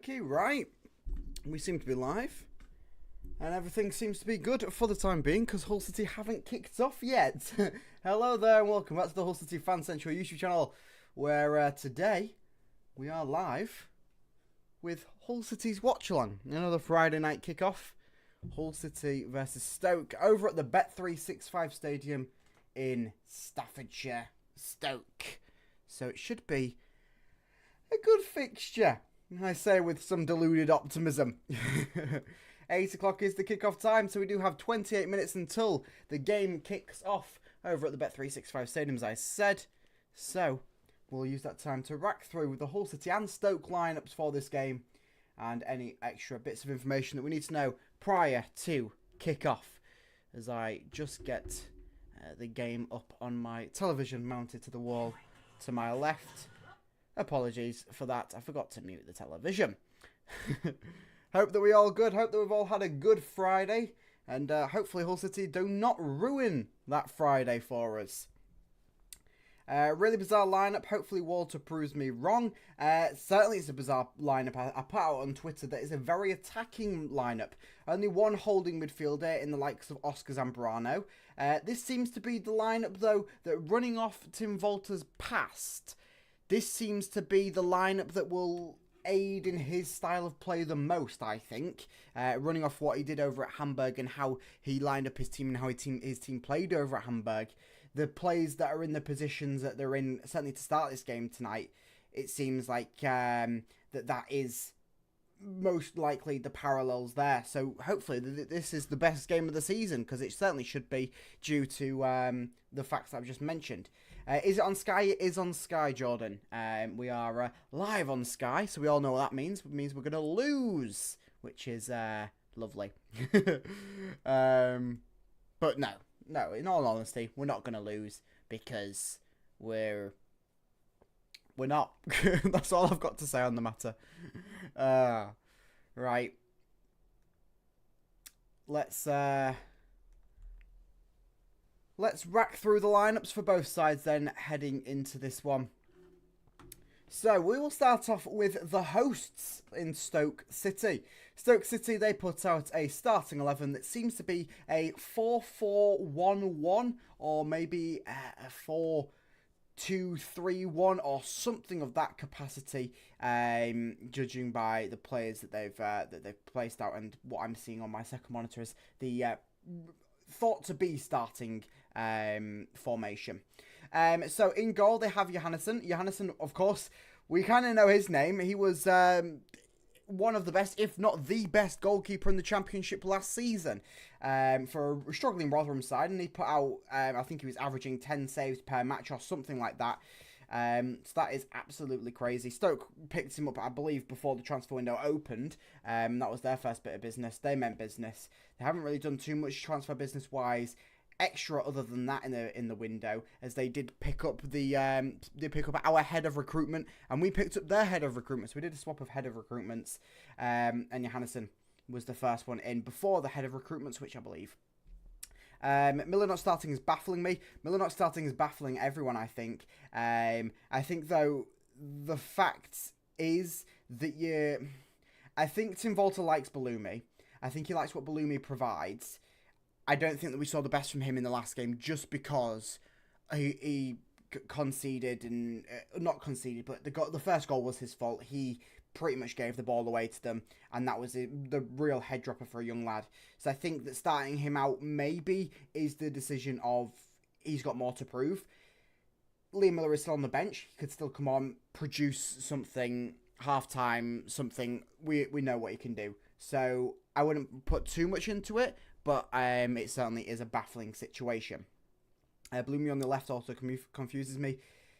Okay, right. We seem to be live. And everything seems to be good for the time being because Hull City haven't kicked off yet. Hello there and welcome back to the HullCityFanCentral YouTube channel where today we are live with Hull City's watch along. Another Friday night kickoff. Hull City versus Stoke over at the Bet365 Stadium in Staffordshire, Stoke. So it should be a good fixture. I say with some deluded optimism. 8 o'clock is the kickoff time, so we do have 28 minutes until the game kicks off over at the Bet365 Stadium, as I said. So we'll use that time to rack through the Hull City and Stoke lineups for this game and any extra bits of information that we need to know prior to kick-off, as I just get the game up on my television mounted to the wall to my left. Apologies for that. I forgot to mute the television. Hope that we're all good. Hope that we've all had a good Friday. And hopefully Hull City do not ruin that Friday for us. Really bizarre lineup. Hopefully Walter proves me wrong. Certainly it's a bizarre lineup. I put out on Twitter that it's a very attacking lineup. Only one holding midfielder in the likes of Oscar Zambrano. This seems to be the lineup, though, that running off Tim Walter's past, this seems to be the lineup that will aid in his style of play the most, I think. Running off what he did over at Hamburg and how he lined up his team and how his team played over at Hamburg. The players that are in the positions that they're in, certainly to start this game tonight, it seems like that is most likely the parallels there. So hopefully this is the best game of the season, because it certainly should be due to the facts that I've just mentioned. Is it on Sky? It is on Sky, Jordan. We are live on Sky, so we all know what that means. It means we're going to lose, which is lovely. But no, in all honesty, we're not going to lose because we're not. That's all I've got to say on the matter. Right. Let's rack through the lineups for both sides then, heading into this one. So we will start off with the hosts in Stoke City. Stoke City, they put out a starting 11 that seems to be a 4-4-1-1 or maybe a 4-2-3-1 or something of that capacity, judging by the players that they've placed out and what I'm seeing on my second monitor is the thought to be starting formation. So in goal they have Johannesson. Johannesson, of course, we kind of know his name. He was one of the best, if not the best, goalkeeper in the Championship last season for a struggling Rotherham side, and he put out, I think he was averaging 10 saves per match or something like that. So that is absolutely crazy. Stoke picked him up, I believe, before the transfer window opened. That was their first bit of business. They meant business. They haven't really done too much transfer business-wise extra other than that in the window, as they did pick up our head of recruitment, and we picked up their head of recruitment. So we did a swap of head of recruitments, and Johannesson was the first one in before the head of recruitment switch, I believe. Miller not starting is baffling me. Miller not starting is baffling everyone, I think. I think, though, the fact is that I think Tim Walter likes Bellumi. I think he likes what Bellumi provides. I don't think that we saw the best from him in the last game just because he conceded and not conceded, but the first goal was his fault. He pretty much gave the ball away to them, and that was the real head dropper for a young lad. So I think that starting him out maybe is the decision of he's got more to prove. Liam Miller is still on the bench. He could still come on, produce something, half-time, something. We know what he can do. So I wouldn't put too much into it, but it certainly is a baffling situation. Bloomy on the left also confuses me.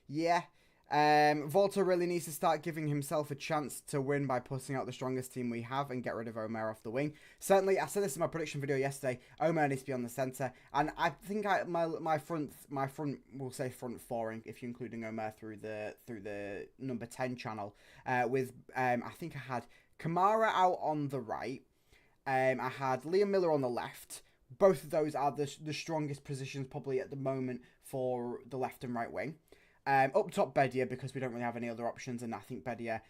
Yeah. Volta really needs to start giving himself a chance to win by putting out the strongest team we have and get rid of Omer off the wing. Certainly, I said this in my prediction video yesterday, Omer needs to be on the centre, and I think my front will say front four if you're including Omer through the number 10 channel. With I think I had Kamara out on the right. I had Liam Miller on the left. Both of those are the strongest positions probably at the moment for the left and right wing. Up top, Bedia, because we don't really have any other options, and I think Bedia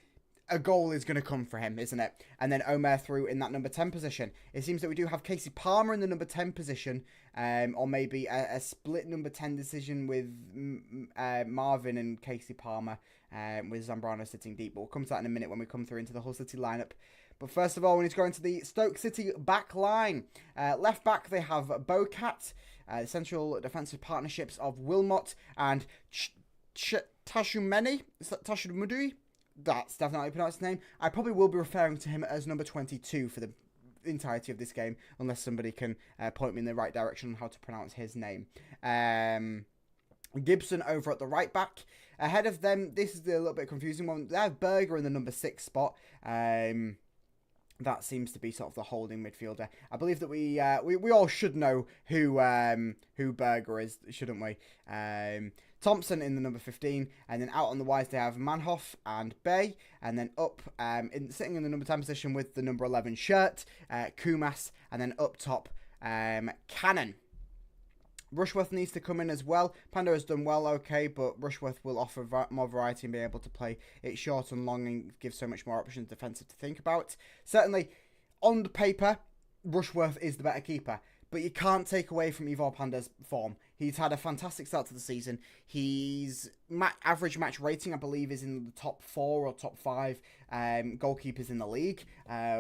a goal is going to come for him, isn't it? And then Omer through in that number 10 position. It seems that we do have Casey Palmer in the number 10 position, or maybe a split number 10 decision with Marvin and Casey Palmer, with Zambrano sitting deep. But we'll come to that in a minute when we come through into the Hull City lineup. But first of all, we need to go into the Stoke City back line. Left back, they have Bocat, central defensive partnerships of Wilmot and Tashumeni. Tashumudi. That's definitely how you pronounce his name. I probably will be referring to him as number 22 for the entirety of this game, unless somebody can point me in the right direction on how to pronounce his name. Gibson over at the right back. Ahead of them, this is a little bit confusing one. They have Berger in the number 6 spot. That seems to be sort of the holding midfielder. I believe that we all should know who Berger is, shouldn't we? Thompson in the number 15, and then out on the wides they have Manhoff and Bay, and then up sitting in the number 10 position with the number 11 shirt, Kumas, and then up top Cannon. Rushworth needs to come in as well. Panda has done well, okay, but Rushworth will offer more variety and be able to play it short and long and give so much more options defensive to think about. Certainly, on the paper, Rushworth is the better keeper, but you can't take away from Ivor Panda's form. He's had a fantastic start to the season. His average match rating, I believe, is in the top 4 or top 5 goalkeepers in the league,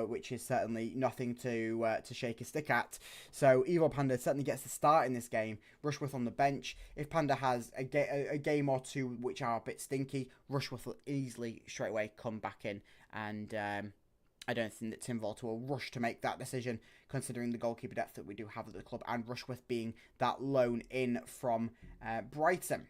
which is certainly nothing to shake a stick at. So Ivor Panda certainly gets the start in this game. Rushworth on the bench. If Panda has a game or two which are a bit stinky, Rushworth will easily straight away come back in, and I don't think that Tim Volter will rush to make that decision, considering the goalkeeper depth that we do have at the club, and Rushworth being that loan in from Brighton.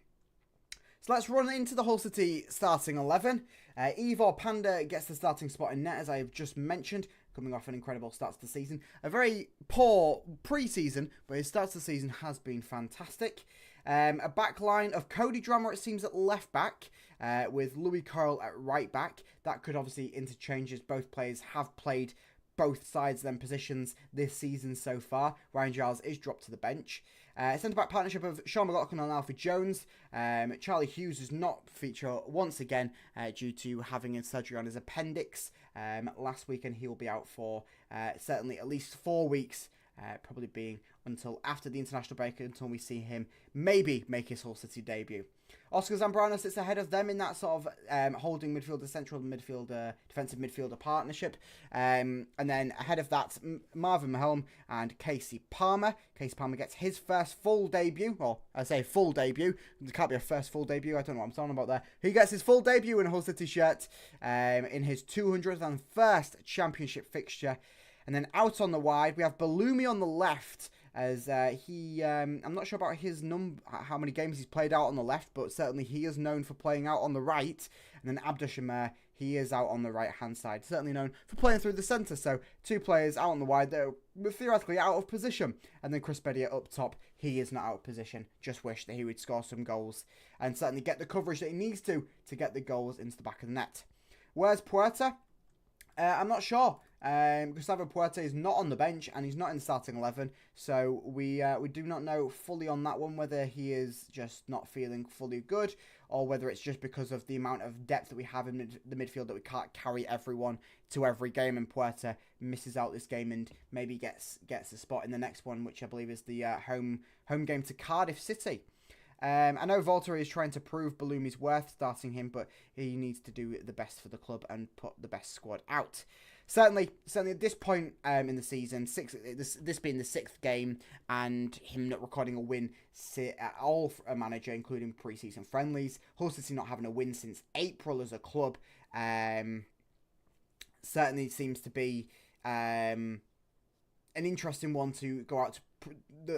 So let's run into the Hull City starting 11. Ivor Panda gets the starting spot in net, as I have just mentioned, coming off an incredible start to the season. A very poor pre-season, but his start to the season has been fantastic. A back line of Cody Drammer, it seems, at left back, with Louis Carroll at right back. That could obviously interchange, as both players have played both sides of them positions this season so far. Ryan Giles is dropped to the bench. Centre-back partnership of Sean McLaughlin and Alfie Jones. Charlie Hughes does not feature once again due to having a surgery on his appendix last week, and he will be out for certainly at least 4 weeks, probably being until after the international break, until we see him maybe make his Hull City debut. Oscar Zambrano sits ahead of them in that sort of holding midfielder, central midfielder, defensive midfielder partnership. And then ahead of that, Marvin Mahelm and Casey Palmer. Casey Palmer gets his first full debut. Well, I say full debut. There can't be a first full debut. I don't know what I'm talking about there. He gets his full debut in a Hull City shirt in his 201st championship fixture. And then out on the wide, we have Balumi on the left, as I'm not sure about his how many games he's played out on the left, but certainly he is known for playing out on the right. And then Abdushamer, he is out on the right-hand side, certainly known for playing through the centre. So 2 players out on the wide that are theoretically out of position. And then Chris Bedia up top, he is not out of position. Just wish that he would score some goals and certainly get the coverage that he needs to get the goals into the back of the net. Where's Puerta? I'm not sure. Gustavo Puerta is not on the bench and he's not in the starting 11, so we do not know fully on that one whether he is just not feeling fully good or whether it's just because of the amount of depth that we have in the midfield that we can't carry everyone to every game, and Puerta misses out this game and maybe gets a spot in the next one, which I believe is the home game to Cardiff City. I know Volter is trying to prove Balumi's worth starting him, but he needs to do the best for the club and put the best squad out. Certainly at this point in the season, this being the 6th game, and him not recording a win at all for a manager, including pre-season friendlies, Hull City not having a win since April as a club, certainly seems to be an interesting one to go out to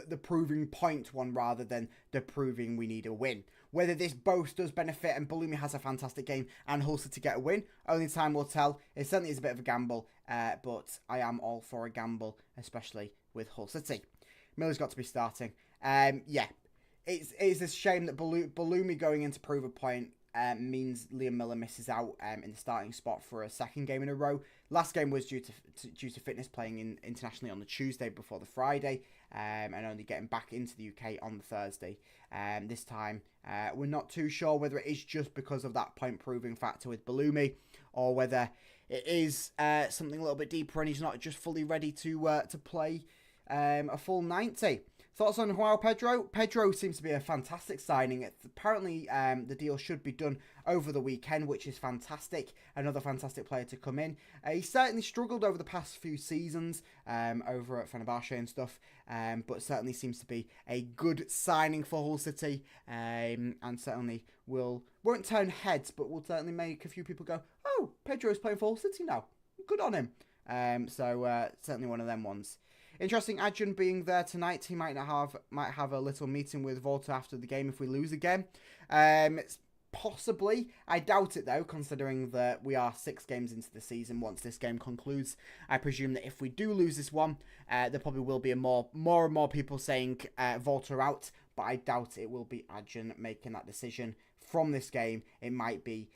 the proving point one rather than the proving we need a win. Whether this both does benefit and Balumi has a fantastic game and Hull City get a win, only time will tell. It certainly is a bit of a gamble, but I am all for a gamble, especially with Hull City. Miller's got to be starting. Yeah, it's a shame that Balumi going in to prove a point means Liam Miller misses out in the starting spot for a 2nd game in a row. Last game was due to fitness, playing internationally on the Tuesday before the Friday, and only getting back into the UK on the Thursday. This time, we're not too sure whether it is just because of that point-proving factor with Balumi, or whether it is something a little bit deeper and he's not just fully ready to play a full 90. Thoughts on Joao Pedro? Pedro seems to be a fantastic signing. Apparently, the deal should be done over the weekend, which is fantastic. Another fantastic player to come in. He certainly struggled over the past few seasons over at FanHub and stuff, but certainly seems to be a good signing for Hull City, and certainly won't turn heads, but will certainly make a few people go, "Oh, Pedro's playing for Hull City now. Good on him." So certainly one of them ones. Interesting, Adrian being there tonight. He might have a little meeting with Volta after the game if we lose again. It's possibly. I doubt it though, considering that we are 6 games into the season once this game concludes. I presume that if we do lose this one, there probably will be more and more people saying Volta out, but I doubt it will be Adrian making that decision from this game. It might be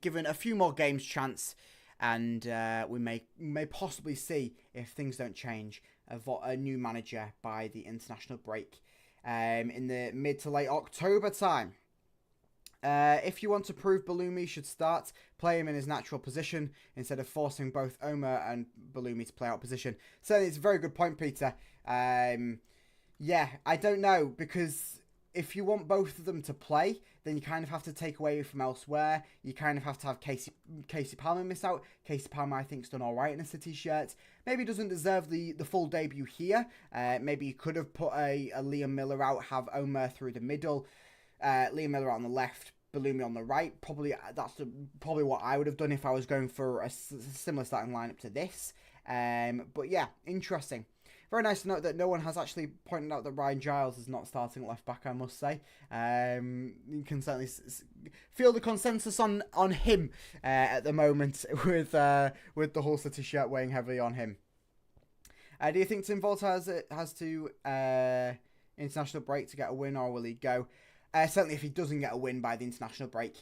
given a few more games chance. And we may possibly see, if things don't change, a new manager by the international break in the mid to late October time. If you want to prove Bellumi should start, play him in his natural position instead of forcing both Omer and Bellumi to play out position. So it's a very good point, Peter. Yeah, I don't know, because if you want both of them to play, then you kind of have to take away from elsewhere. You kind of have to have Casey Palmer miss out. Casey Palmer, I think, has done all right in a City shirt. Maybe doesn't deserve the full debut here. Maybe you could have put a Liam Miller out, have Omer through the middle, Liam Miller on the left, Bellumi on the right. Probably that's probably what I would have done if I was going for a similar starting lineup to this. But yeah, interesting. Very nice to note that no one has actually pointed out that Ryan Giles is not starting at left back, I must say. You can certainly feel the consensus on him at the moment with the Hull City shirt weighing heavily on him. Do you think Tim Volta has to international break to get a win, or will he go? Certainly if he doesn't get a win by the international break,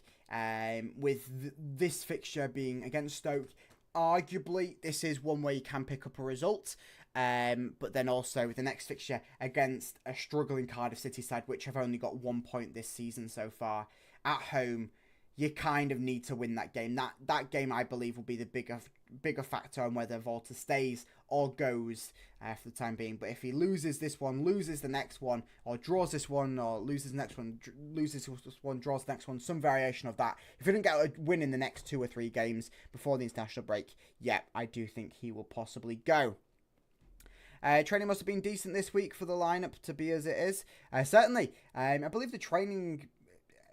with this fixture being against Stoke, arguably this is one where you can pick up a result. But then also with the next fixture against a struggling Cardiff City side, which have only got 1 point this season so far, at home, you kind of need to win that game. That game, I believe, will be the bigger factor on whether Volta stays or goes for the time being. But if he loses this one, loses the next one, or draws this one, or loses the next one, loses this one, draws the next one, some variation of that. If he didn't get a win in the next 2 or 3 games before the international break, yeah, I do think he will possibly go. Training must have been decent this week for the lineup to be as it is. Certainly, I believe the training,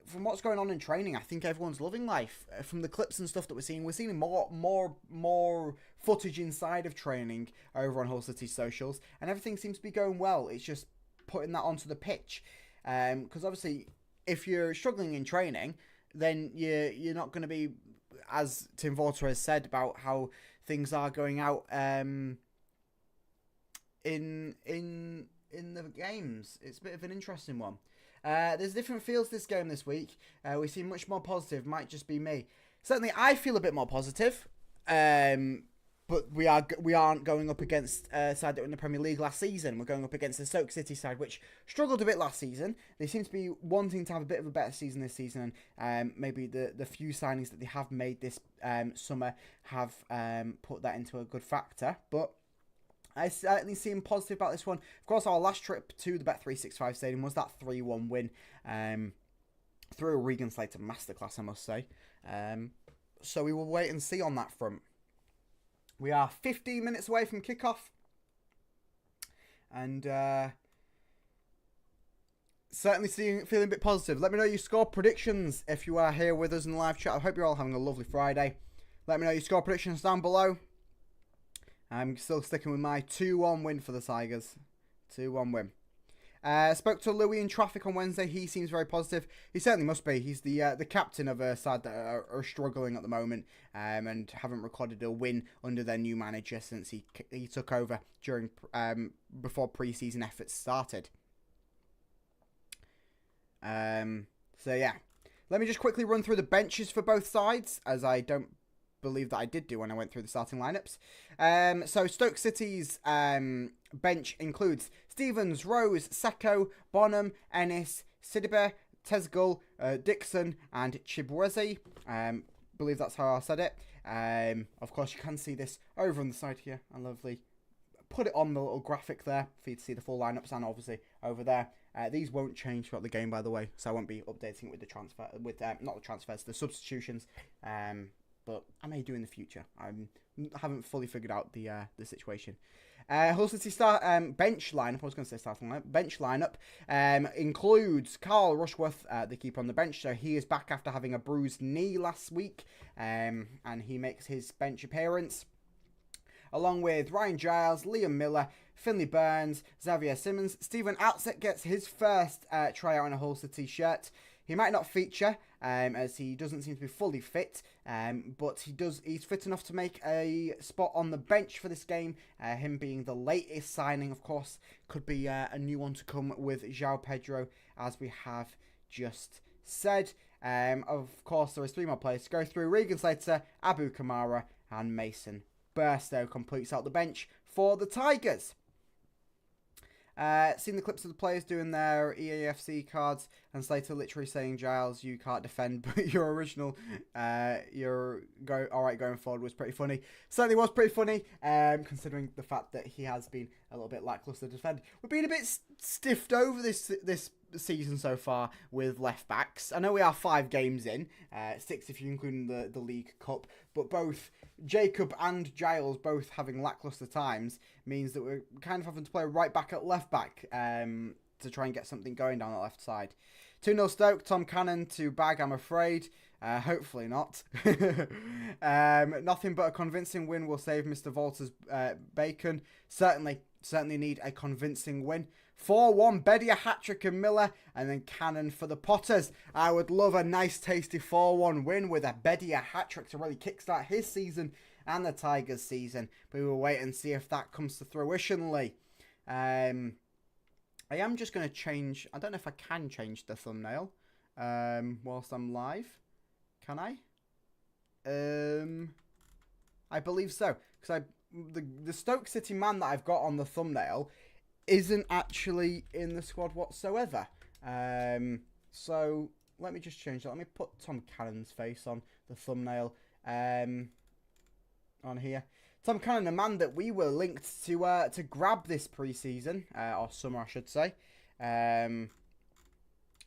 from what's going on in training, I think everyone's loving life. From the clips and stuff that we're seeing more footage inside of training over on Hull City socials, and everything seems to be going well. It's just putting that onto the pitch, because obviously, if you're struggling in training, then you're not going to be, as Tim Volta has said about how things are going out. In the games, it's a bit of an interesting one. There's different feels to this game this week. We seem much more positive. Might just be me. Certainly, I feel a bit more positive. But we aren't going up against a side that were in the Premier League last season. We're going up against the Stoke City side, which struggled a bit last season. They seem to be wanting to have a bit of a better season this season, and maybe the few signings that they have made this summer have put that into a good factor. But I certainly seem positive about this one. Of course, our last trip to the Bet365 Stadium was that 3-1 win through a Regan Slater masterclass, I must say. So we will wait and see on that front. We are 15 minutes away from kickoff. And certainly feeling a bit positive. Let me know your score predictions if you are here with us in the live chat. I hope you're all having a lovely Friday. Let me know your score predictions down below. I'm still sticking with my 2-1 win for the Tigers. 2-1 win. Spoke to Louis in traffic on Wednesday. He seems very positive. He certainly must be. He's the captain of a side that are struggling at the moment and haven't recorded a win under their new manager since he took over during before pre-season efforts started. So yeah, let me just quickly run through the benches for both sides, as I don't believe that I did do when I went through the starting lineups. So Stoke City's bench includes Stevens, Rose, Seko, Bonham, Ennis, Sidibe, Tezgul, Dixon and Chibweze. Believe that's how I said it. Of course, you can see this over on the side here. I lovely put it on the little graphic there for you to see the full lineups, and obviously over there. These won't change throughout the game, by the way, so I won't be updating it with the transfer, with not the transfers, the substitutions. But I may do in the future. I haven't fully figured out the situation. Hull City start bench lineup. I was going to say starting lineup. Bench lineup includes Carl Rushworth, the keeper on the bench. So he is back after having a bruised knee last week, and he makes his bench appearance, along with Ryan Giles, Liam Miller, Finley Burns, Xavier Simmons. Stephen Outsett gets his first tryout in a Hull City shirt. He might not feature, as he doesn't seem to be fully fit, but he's fit enough to make a spot on the bench for this game. Him being the latest signing, of course, could be a new one to come with João Pedro, as we have just said. Of course, there is 3 more players to go through. Regan Slater, Abu Kamara, and Mason Burstow completes out the bench for the Tigers. Seen the clips of the players doing their EAFC cards, and Slater literally saying, "Giles, you can't defend, but your original, alright going forward," was pretty funny. Certainly was pretty funny, considering the fact that he has been a little bit lacklustre to defend. We've been a bit stiffed over this season so far with left backs. I know we are 5 games in, 6 if you include the League Cup, but both Jacob and Giles both having lacklustre times means that we're kind of having to play right back at left back to try and get something going down the left side. 2-0 Stoke, Tom Cannon to bag, I'm afraid. Hopefully not. Nothing but a convincing win will save Mr. Volter's bacon. Certainly need a convincing win. 4-1, Bedia, hat-trick and Miller, and then Cannon for the Potters. I would love a nice tasty 4-1 win with a Bedia hat-trick to really kickstart his season and the Tigers' season. But we will wait and see if that comes to fruition, Lee. I am just going to change, I don't know if I can change the thumbnail whilst I'm live. Can I? I believe so. Because the Stoke City man that I've got on the thumbnail isn't actually in the squad whatsoever. So let me just change that. Let me put Tom Cannon's face on the thumbnail on here. Tom Cannon, a man that we were linked to grab this pre-season, or summer I should say.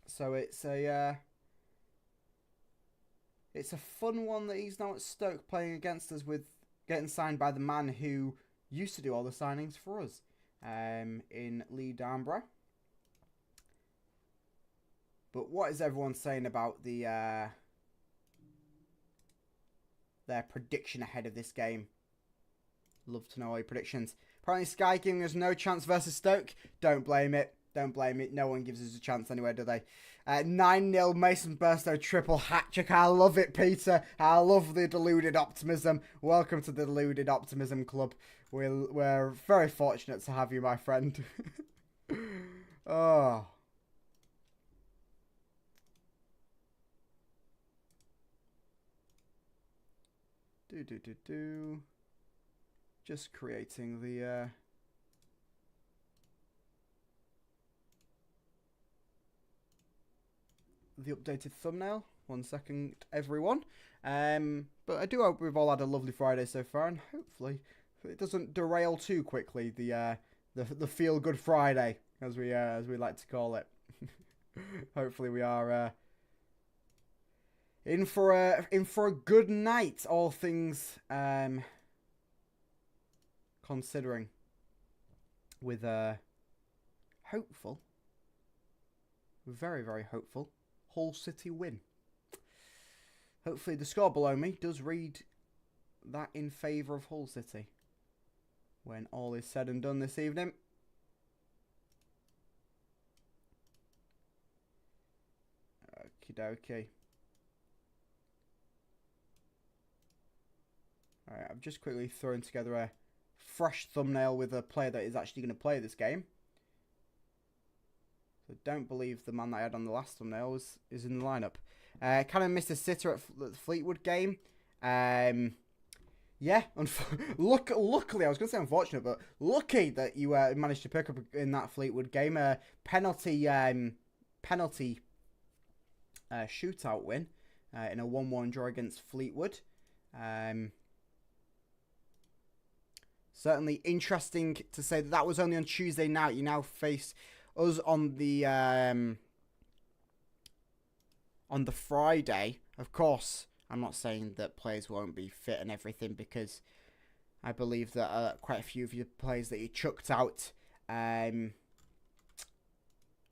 So it's a fun one that he's now at Stoke playing against us, with getting signed by the man who used to do all the signings for us. In Lee Darnborough. But what is everyone saying about their prediction ahead of this game? Love to know all your predictions. Apparently Sky giving us no chance versus Stoke. Don't blame it. Don't blame it. No one gives us a chance anyway, do they? 9-0 Mason Burstow triple hat-trick. I love it, Peter. I love the deluded optimism. Welcome to the deluded optimism club. We're very fortunate to have you, my friend. Oh. Just creating the updated thumbnail. 1 second, everyone. But I do hope we've all had a lovely Friday so far, and hopefully it doesn't derail too quickly. The feel good Friday, as we like to call it. Hopefully we are in for a good night, all things considering, with hopeful, very, very hopeful Hull City win. Hopefully the score below me does read that in favour of Hull City when all is said and done this evening. Okie dokie. Alright, I've just quickly thrown together a fresh thumbnail with a player that is actually going to play this game. So don't believe the man that I had on the last thumbnail is in the lineup. Kind of missed a sitter at the Fleetwood game. Yeah, luckily, I was going to say unfortunate, but lucky that you managed to pick up in that Fleetwood game. Penalty shootout win in a 1-1 draw against Fleetwood. Certainly interesting to say that was only on Tuesday night. You now face us on the Friday. Of course, I'm not saying that players won't be fit and everything, because I believe that quite a few of your players that you chucked out aren't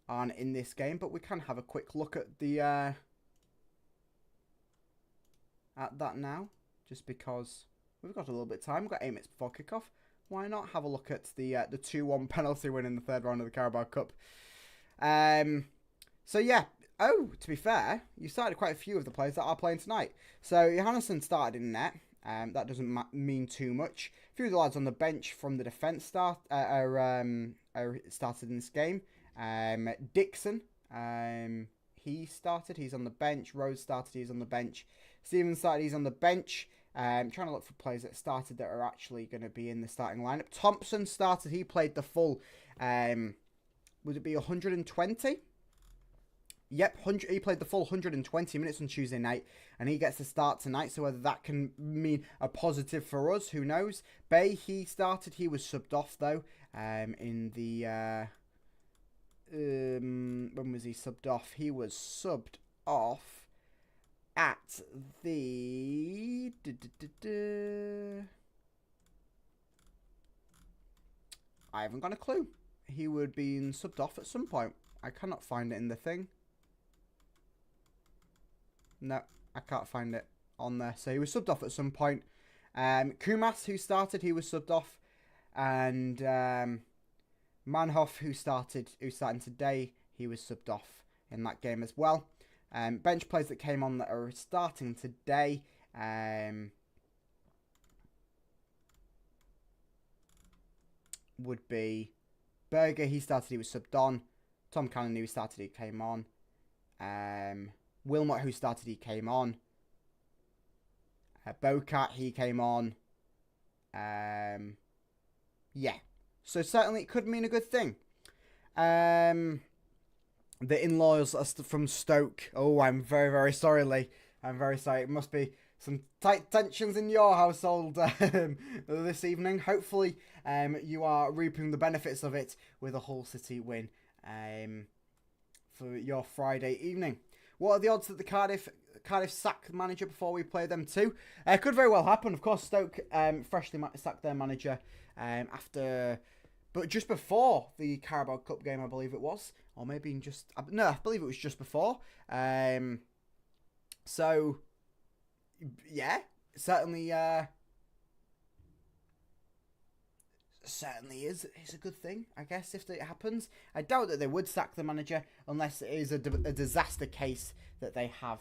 in this game. But we can have a quick look at the at that now, just because we've got a little bit of time. We've got 8 minutes before kickoff. Why not have a look at the 2-1 penalty win in the third round of the Carabao Cup? So yeah. Oh, to be fair, you started quite a few of the players that are playing tonight. So Johannesson started in net. That doesn't mean too much. A few of the lads on the bench from the defence started in this game. Dixon, he started. He's on the bench. Rose started. He's on the bench. Stevens started. He's on the bench. Trying to look for players that started that are actually going to be in the starting lineup. Thompson started. He played the full, would it be 120? Yep, he played the full 120 minutes on Tuesday night, and he gets to start tonight. So whether that can mean a positive for us, who knows? Bay, he started. He was subbed off, though, in the... when was he subbed off? He was subbed off at the... I haven't got a clue. He would be subbed off at some point. I cannot find it in the thing. No, I can't find it on there. So he was subbed off at some point. Kumas, who started, he was subbed off. And Manhoff, who's starting today, he was subbed off in that game as well. Bench players that came on that are starting today. Would be Berger, he started, he was subbed on. Tom Cannon, who started, he came on. Wilmot, who started, he came on. Bocat, he came on. Yeah. So certainly it could mean a good thing. The in-laws are from Stoke. Oh, I'm very, very sorry, Lee. I'm very sorry. It must be some tight tensions in your household this evening. Hopefully you are reaping the benefits of it with a Hull City win for your Friday evening. What are the odds that the Cardiff sack the manager before we play them too? Could very well happen. Of course, Stoke freshly sacked their manager but just before the Carabao Cup game, I believe it was. Or maybe just... No, I believe it was just before. So, yeah, certainly is a good thing, I guess, if it happens. I doubt that they would sack the manager unless it is a disaster case that they have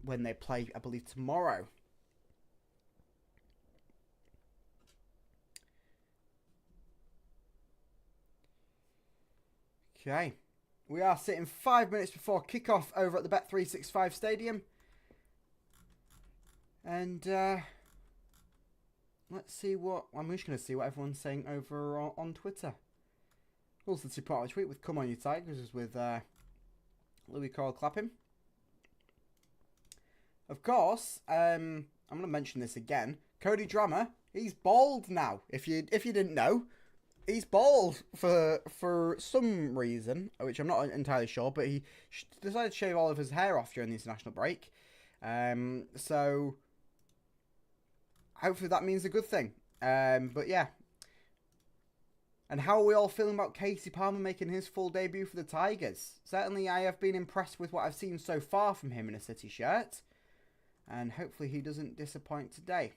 when they play, I believe, tomorrow. Okay, we are sitting 5 minutes before kickoff over at the Bet365 Stadium. And let's see what... I'm just going to see what everyone's saying over on Twitter. Also, to put out a tweet with Come On You Tigers with Louis Cole Clapham. Of course, I'm going to mention this again. Cody Drammer, he's bald now. If you didn't know, he's bald for some reason, which I'm not entirely sure, but he decided to shave all of his hair off during the international break. So hopefully that means a good thing. But yeah. And how are we all feeling about Casey Palmer making his full debut for the Tigers? Certainly I have been impressed with what I've seen so far from him in a City shirt. And hopefully he doesn't disappoint today.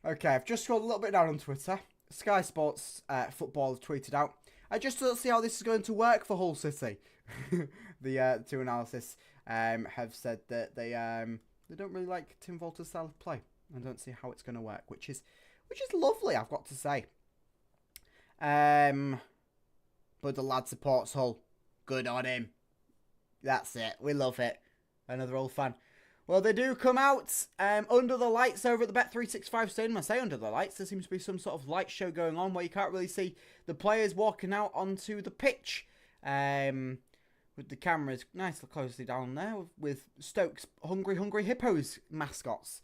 Okay, I've just scrolled a little bit down on Twitter. Sky Sports Football have tweeted out, I just don't see how this is going to work for Hull City. The two analysis have said that they don't really like Tim Walter's style of play. I don't see how it's going to work, which is lovely, I've got to say. But the lad supports Hull. Good on him. That's it. We love it. Another old fan. Well, they do come out under the lights over at the Bet365 Stadium. I say under the lights. There seems to be some sort of light show going on where you can't really see the players walking out onto the pitch. with the cameras nicely closely down there with Stoke's Hungry Hippos mascots.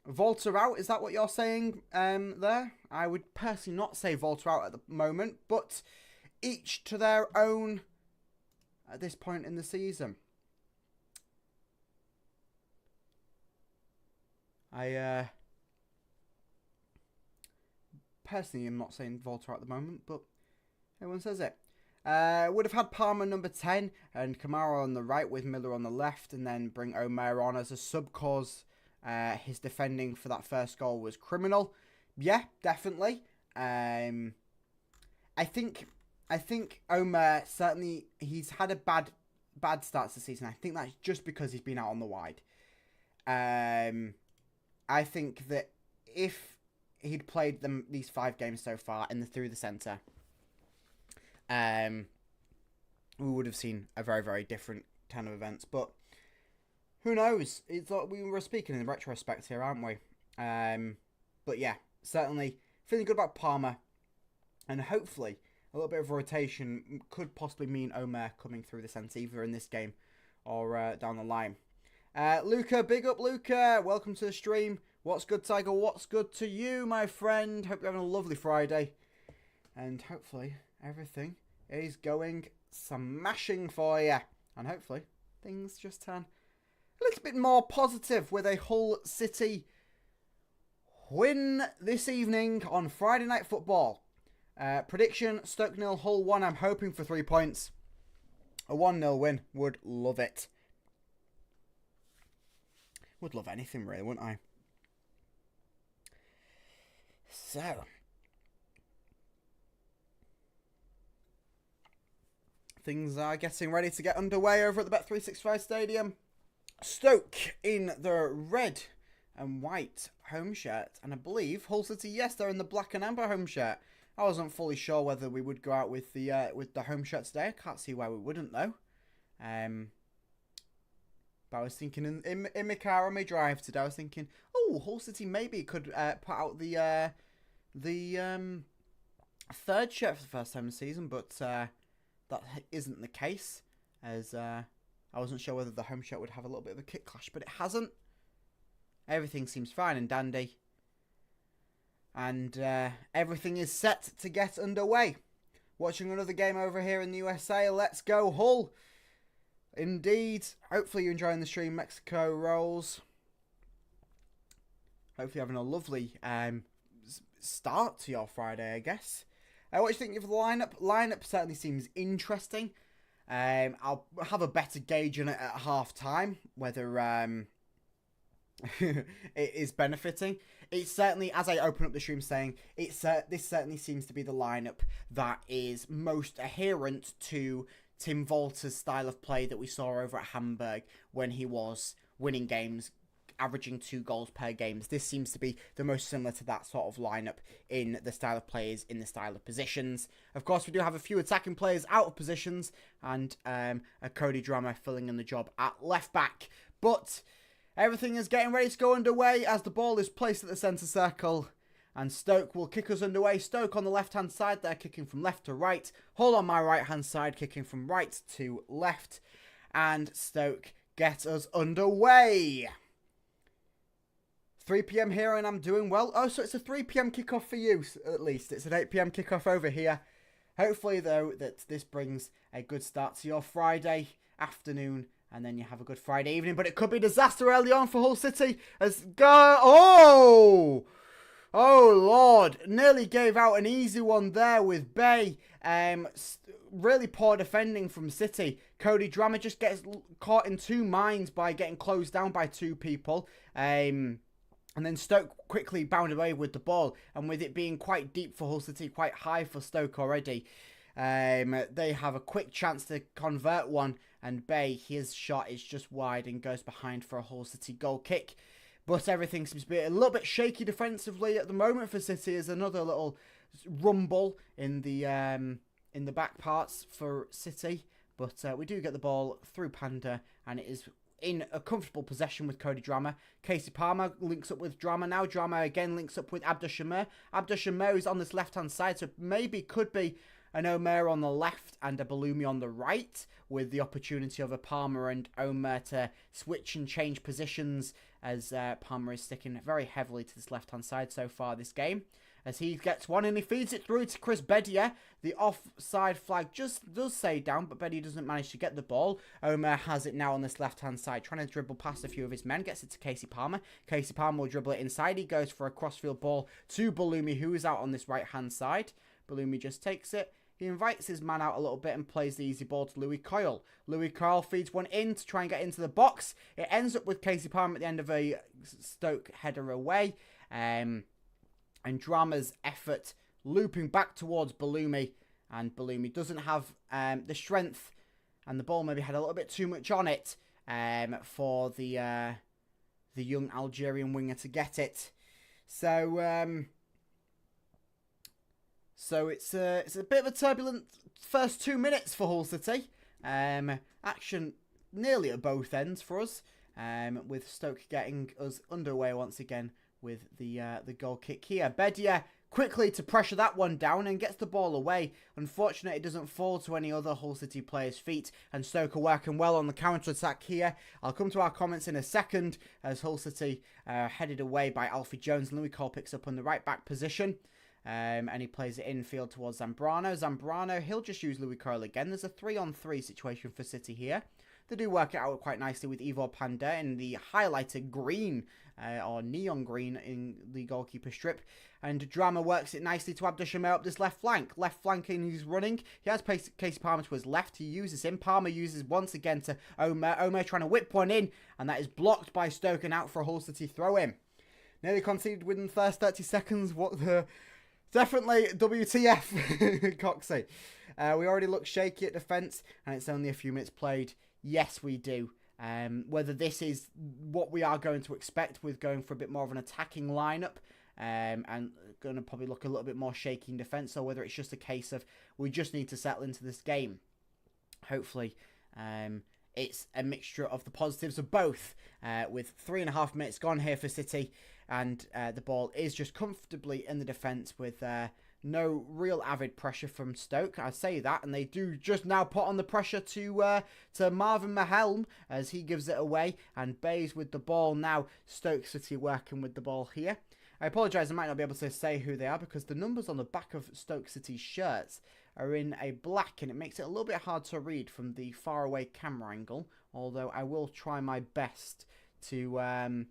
Volta out, is that what you're saying there? I would personally not say Volta out at the moment, but each to their own at this point in the season. I personally am not saying Volta at the moment, but everyone says it. Would have had Palmer number 10 and Kamara on the right with Miller on the left, and then bring Omer on as a sub cause his defending for that first goal was criminal. Yeah, definitely. I think Omer certainly, he's had a bad start to the season. I think that's just because he's been out on the wide. I think that if he'd played these 5 games so far through the centre, we would have seen a very, very different turn of events. But who knows? It's like we were speaking in retrospect here, aren't we? But yeah, certainly feeling good about Palmer, and hopefully a little bit of rotation could possibly mean Omer coming through the centre either in this game or down the line. Luca, big up Luca. Welcome to the stream. What's good, Tiger? What's good to you, my friend? Hope you're having a lovely Friday. And hopefully everything is going smashing for you. And hopefully things just turn a little bit more positive with a Hull City win this evening on Friday Night Football. Prediction, Stoke 0, Hull 1. I'm hoping for 3 points. A 1-0 win. Would love it. Would love anything really, wouldn't I? So, things are getting ready to get underway over at the Bet365 Stadium. Stoke in the red and white home shirt. And I believe Hull City, yes, they're in the black and amber home shirt. I wasn't fully sure whether we would go out with the home shirt today. I can't see why we wouldn't, though. But I was thinking in my car on my drive today, I was thinking, oh, Hull City maybe could put out the third shirt for the first time in the season, but that isn't the case, as I wasn't sure whether the home shirt would have a little bit of a kit clash, but it hasn't. Everything seems fine and dandy. And everything is set to get underway. Watching another game over here in the USA. Let's go, Hull. Indeed. Hopefully you're enjoying the stream. Mexico rolls. Hopefully you're having a lovely start to your Friday, I guess. What do you think of the lineup? Lineup certainly seems interesting. I'll have a better gauge on it at half time, whether it is benefiting. It's certainly, as I open up the stream saying, this certainly seems to be the lineup that is most adherent to Tim Volta's style of play that we saw over at Hamburg when he was winning games, averaging 2 goals per game. This seems to be the most similar to that sort of lineup in the style of players, in the style of positions. Of course, we do have a few attacking players out of positions, and a Cody Drama filling in the job at left back. But everything is getting ready to go underway as the ball is placed at the centre circle. And Stoke will kick us underway. Stoke on the left-hand side, they're kicking from left to right. Hull on my right-hand side, kicking from right to left. And Stoke get us underway. 3 p.m. here and I'm doing well. Oh, so it's a 3 p.m. kickoff for you, at least. It's an 8 p.m. kickoff over here. Hopefully, though, that this brings a good start to your Friday afternoon. And then you have a good Friday evening. But it could be disaster early on for Hull City. Oh, Lord. Nearly gave out an easy one there with Bay. Really poor defending from City. Cody Drama just gets caught in 2 minds by getting closed down by 2 people. And then Stoke quickly bounded away with the ball. And with it being quite deep for Hull City, quite high for Stoke already, they have a quick chance to convert one. And Bay, his shot is just wide and goes behind for a Hull City goal kick. But everything seems to be a little bit shaky defensively at the moment for City. There's another little rumble in the back parts for City. But we do get the ball through Panda, and it is in a comfortable possession with Cody Drama. Casey Palmer links up with Drama now. Drama again links up with Abdushamir. Abdushamir is on this left-hand side, so maybe could be an Omer on the left and a Balumi on the right, with the opportunity of a Palmer and Omer to switch and change positions, as Palmer is sticking very heavily to this left-hand side so far this game. As he gets one and he feeds it through to Chris Bedia. The offside flag just does say down, but Bedia doesn't manage to get the ball. Omer has it now on this left-hand side, trying to dribble past a few of his men. Gets it to Casey Palmer. Casey Palmer will dribble it inside. He goes for a crossfield ball to Balumi, who is out on this right-hand side. Balumi just takes it. He invites his man out a little bit and plays the easy ball to Louis Coyle. Louis Coyle feeds one in to try and get into the box. It ends up with Casey Palmer at the end of a Stoke header away. And Drama's effort looping back towards Balumi. And Balumi doesn't have the strength. And the ball maybe had a little bit too much on it for the young Algerian winger to get it. So it's a bit of a turbulent first 2 minutes for Hull City. Action nearly at both ends for us. With Stoke getting us underway once again with the goal kick here. Bedia quickly to pressure that one down and gets the ball away. Unfortunately, it doesn't fall to any other Hull City players' feet, and Stoke are working well on the counter-attack here. I'll come to our comments in a second as Hull City headed away by Alfie Jones, and Louis Cole picks up on the right-back position. And he plays it infield towards Zambrano. Zambrano, he'll just use Louis Cole again. There's a 3-on-3 situation for City here. They do work it out quite nicely with Ivor Pandey in the highlighted green or neon green in the goalkeeper strip. And Drama works it nicely to Abdushamir up this left flank. Left flanking, he's running. He has Casey Palmer to his left. He uses him. Palmer uses once again to Omer. Omer trying to whip one in, and that is blocked by Stoke and out for a Hull City throw-in. Nearly conceded within the first 30 seconds. What the... Definitely WTF, Coxey. We already look shaky at defence, and it's only a few minutes played. Yes, we do. Whether this is what we are going to expect with going for a bit more of an attacking lineup and going to probably look a little bit more shaky in defence, or whether it's just a case of we just need to settle into this game. Hopefully, it's a mixture of the positives of both, with 3.5 minutes gone here for City, and the ball is just comfortably in the defence with no real avid pressure from Stoke. I say that, and they do just now put on the pressure to Marvin Mahelm as he gives it away, and Bays with the ball now. Stoke City working with the ball here. I apologise, I might not be able to say who they are because the numbers on the back of Stoke City's shirts are in a black, and it makes it a little bit hard to read from the faraway camera angle, although I will try my best to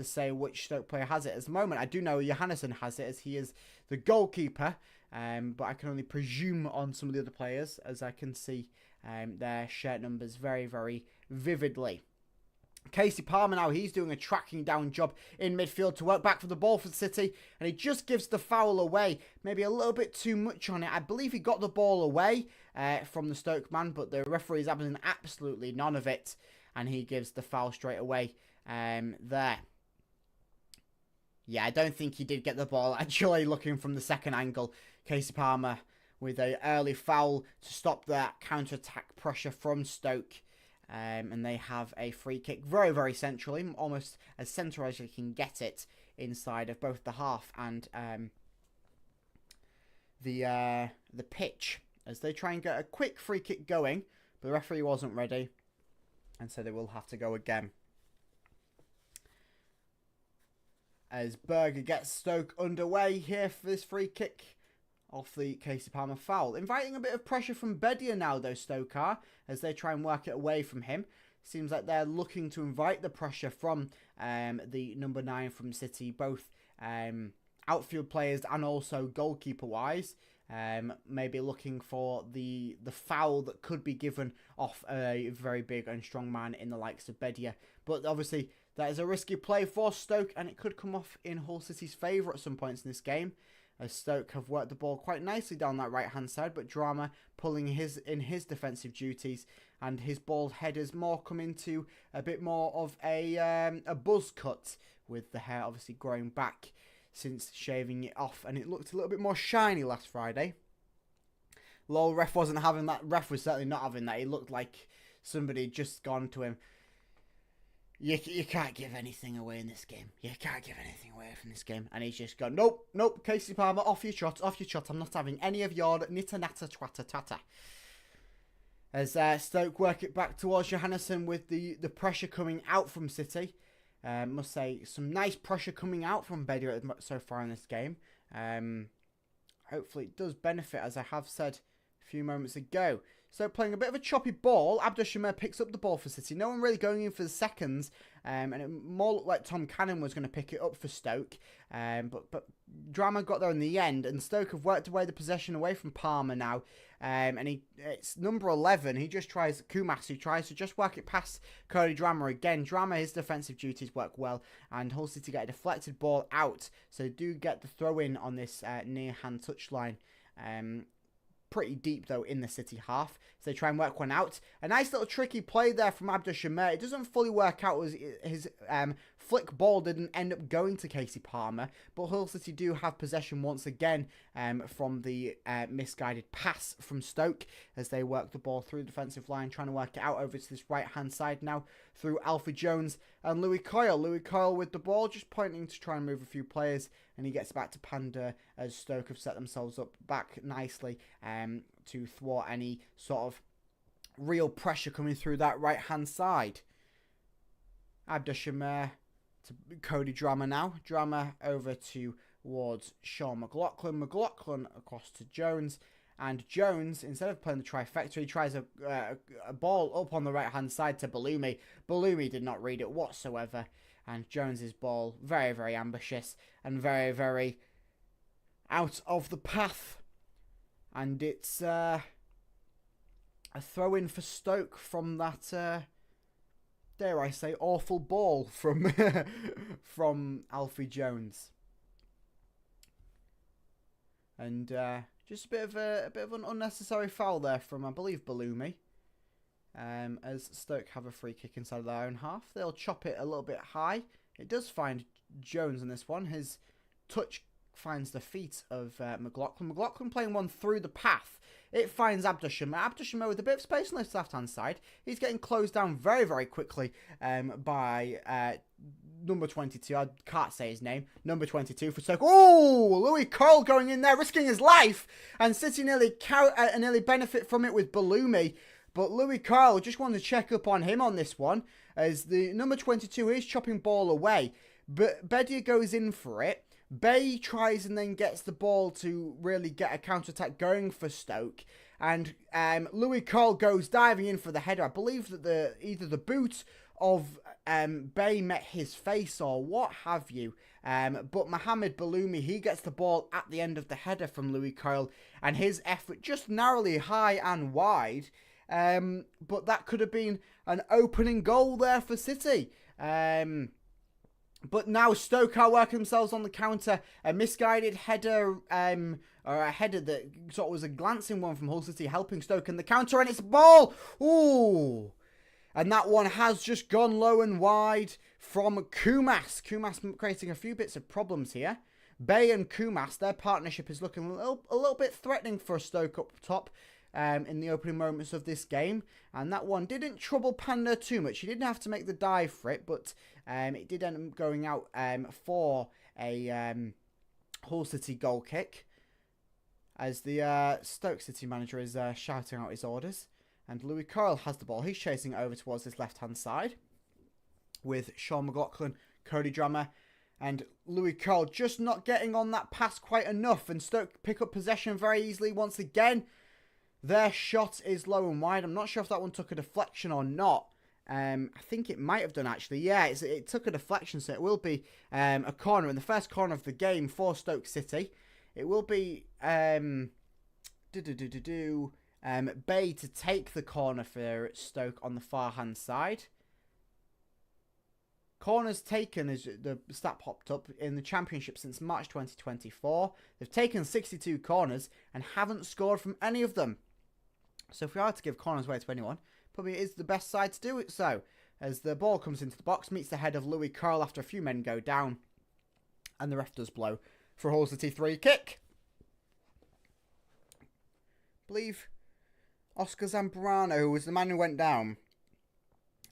say which Stoke player has it. At the moment, I do know Johannesson has it as he is the goalkeeper, but I can only presume on some of the other players as I can see their shirt numbers very, very vividly. Casey Palmer now, he's doing a tracking down job in midfield to work back for the ball for City, and he just gives the foul away. Maybe a little bit too much on it. I believe he got the ball away from the Stoke man, but the referee's having absolutely none of it, and he gives the foul straight away there. Yeah, I don't think he did get the ball. Actually, looking from the second angle, Casey Palmer with an early foul to stop that counter-attack pressure from Stoke. And they have a free kick very, very centrally, almost as central as you can get it, inside of both the half and the pitch, as they try and get a quick free kick going, but the referee wasn't ready, and so they will have to go again. As Berger gets Stoke underway here for this free kick off the Casey Palmer foul. Inviting a bit of pressure from Bedia now, though, Stoke are, as they try and work it away from him. Seems like they're looking to invite the pressure from the number 9 from City, both outfield players and also goalkeeper-wise. Maybe looking for the foul that could be given off a very big and strong man in the likes of Bedia. But obviously, that is a risky play for Stoke, and it could come off in Hull City's favour at some points in this game, as Stoke have worked the ball quite nicely down that right-hand side, but Drama pulling his defensive duties, and his ball headers more come into a bit more of a buzz cut, with the hair obviously growing back since shaving it off, and it looked a little bit more shiny last Friday. Lol, ref wasn't having that. Ref was certainly not having that. It looked like somebody had just gone to him. You can't give anything away in this game. You can't give anything away from this game. And he's just gone, nope, Casey Palmer, off your shot. I'm not having any of your nitter natter twatter tatter. As Stoke work it back towards Johannesson with the pressure coming out from City. Must say, some nice pressure coming out from Bedia so far in this game. Hopefully it does benefit, as I have said a few moments ago. So playing a bit of a choppy ball, Abdushamir picks up the ball for City. No one really going in for the seconds, and it more looked like Tom Cannon was going to pick it up for Stoke. But Drama got there in the end, and Stoke have worked away the possession away from Palmer now. And it's number 11. He just tries, Kumas, who tries to just work it past Cody Drama again. Drama, his defensive duties work well, and Hull City get a deflected ball out. So do get the throw in on this near hand touchline. Pretty deep though in the City half, so they try and work one out. A nice little tricky play there from Abdushamir. It doesn't fully work out as his flick ball didn't end up going to Casey Palmer, but Hull City do have possession once again from the misguided pass from Stoke as they work the ball through the defensive line, trying to work it out over to this right hand side now through Alfie Jones and Louis Coyle. Louis Coyle with the ball, just pointing to try and move a few players, and he gets back to Panda as Stoke have set themselves up back nicely to thwart any sort of real pressure coming through that right hand side. Abdushamir to Cody Drama now. Drama over towards Sean McLaughlin. McLaughlin across to Jones. And Jones, instead of playing the trifecta, he tries a ball up on the right-hand side to Balumi. Balumi did not read it whatsoever. And Jones's ball, very, very ambitious and very, very out of the path. And it's a throw-in for Stoke from that, dare I say, awful ball from from Alfie Jones. And just a bit of an unnecessary foul there from, I believe, Balumi. As Stoke have a free kick inside of their own half. They'll chop it a little bit high. It does find Jones in this one. His touch finds the feet of McLaughlin. McLaughlin playing one through the path. It finds Abdushamir. Abdushamir with a bit of space on his left-hand side. He's getting closed down very, very quickly by number 22. I can't say his name. Number 22 for Stoke. Oh, Louis Cole going in there, risking his life. And City nearly benefit from it with Balumi. But Louis Carl just wanted to check up on him on this one, as the number 22 is chopping ball away. But Bedia goes in for it. Bay tries and then gets the ball to really get a counter-attack going for Stoke. And Louis Carl goes diving in for the header. I believe that either the boot of Bay met his face or what have you. But Mohamed Balumi, he gets the ball at the end of the header from Louis Carl. And his effort just narrowly high and wide. But that could have been an opening goal there for City. But now Stoke are working themselves on the counter. A misguided header, or a header that sort of was a glancing one from Hull City, helping Stoke in the counter, and it's a ball. Ooh. And that one has just gone low and wide from Kumas. Kumas creating a few bits of problems here. Bay and Kumas, their partnership is looking a little bit threatening for Stoke up top. In the opening moments of this game, and that one didn't trouble Panda too much. He didn't have to make the dive for it, but it did end up going out for a Hull City goal kick, as the Stoke City manager is shouting out his orders. And Louis Carl has the ball. He's chasing it over towards his left-hand side with Sean McLaughlin, Cody Drama, and Louis Carl just not getting on that pass quite enough, and Stoke pick up possession very easily once again. Their shot is low and wide. I'm not sure if that one took a deflection or not. I think it might have done, actually. Yeah, it took a deflection, so it will be a corner. In the first corner of the game for Stoke City, it will be Bay to take the corner for Stoke on the far-hand side. Corners taken, as the stat popped up, in the Championship since March 2024. They've taken 62 corners and haven't scored from any of them. So if we are to give corners away to anyone, probably it is the best side to do it so. As the ball comes into the box, meets the head of Louis Carl after a few men go down. And the ref does blow for a Hull City free kick. I believe Oscar Zambrano, who was the man who went down,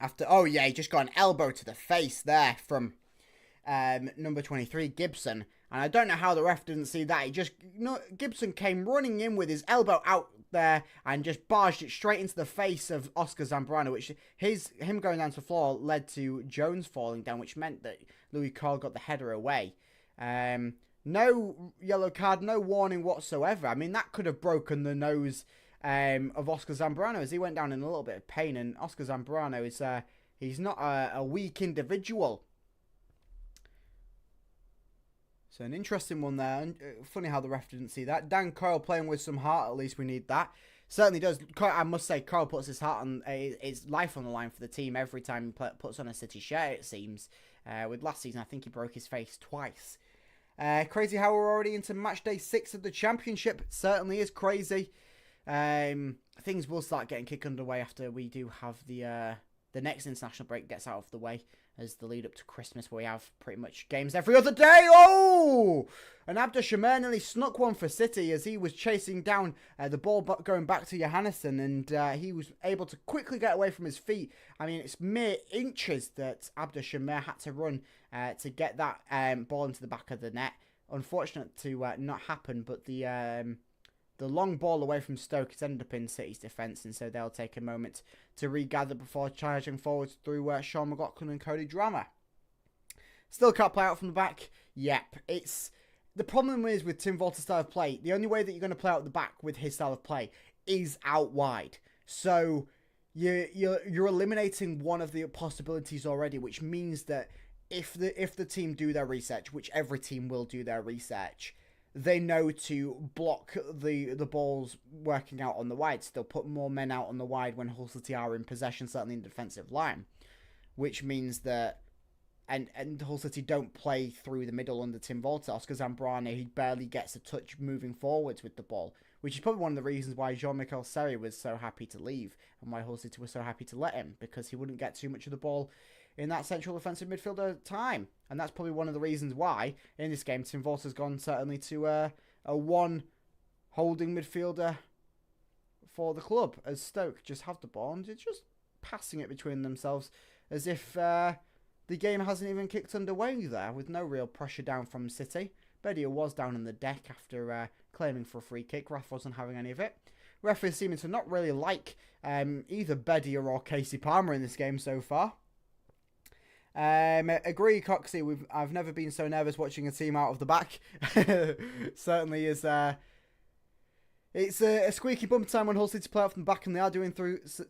After, oh yeah, he just got an elbow to the face there from number 23, Gibson. And I don't know how the ref didn't see that. Gibson came running in with his elbow out there and just barged it straight into the face of Oscar Zambrano, which him going down to the floor led to Jones falling down, which meant that Louis Carl got the header away. No yellow card, no warning whatsoever. I mean, that could have broken the nose of Oscar Zambrano as he went down in a little bit of pain. And Oscar Zambrano is he's not a weak individual. So an interesting one there. And funny how the ref didn't see that. Dan Coyle playing with some heart. At least we need that. Certainly does. I must say, Coyle puts his heart on his life on the line for the team every time he puts on a City shirt, it seems. With last season, I think he broke his face twice. Crazy how we're already into match day 6 of the Championship. Certainly is crazy. Things will start getting kicked underway after we do have the next international break gets out of the way, as the lead up to Christmas, where we have pretty much games every other day. Oh! And Abdur Shamer nearly snuck one for City as he was chasing down the ball going back to Johannesson, and he was able to quickly get away from his feet. I mean, it's mere inches that Abdur Shamer had to run to get that ball into the back of the net. Unfortunate to not happen, but the long ball away from Stoke has ended up in City's defence, and so they'll take a moment to regather before charging forwards through Sean McLaughlin and Cody Drammer. Still can't play out from the back. Yep, the problem is with Tim Walter's style of play, the only way that you're going to play out the back with his style of play is out wide. So you're eliminating one of the possibilities already, which means that if the team do their research, which every team will do their research, they know to block the balls working out on the wide. So they'll put more men out on the wide when Hull City are in possession, certainly in the defensive line. Which means that, and Hull City don't play through the middle under Tim Walter. Oscar Zambrano, he barely gets a touch moving forwards with the ball, which is probably one of the reasons why Jean-Michel Seri was so happy to leave, and why Hull City was so happy to let him, because he wouldn't get too much of the ball in that central offensive midfielder time. And that's probably one of the reasons why, in this game, Tim Walter's gone certainly to a one holding midfielder for the club, as Stoke just have the ball and they're just passing it between themselves as if the game hasn't even kicked underway there, with no real pressure down from City. Bedia was down on the deck after claiming for a free kick. Raf wasn't having any of it. Referees seeming to not really like either Bedia or Casey Palmer in this game so far. Agree, Coxie. I've never been so nervous watching a team out of the back. Certainly is. It's a squeaky bum time when Hull City play out from the back, and they are doing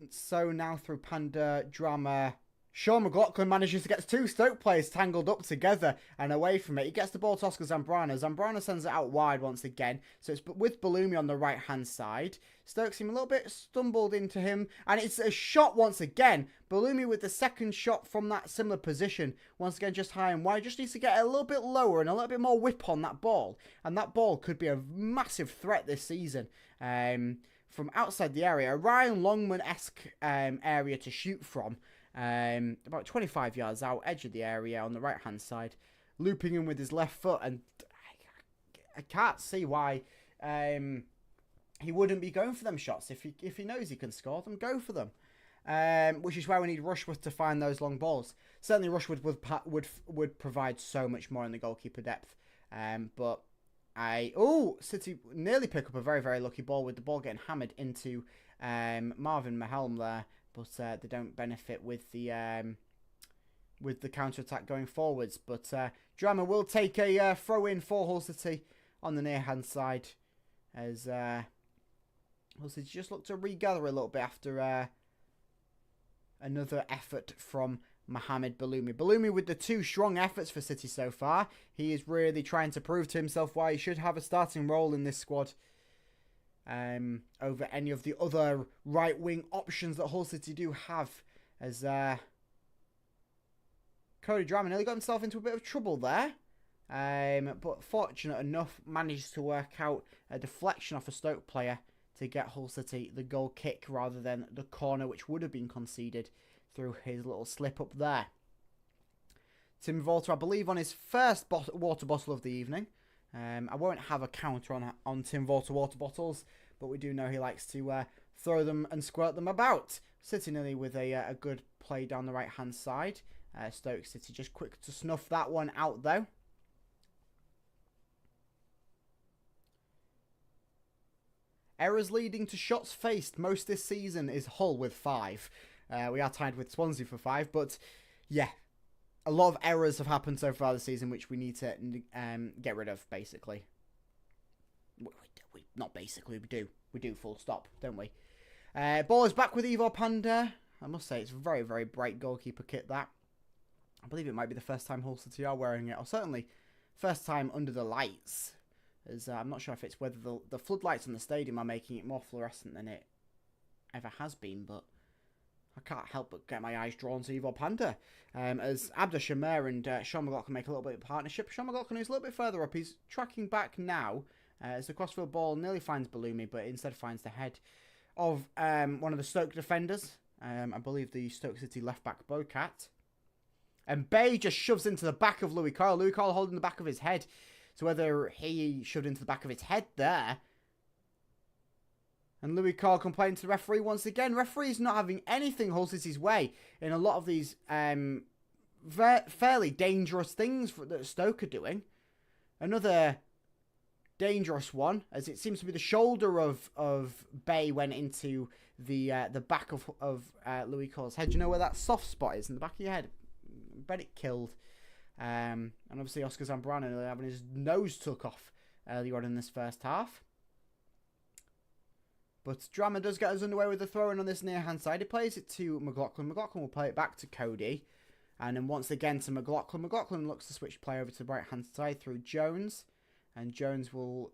so now through Panda Drama. Sean McLaughlin manages to get 2 Stoke players tangled up together and away from it. He gets the ball to Oscar Zambrano. Zambrano sends it out wide once again. So it's with Balumi on the right-hand side. Stoke seem a little bit stumbled into him. And it's a shot once again. Balumi with the second shot from that similar position. Once again, just high and wide. Just needs to get a little bit lower and a little bit more whip on that ball. And that ball could be a massive threat this season. From outside the area. A Ryan Longman-esque area to shoot from. About 25 yards out, edge of the area on the right hand side, looping in with his left foot, and I can't see why he wouldn't be going for them shots. If he knows he can score them, go for them. Which is why we need Rushworth to find those long balls. Certainly Rushworth would provide so much more in the goalkeeper depth. But City nearly pick up a very, very lucky ball, with the ball getting hammered into Marvin Mahelm there. But they don't benefit with the counter-attack going forwards. But Drama will take a throw-in for Hull City on the near-hand side, as Hull City just look to regather a little bit after another effort from Mohamed Balumi. Balumi with the 2 strong efforts for City so far. He is really trying to prove to himself why he should have a starting role in this squad. Over any of the other right-wing options that Hull City do have, as Cody Drammer nearly got himself into a bit of trouble there, but fortunate enough managed to work out a deflection off a Stoke player to get Hull City the goal kick rather than the corner, which would have been conceded through his little slip up there. Tim Walter, I believe, on his first water bottle of the evening. I won't have a counter on Tim Walter water bottles, but we do know he likes to throw them and squirt them about. City nearly with a good play down the right-hand side. Stoke City just quick to snuff that one out, though. Errors leading to shots faced most this season is Hull with 5. We are tied with Swansea for 5, but yeah, a lot of errors have happened so far this season, which we need to get rid of, basically. Not basically, we do. We do, full stop, don't we? Ball is back with Ivo Panda. I must say, it's a very, very bright goalkeeper kit, that. I believe it might be the first time Hull City are wearing it, or certainly first time under the lights. As I'm not sure if it's whether the floodlights in the stadium are making it more fluorescent than it ever has been, but I can't help but get my eyes drawn to Ivo Panda. As Abda Shamir and Sean McLaughlin make a little bit of partnership. Sean McLaughlin is a little bit further up. He's tracking back now as the crossfield ball nearly finds Balumi, but instead finds the head of one of the Stoke defenders. I believe the Stoke City left-back Bocat. And Bay just shoves into the back of Louis Carl. Louis Carl holding the back of his head. So whether he shoved into the back of his head there. And Louis Carl complaining to the referee once again. Referee's not having anything Hull City's way in a lot of these fairly dangerous things that Stoke are doing. Another dangerous one, as it seems to be the shoulder of Bay went into the back of Louis Carl's head. Do you know where that soft spot is in the back of your head? I bet it killed. And obviously Oscar Zambrano having his nose took off earlier on in this first half. But Drama does get us underway with the throw-in on this near-hand side. He plays it to McLaughlin. McLaughlin will play it back to Cody. And then once again to McLaughlin. McLaughlin looks to switch play over to the right-hand side through Jones. And Jones will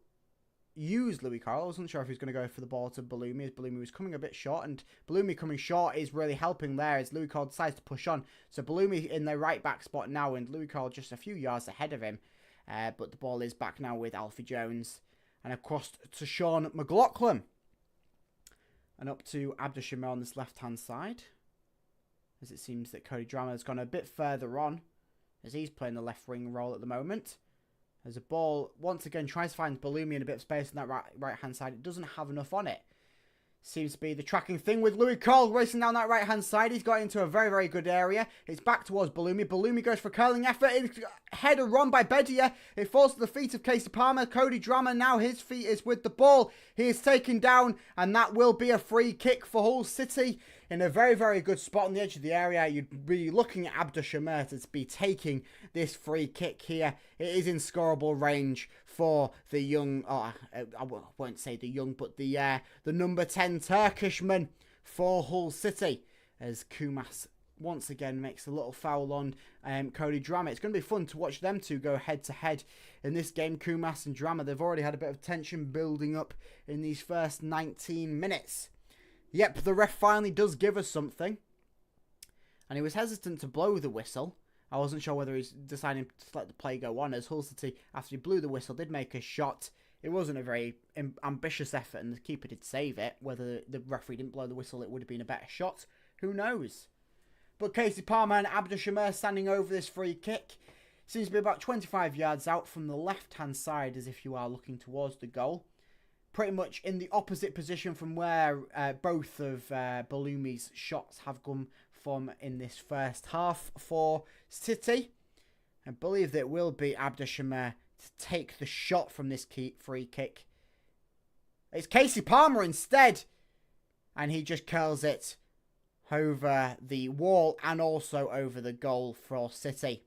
use Louis Carl. I wasn't sure if he was going to go for the ball to Balumi, as Balumi was coming a bit short. And Balumi coming short is really helping there as Louis Carl decides to push on. So Balumi in the right-back spot now, and Louis Carl just a few yards ahead of him. But the ball is back now with Alfie Jones. And across to Sean McLaughlin. And up to Abda Shamir on this left-hand side. As it seems that Cody Drama has gone a bit further on, as he's playing the left wing role at the moment. As the ball, once again, tries to find Balumi in a bit of space on that right-hand side. It doesn't have enough on it. Seems to be the tracking thing with Louis Carl racing down that right-hand side. He's got into a very, very good area. It's back towards Balumi. Balumi goes for a curling effort. Header run by Bedia. It falls to the feet of Casey Palmer. Cody Drama now, his feet is with the ball. He is taken down, and that will be a free kick for Hull City. In a very, very good spot on the edge of the area. You'd be looking at Abda Shamir to be taking this free kick here. It is in scoreable range for the young, I won't say the young, but the number 10 Turkishman for Hull City. As Kumas once again makes a little foul on Cody Drama. It's going to be fun to watch them two go head to head in this game. Kumas and Drama, they've already had a bit of tension building up in these first 19 minutes. Yep, the ref finally does give us something. And he was hesitant to blow the whistle. I wasn't sure whether he's deciding to let the play go on, as Hull City, after he blew the whistle, did make a shot. It wasn't a very ambitious effort, and the keeper did save it. Whether the referee didn't blow the whistle, it would have been a better shot. Who knows? But Casey Palmer and Abda Shamir standing over this free kick. Seems to be about 25 yards out from the left-hand side, as if you are looking towards the goal. Pretty much in the opposite position from where both of Balumi's shots have come from in this first half for City. I believe that it will be Abda Shamir to take the shot from this free kick. It's Casey Palmer instead. And he just curls it over the wall and also over the goal for City.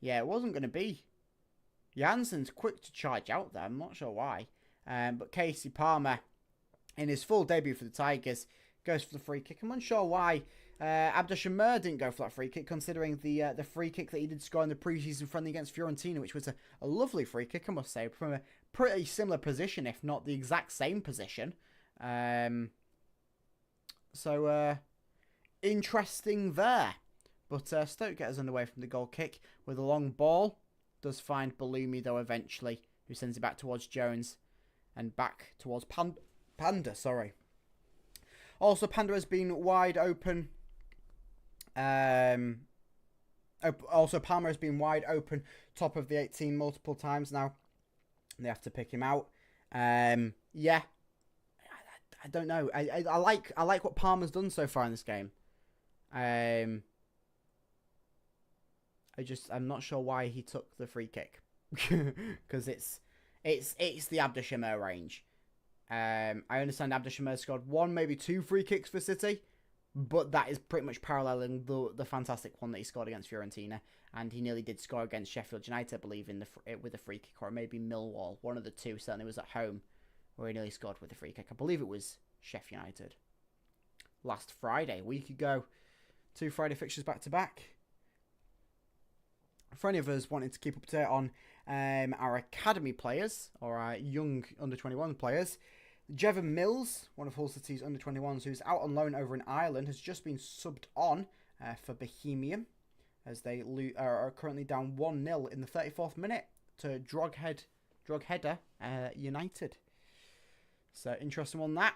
Yeah, it wasn't going to be. Jansen's quick to charge out there. I'm not sure why. But Casey Palmer, in his full debut for the Tigers, goes for the free kick. I'm unsure why Abda Shamir didn't go for that free kick, considering the free kick that he did score in the pre-season friendly against Fiorentina, which was a lovely free kick, I must say, from a pretty similar position, if not the exact same position. So, interesting there. But Stoke get us underway from the goal kick with a long ball. Does find Balumi, though, eventually, who sends it back towards Jones. And back towards Panda, sorry. Also, Panda has been wide open. Also, Palmer has been wide open, top of the 18 multiple times now. They have to pick him out. Yeah. I don't know. I like what Palmer's done so far in this game. I'm not sure why he took the free kick because it's the Abdeshemer range. I understand Abdeshemer scored 1, maybe 2 free kicks for City, but that is pretty much paralleling the fantastic one that he scored against Fiorentina, and he nearly did score against Sheffield United, I believe, with a free kick, or maybe Millwall. One of the two certainly was at home where he nearly scored with a free kick. I believe it was Sheffield United last Friday, a week ago. 2 Friday fixtures back to back. For any of us wanting to keep up to date on our academy players or our young under-21 players, Jevon Mills, one of Hull City's under-21s who's out on loan over in Ireland, has just been subbed on for Bohemian as they are currently down 1-0 in the 34th minute to Drogheda United. So, interesting one that.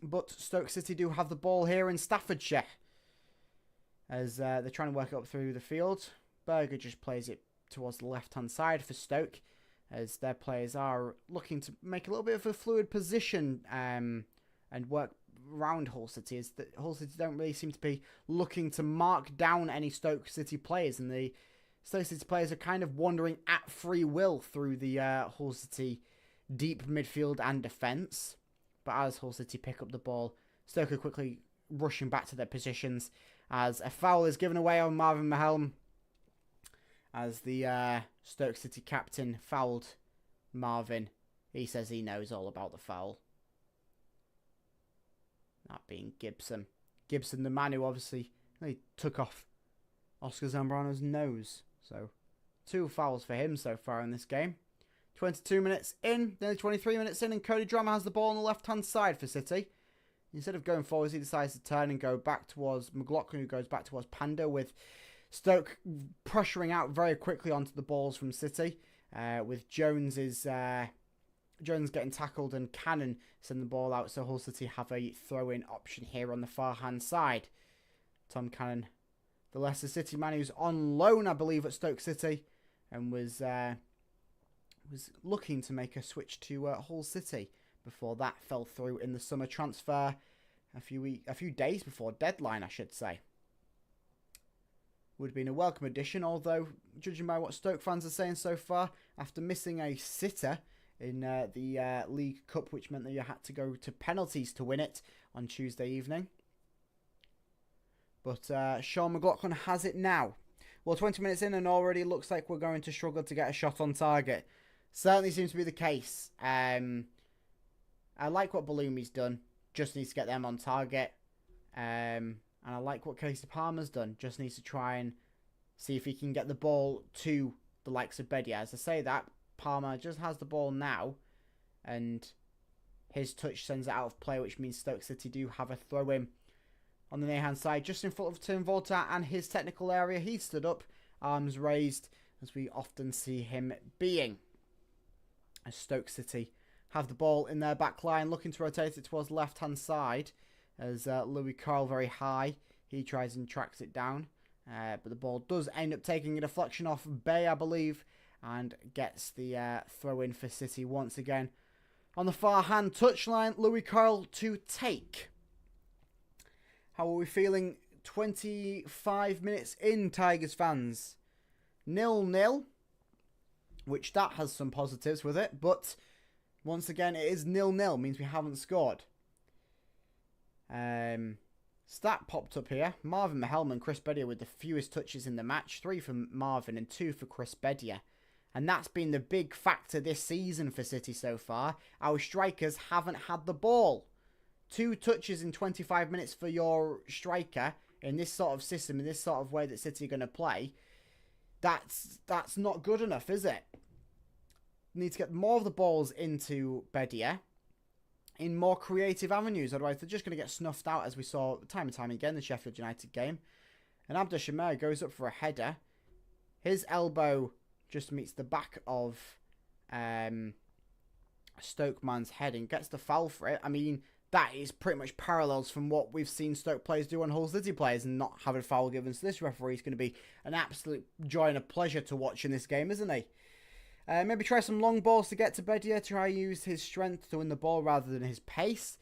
But Stoke City do have the ball here in Staffordshire as they're trying to work it up through the field. Berger just plays it towards the left-hand side for Stoke as their players are looking to make a little bit of a fluid position and work around Hull City, as the Hull City don't really seem to be looking to mark down any Stoke City players, and the Stoke City players are kind of wandering at free will through the Hull City deep midfield and defence. But as Hull City pick up the ball, Stoke are quickly rushing back to their positions as a foul is given away on Marvin Mahelm, as the Stoke City captain fouled Marvin. He says he knows all about the foul. That being Gibson. Gibson, the man who obviously took off Oscar Zambrano's nose. So, 2 fouls for him so far in this game. 22 minutes in, nearly 23 minutes in, and Cody Drammer has the ball on the left-hand side for City. Instead of going forwards, he decides to turn and go back towards McLaughlin, who goes back towards Pando, with Stoke pressuring out very quickly onto the balls from City, with Jones getting tackled and Cannon send the ball out, so Hull City have a throw-in option here on the far-hand side. Tom Cannon, the Leicester City man who's on loan, I believe, at Stoke City, and was looking to make a switch to Hull City before that fell through in the summer transfer a few days before deadline, I should say. Would have been a welcome addition, although, judging by what Stoke fans are saying so far, after missing a sitter in the League Cup, which meant that you had to go to penalties to win it on Tuesday evening. But Sean McLaughlin has it now. Well, 20 minutes in and already looks like we're going to struggle to get a shot on target. Certainly seems to be the case. I like what Balloumi's done. Just needs to get them on target. And I like what Casey Palmer's done. Just needs to try and see if he can get the ball to the likes of Bedia. As I say that, Palmer just has the ball now, and his touch sends it out of play, which means Stoke City do have a throw-in on the near-hand side, just in front of Tim Volta and his technical area. He stood up, arms raised, as we often see him being. As Stoke City have the ball in their back line, looking to rotate it towards the left-hand side, as Louis Carl very high. He tries and tracks it down, but the ball does end up taking a deflection off Bay, I believe, and gets the throw-in for City once again. On the far-hand touchline, Louis Carl to take. How are we feeling 25 minutes in, Tigers fans? 0-0, which that has some positives with it, but once again, it is 0-0, means we haven't scored. Stat popped up here. Marvin Mahelm and Chris Bedia with the fewest touches in the match. 3 for Marvin and 2 for Chris Bedia. And that's been the big factor this season for City so far. Our strikers haven't had the ball. 2 touches in 25 minutes for your striker in this sort of system, in this sort of way that City are going to play. That's not good enough, is it? Need to get more of the balls into Bedia in more creative avenues, otherwise they're just going to get snuffed out, as we saw time and time again in the Sheffield United game. And Abdeshemer goes up for a header. His elbow just meets the back of Stoke man's head and gets the foul for it. I mean, that is pretty much parallels from what we've seen Stoke players do on Hull City players, and not have a foul given. So this referee is going to be an absolute joy and a pleasure to watch in this game, isn't he? Maybe try some long balls to get to Bedia, try use his strength to win the ball rather than his pace.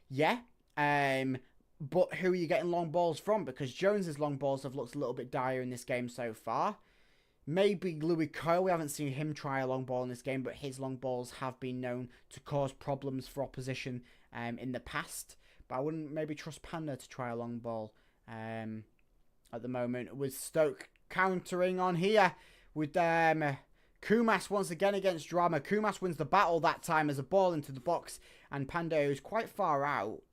Yeah. But who are you getting long balls from? Because Jones's long balls have looked a little bit dire in this game so far. Maybe Louis Coyle. We haven't seen him try a long ball in this game, but his long balls have been known to cause problems for opposition in the past. But I wouldn't maybe trust Panda to try a long ball at the moment. With Stoke countering on here with Kumas once again against Drama. Kumas wins the battle that time as a ball into the box, and Pando is quite far out.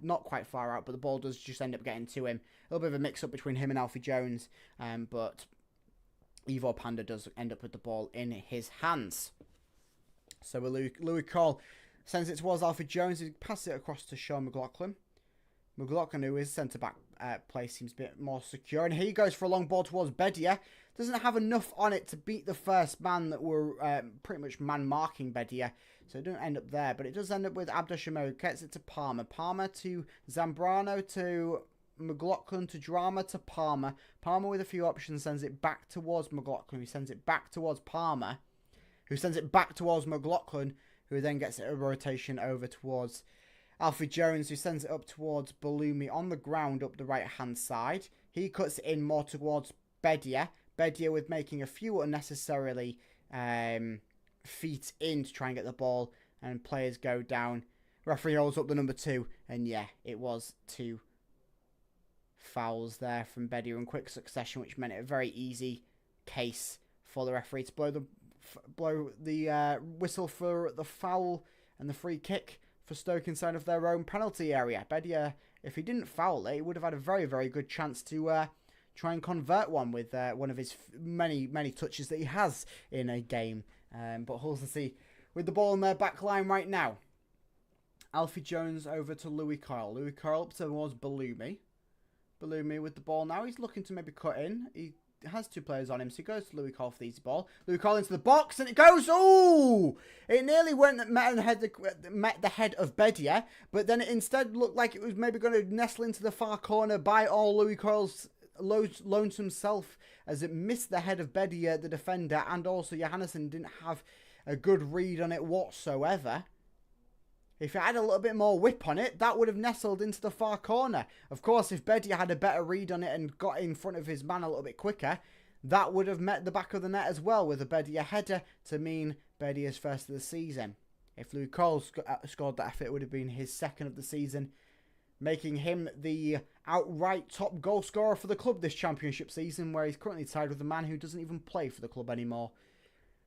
Not quite far out, but the ball does just end up getting to him. A little bit of a mix-up between him and Alfie Jones, but Ivor Panda does end up with the ball in his hands. So Louis Cole sends it towards Alfie Jones. He passes it across to Sean McLaughlin. McLaughlin, who is centre-back play, seems a bit more secure. And he goes for a long ball towards Bedia. Doesn't have enough on it to beat the first man that were pretty much man-marking Bedia. So it doesn't end up there. But it does end up with Abdushamir. Gets it to Palmer. Palmer to Zambrano to McLaughlin to Drama to Palmer. Palmer with a few options sends it back towards McLaughlin, who sends it back towards Palmer, who sends it back towards McLaughlin, who then gets a rotation over towards Alfie Jones, who sends it up towards Balumi on the ground up the right hand side. He cuts it in more towards Bedia. Bedia with making a few unnecessarily feet in to try and get the ball, and players go down. Referee holds up the number 2, and yeah, it was 2 fouls there from Bedia in quick succession, which meant it a very easy case for the referee to blow the whistle for the foul and the free kick for Stoke inside of their own penalty area. Bedia, if he didn't foul it, he would have had a very, very good chance to try and convert one with one of his many, many touches that he has in a game. But Hull City with the ball in their back line right now. Alfie Jones over to Louis Kyle. Louis Kyle up towards Balumi. Balumi with the ball now. He's looking to maybe cut in. He has 2 players on him, so he goes to Louis Cole for the easy ball. Louis Cole into the box, and it goes. Ooh! It nearly met the head of Bedia, but then it instead looked like it was maybe going to nestle into the far corner by all Louis Cole's lonesome self, as it missed the head of Bedia, the defender, and also Johannesson didn't have a good read on it whatsoever. If it had a little bit more whip on it, that would have nestled into the far corner. Of course, if Bedia had a better read on it and got in front of his man a little bit quicker, that would have met the back of the net as well, with a Bedia header to mean Bedia's first of the season. If Louis Cole scored that effort, it would have been his second of the season, making him the outright top goal scorer for the club this championship season, where he's currently tied with a man who doesn't even play for the club anymore,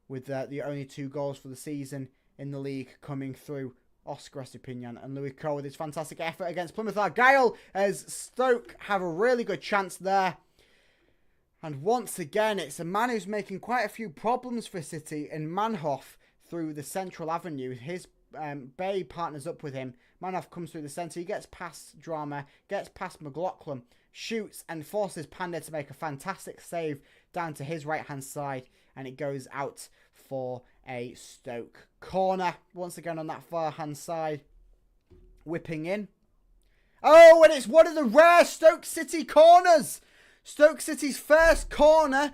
with the only 2 goals for the season in the league coming through Oscar Estepinian and Louis Cole with his fantastic effort against Plymouth Argyle, as Stoke have a really good chance there. And once again, it's a man who's making quite a few problems for City in Manhoff through the central avenue. His Bay partners up with him. Manhoff comes through the centre. He gets past Drama, gets past McLaughlin, shoots and forces Panda to make a fantastic save down to his right-hand side, and it goes out for a Stoke corner. Once again on that far-hand side, whipping in. Oh, and it's one of the rare Stoke City corners. Stoke City's first corner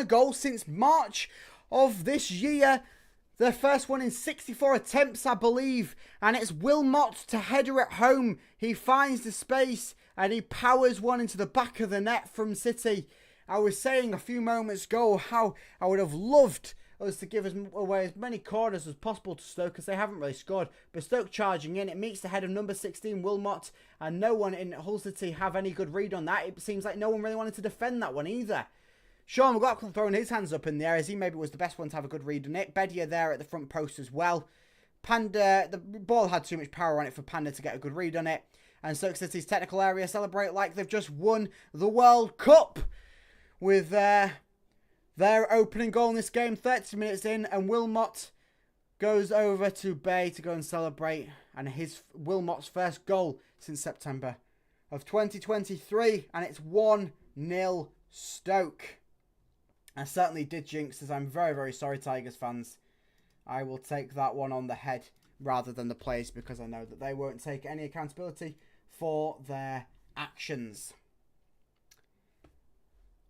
goal since March of this year. Their first one in 64 attempts, I believe. And it's Wilmot to header it home. He finds the space and he powers one into the back of the net from City. I was saying a few moments ago how I would have loved us to give away as many corners as possible to Stoke, because they haven't really scored. But Stoke charging in, it meets the head of number 16, Wilmot, and no one in Hull City have any good read on that. It seems like no one really wanted to defend that one either. Sean McLaughlin throwing his hands up in the air, as he maybe was the best one to have a good read on it. Bedia there at the front post as well. Panda, the ball had too much power on it for Panda to get a good read on it. And Stoke City's technical area celebrate like they've just won the World Cup with their opening goal in this game, 30 minutes in, and Wilmot goes over to Bay to go and celebrate, and Wilmot's first goal since September of 2023, and it's 1-0 Stoke. I certainly did jinx, as I'm very, very sorry, Tigers fans. I will take that one on the head rather than the players, because I know that they won't take any accountability for their actions.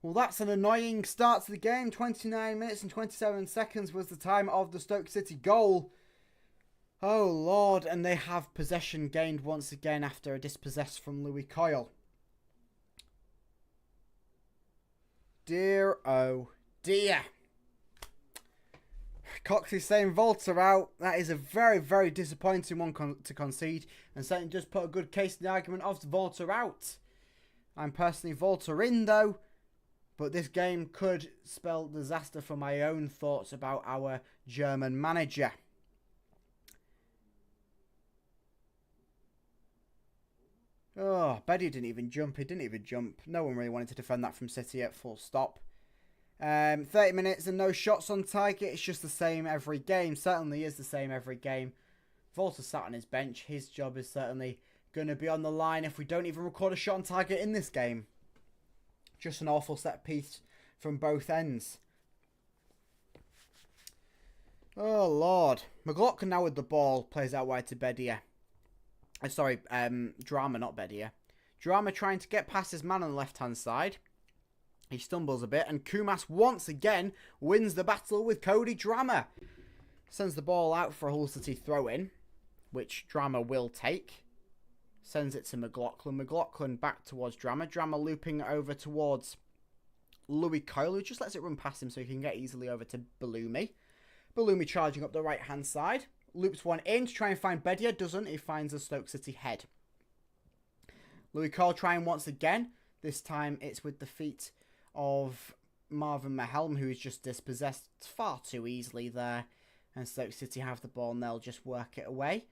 Well, that's an annoying start to the game. 29 minutes and 27 seconds was the time of the Stoke City goal. Oh, Lord. And they have possession gained once again after a dispossess from Louis Coyle. Dear, oh, dear. Cox is saying Volta out. That is a very, very disappointing one to concede. And certainly does put a good case in the argument of Volta out. I'm personally Volta in, though. But this game could spell disaster for my own thoughts about our German manager. Oh, Bedia didn't even jump. He didn't even jump. No one really wanted to defend that from City at full stop. 30 minutes and no shots on target. It's just the same every game. Certainly is the same every game. Volta sat on his bench. His job is certainly going to be on the line if we don't even record a shot on target in this game. Just an awful set piece from both ends. Oh, Lord. McLaughlin now with the ball. Plays out wide to Bedia. Sorry, Drama, not Bedia. Drama trying to get past his man on the left-hand side. He stumbles a bit, and Kumas once again wins the battle with Cody Drama. Sends the ball out for a Hull City throw-in, which Drama will take. Sends it to McLaughlin. McLaughlin back towards Drama. Drama looping over towards Louis Coyle, who just lets it run past him so he can get easily over to Balumi. Balumi charging up the right-hand side. Loops one in to try and find Bedia. Doesn't. He finds a Stoke City head. Louis Coyle trying once again. This time it's with the feet of Marvin Mahelm, who is just dispossessed far too easily there. And Stoke City have the ball and they'll just work it away.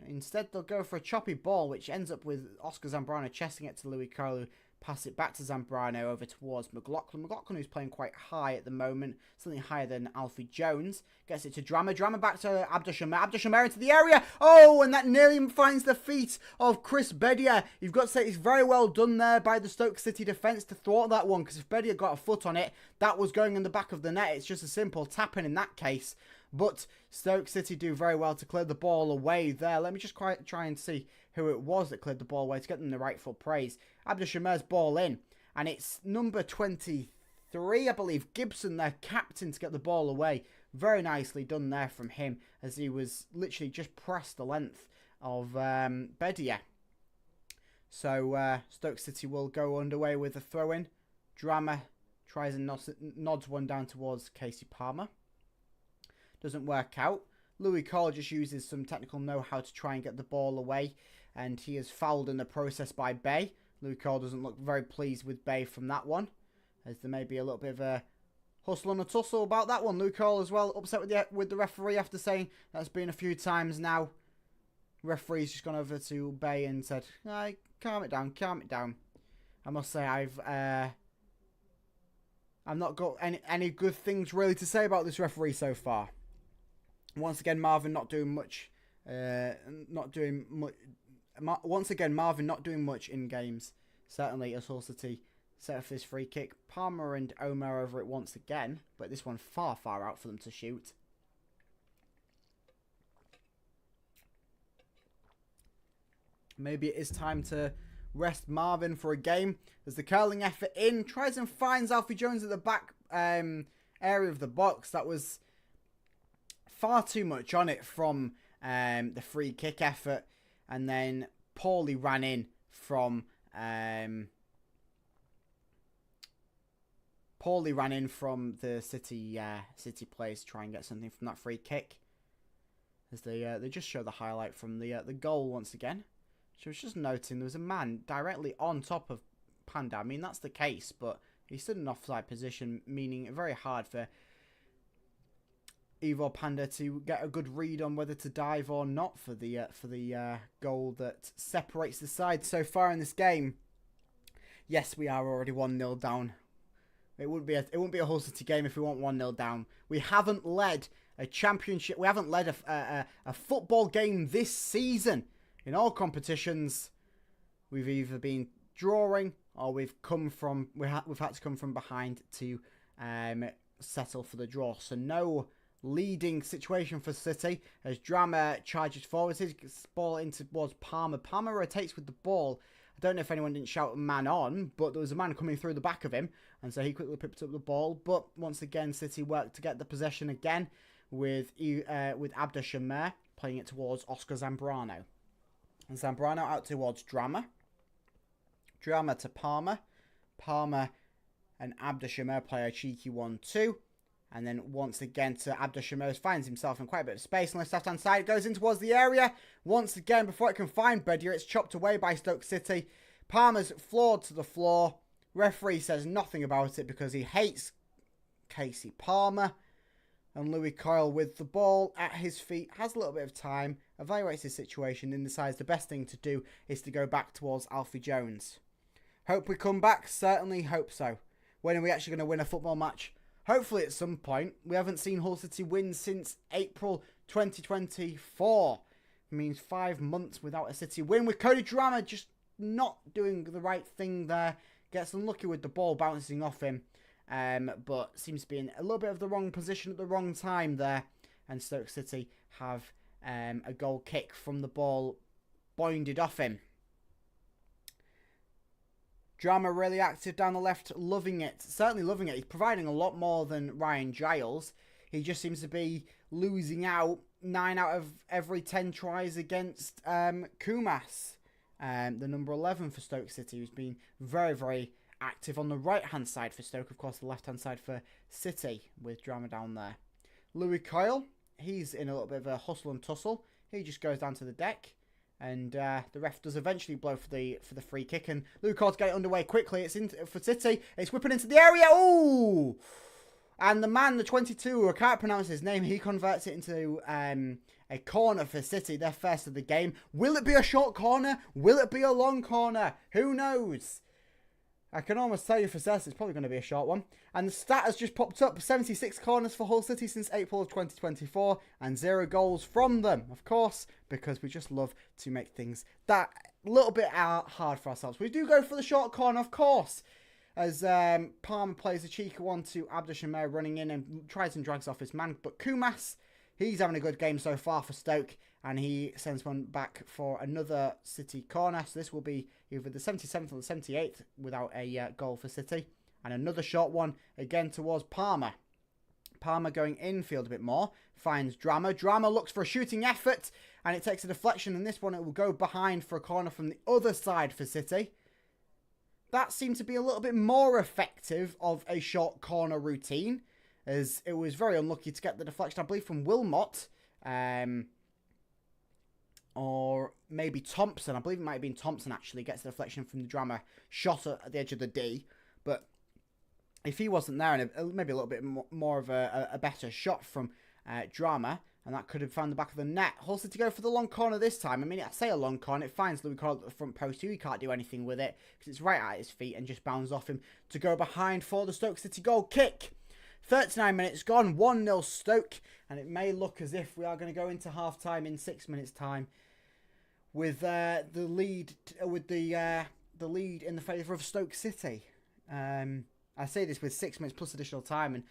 Instead, they'll go for a choppy ball, which ends up with Oscar Zambrano chesting it to Louis Coyle, who pass it back to Zambrano over towards McLaughlin. McLaughlin, who's playing quite high at the moment, something higher than Alfie Jones, gets it to Drama. Drama back to Abdushamer. Abdushamer into the area. Oh, and that nearly finds the feet of Chris Bedia. You've got to say it's very well done there by the Stoke City defence to thwart that one, because if Bedia got a foot on it, that was going in the back of the net. It's just a simple tapping in that case. But Stoke City do very well to clear the ball away there. Let me just try and see who it was that cleared the ball away to get them the rightful praise. Abdushamer's ball in. And it's number 23, I believe, Gibson, their captain, to get the ball away. Very nicely done there from him, as he was literally just pressed the length of Bedia. So Stoke City will go underway with a throw-in. Drama tries and nods one down towards Casey Palmer. Doesn't work out. Louis Coyle just uses some technical know-how to try and get the ball away. And he is fouled in the process by Bay. Louis Coyle doesn't look very pleased with Bay from that one, as there may be a little bit of a hustle and a tussle about that one. Louis Coyle as well upset with the referee after saying that's been a few times now. Referee's just gone over to Bay and said, "Hey, calm it down, calm it down." I must say I've not got any good things really to say about this referee so far. Once again, Marvin not doing much. Once again, Marvin not doing much in games. Certainly, as Hull City set up this free kick. Palmer and Omar over it once again, but this one far, far out for them to shoot. Maybe it is time to rest Marvin for a game. There's the curling effort in. Tries and finds Alfie Jones at the back area of the box. That was far too much on it from the free kick effort. And then poorly ran in from the City players to try and get something from that free kick. As they just show the highlight from the goal once again. So I was just noting there was a man directly on top of Panda. I mean, that's the case, but he stood in an offside position, meaning very hard for Ivor Panda to get a good read on whether to dive or not for the goal that separates the sides so far in this game. Yes, we are already 1-0 down. It wouldn't be a Hull City game if we weren't 1-0 down. We haven't led a championship. We haven't led a football game this season. In all competitions, we've either been drawing or we've had to come from behind to settle for the draw. So no leading situation for City as Drama charges forward. His ball in towards Palmer. Palmer rotates with the ball. I don't know if anyone didn't shout man on, but there was a man coming through the back of him, and so he quickly picked up the ball. But once again, City worked to get the possession again with Abda Shamir playing it towards Oscar Zambrano. And Zambrano out towards Drama. Drama to Palmer. Palmer and Abda Shamir play a cheeky 1-2. And then once again to Abda Shamir, finds himself in quite a bit of space on the left-hand side. Goes in towards the area. Once again, before it can find Bedia, it's chopped away by Stoke City. Palmer's floored to the floor. Referee says nothing about it because he hates Casey Palmer. And Louis Coyle with the ball at his feet has a little bit of time, evaluates his situation and decides the best thing to do is to go back towards Alfie Jones. Hope we come back? Certainly hope so. When are we actually going to win a football match? Hopefully at some point. We haven't seen Hull City win since April 2024. It means 5 months without a City win, with Cody Drama just not doing the right thing there. Gets unlucky with the ball bouncing off him. But seems to be in a little bit of the wrong position at the wrong time there. And Stoke City have a goal kick from the ball boinded off him. Drama really active down the left, loving it. Certainly loving it. He's providing a lot more than Ryan Giles. He just seems to be losing out 9 out of every 10 tries against Kumas, the number 11 for Stoke City, who's been very, very active on the right-hand side for Stoke. Of course, the left-hand side for City with Drama down there. Louis Coyle, he's in a little bit of a hustle and tussle. He just goes down to the deck. And the ref does eventually blow for the free kick. And Louis Coyle's got it underway quickly. It's in for City. It's whipping into the area. Ooh! And the man, the 22, I can't pronounce his name, he converts it into a corner for City. Their first of the game. Will it be a short corner? Will it be a long corner? Who knows? I can almost tell you for certain it's probably going to be a short one. And the stat has just popped up. 76 corners for Hull City since April of 2024. And 0 goals from them, of course. Because we just love to make things that little bit hard for ourselves. We do go for the short corner, of course. As Palmer plays a cheeky one to Abda Shamir running in and tries and drags off his man. But Kumas, he's having a good game so far for Stoke. And he sends one back for another City corner. So this will be either the 77th or the 78th without a goal for City. And another short one again towards Palmer. Palmer going infield a bit more. Finds Drama. Drama looks for a shooting effort. And it takes a deflection. And this one it will go behind for a corner from the other side for City. That seemed to be a little bit more effective of a short corner routine. As it was very unlucky to get the deflection, I believe, from Wilmot. Or maybe Thompson. I believe it might have been Thompson, actually. Gets the deflection from the Drama shot at the edge of the D. But if he wasn't there, and maybe a little bit more of a better shot from Drama, and that could have found the back of the net. Hull City go for the long corner this time. I mean, I say a long corner. It finds Louis Coyle at the front post. He can't do anything with it because it's right at his feet and just bounds off him to go behind for the Stoke City goal kick. 39 minutes gone. 1-0 Stoke. And it may look as if we are going to go into half-time in 6 minutes' time with the lead in the favour of Stoke City. I say this with 6 minutes plus additional time, and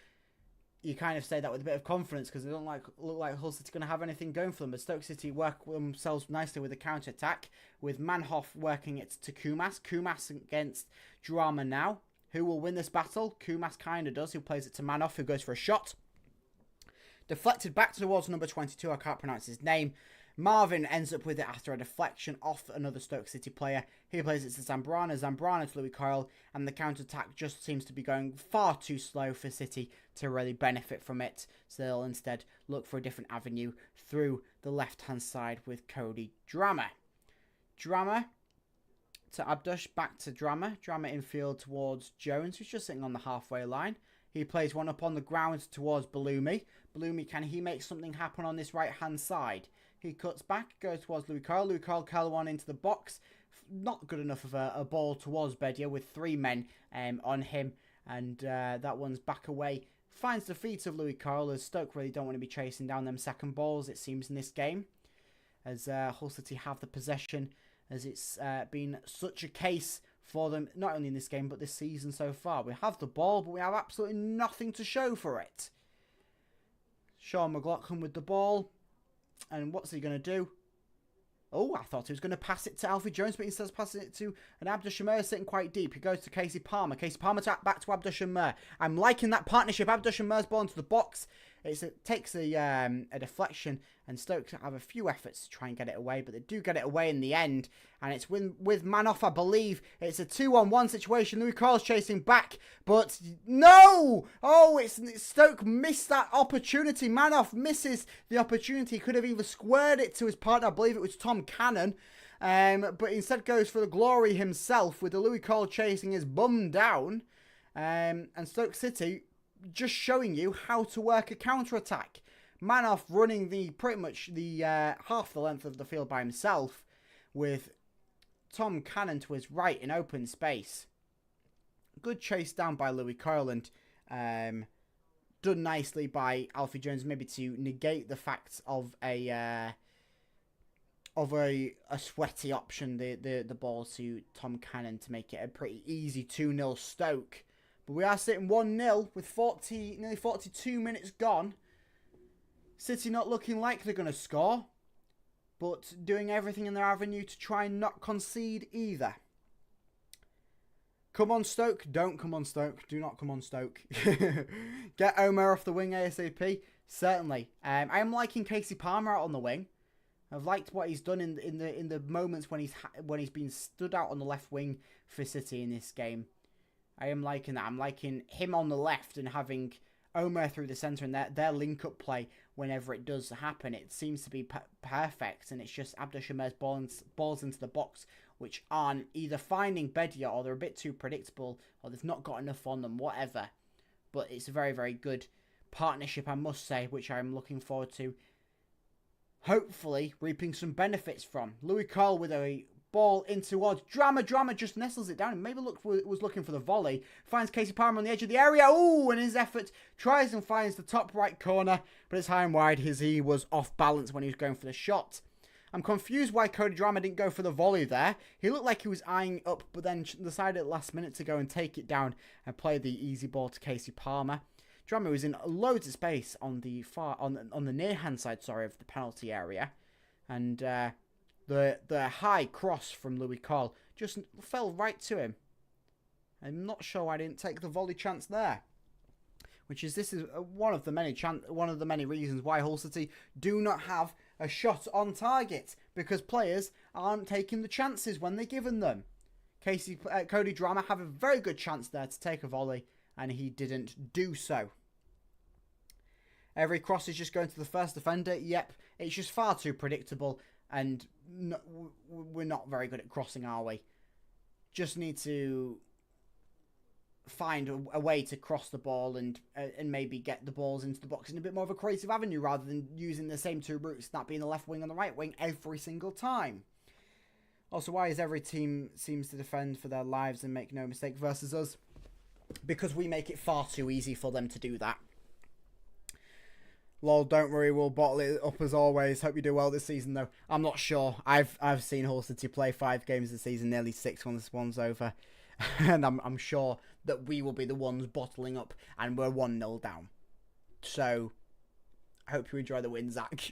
you kind of say that with a bit of confidence because they don't look like Hull City going to have anything going for them. But Stoke City work themselves nicely with a counter-attack, with Manhoff working it to Kumas. Kumas against Drama now. Who will win this battle? Kumas kind of does. Who plays it to Manhoff, who goes for a shot. Deflected back towards number 22. I can't pronounce his name. Marvin ends up with it after a deflection off another Stoke City player. He plays it to Zambrano. Zambrano to Louis Coyle. And the counter-attack just seems to be going far too slow for City to really benefit from it. So they'll instead look for a different avenue through the left-hand side with Cody Drama. Drama to Abdush, back to Drama. Drama infield towards Jones, who's just sitting on the halfway line. He plays one up on the ground towards Balumi. Balumi, can he make something happen on this right-hand side? He cuts back, goes towards Louis Coyle. Louis Coyle, one into the box. Not good enough of a ball towards Bedia with 3 men on him. And that one's back away. Finds the feet of Louis Coyle, as Stoke really don't want to be chasing down them second balls, it seems, in this game. As Hull City have the possession, as it's been such a case for them, not only in this game, but this season so far. We have the ball, but we have absolutely nothing to show for it. Sean McLaughlin with the ball. And what's he going to do? Oh, I thought he was going to pass it to Alfie Jones, but instead of passing it to an Abda Shamir sitting quite deep. He goes to Casey Palmer. Casey Palmer back to Abda Shamir. I'm liking that partnership. Abda Shamir's ball into the box. It takes a deflection, and Stoke have a few efforts to try and get it away, but they do get it away in the end. And it's with man off, I believe. It's a 2-on-1 situation. Louis Carl's chasing back, but no! Oh, it's Stoke missed that opportunity. Man off misses the opportunity. He could have either squared it to his partner. I believe it was Tom Cannon. But instead goes for the glory himself with the Louis Carl chasing his bum down. And Stoke City just showing you how to work a counter-attack. Manoff running pretty much half the length of the field by himself with Tom Cannon to his right in open space. Good chase down by Louis Carl and done nicely by Alfie Jones, maybe to negate the fact of a sweaty option, the ball to Tom Cannon to make it a pretty easy 2-0 Stoke. But we are sitting 1-0 with nearly 42 minutes gone. City not looking like they're going to score, but doing everything in their avenue to try and not concede either. Come on, Stoke. Don't come on, Stoke. Do not come on, Stoke. Get Omer off the wing ASAP. Certainly. I am liking Casey Palmer out on the wing. I've liked what he's done in the moments when he's been stood out on the left wing for City in this game. I am liking that. I'm liking him on the left and having Omer through the centre and their link-up play whenever it does happen. It seems to be perfect, and it's just Abdushamir's balls into the box, which aren't either finding Bedia or they're a bit too predictable or they've not got enough on them, whatever. But it's a very, very good partnership, I must say, which I'm looking forward to hopefully reaping some benefits from. Louis Carl with a ball in towards Drama just nestles it down and maybe was looking for the volley. Finds Casey Palmer on the edge of the area. Oh, and his effort tries and finds the top right corner, but it's high and wide as he was off balance when he was going for the shot. I'm confused why Cody Drama didn't go for the volley there. He looked like he was eyeing up, but then decided at the last minute to go and take it down and play the easy ball to Casey Palmer. Drama was in loads of space on the on the near hand side, of the penalty area, and the high cross from Louis Carl just fell right to him. I'm not sure I didn't take the volley chance there, this is one of the many reasons why Hull City do not have a shot on target, because players aren't taking the chances when they're given them. Cody Drama have a very good chance there to take a volley, and he didn't do so. Every cross is just going to the first defender. Yep, it's just far too predictable, and we're not very good at crossing, are we? Just need to find a way to cross the ball and maybe get the balls into the box in a bit more of a creative avenue rather than using the same two routes, that being the left wing and the right wing every single time. Also, why is every team seems to defend for their lives and make no mistake versus us? Because we make it far too easy for them to do that. Lol, don't worry, we'll bottle it up as always. Hope you do well this season, though. I'm not sure. I've seen Hull City play 5 games this season, nearly 6 when this one's over. And I'm sure that we will be the ones bottling up, and we're 1-0 down. So, I hope you enjoy the win, Zach.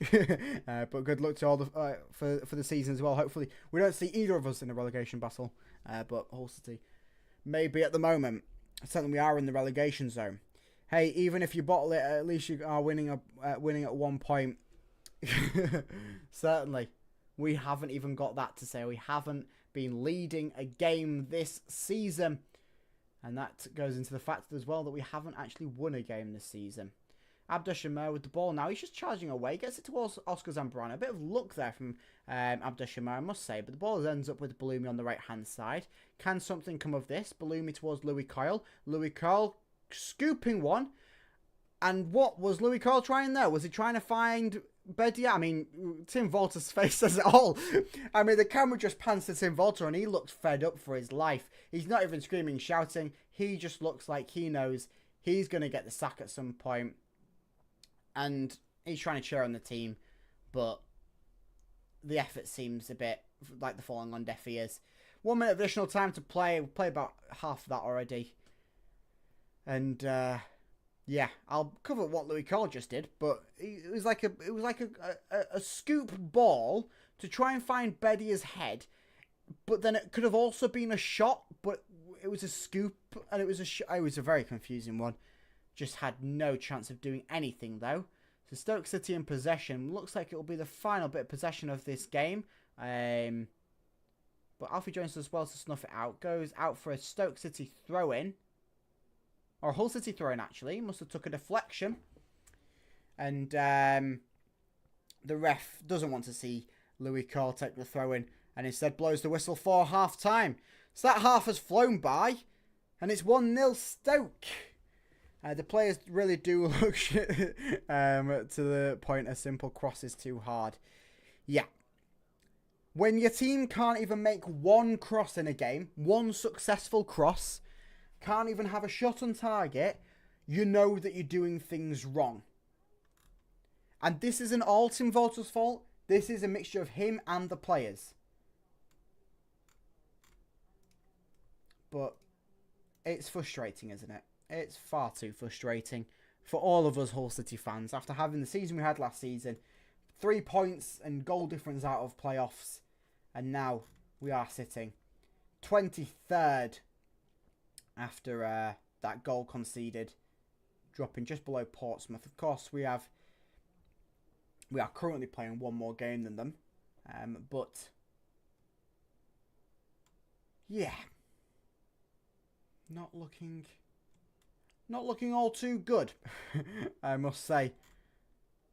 But good luck to all for the season as well. Hopefully, we don't see either of us in a relegation battle. But Hull City, maybe at the moment. Certainly, we are in the relegation zone. Hey, even if you bottle it, at least you are winning at 1 point. Certainly, we haven't even got that to say. We haven't been leading a game this season. And that goes into the fact as well that we haven't actually won a game this season. Abdushamir with the ball now. He's just charging away. Gets it towards Oscar Zambrano. A bit of luck there from Abdushamir, I must say. But the ball ends up with Balumi on the right-hand side. Can something come of this? Balumi towards Louis Kyle. Louis Kyle scooping one. And what was Louis Kyle trying there? Was he trying to find Bedia? I mean, Tim Volter's face says it all. I mean, the camera just pans to Tim Volter and he looks fed up for his life. He's not even screaming, shouting. He just looks like he knows he's going to get the sack at some point. And he's trying to cheer on the team. But the effort seems a bit like they're falling on deaf ears. 1 minute additional time to play. We've played about half of that already. And yeah, I'll cover what Louis Carl just did, but it was like a scoop ball to try and find Bedia's head, but then it could have also been a shot, but it was a scoop and it was a very confusing one. just had no chance of doing anything though. So Stoke City in possession. Looks like it will be the final bit of possession of this game. But Alfie Jones does well to snuff it out. Goes out for a Stoke City throw-in. Or a Hull City throw-in, actually. Must have took a deflection. And the ref doesn't want to see Louis Cole take the throw-in. And instead blows the whistle for half-time. So that half has flown by. And it's 1-0 Stoke. The players really do look shit to the point a simple cross is too hard. Yeah. When your team can't even make one cross in a game, one successful cross, can't even have a shot on target, you know that you're doing things wrong. And this isn't all Tim Walter's fault. This is a mixture of him and the players. But it's frustrating, isn't it? It's far too frustrating for all of us Hull City fans. After having the season we had last season, 3 points and goal difference out of playoffs, and now we are sitting 23rd after that goal conceded, dropping just below Portsmouth. Of course, we are currently playing one more game than them, but yeah, not looking all too good, I must say,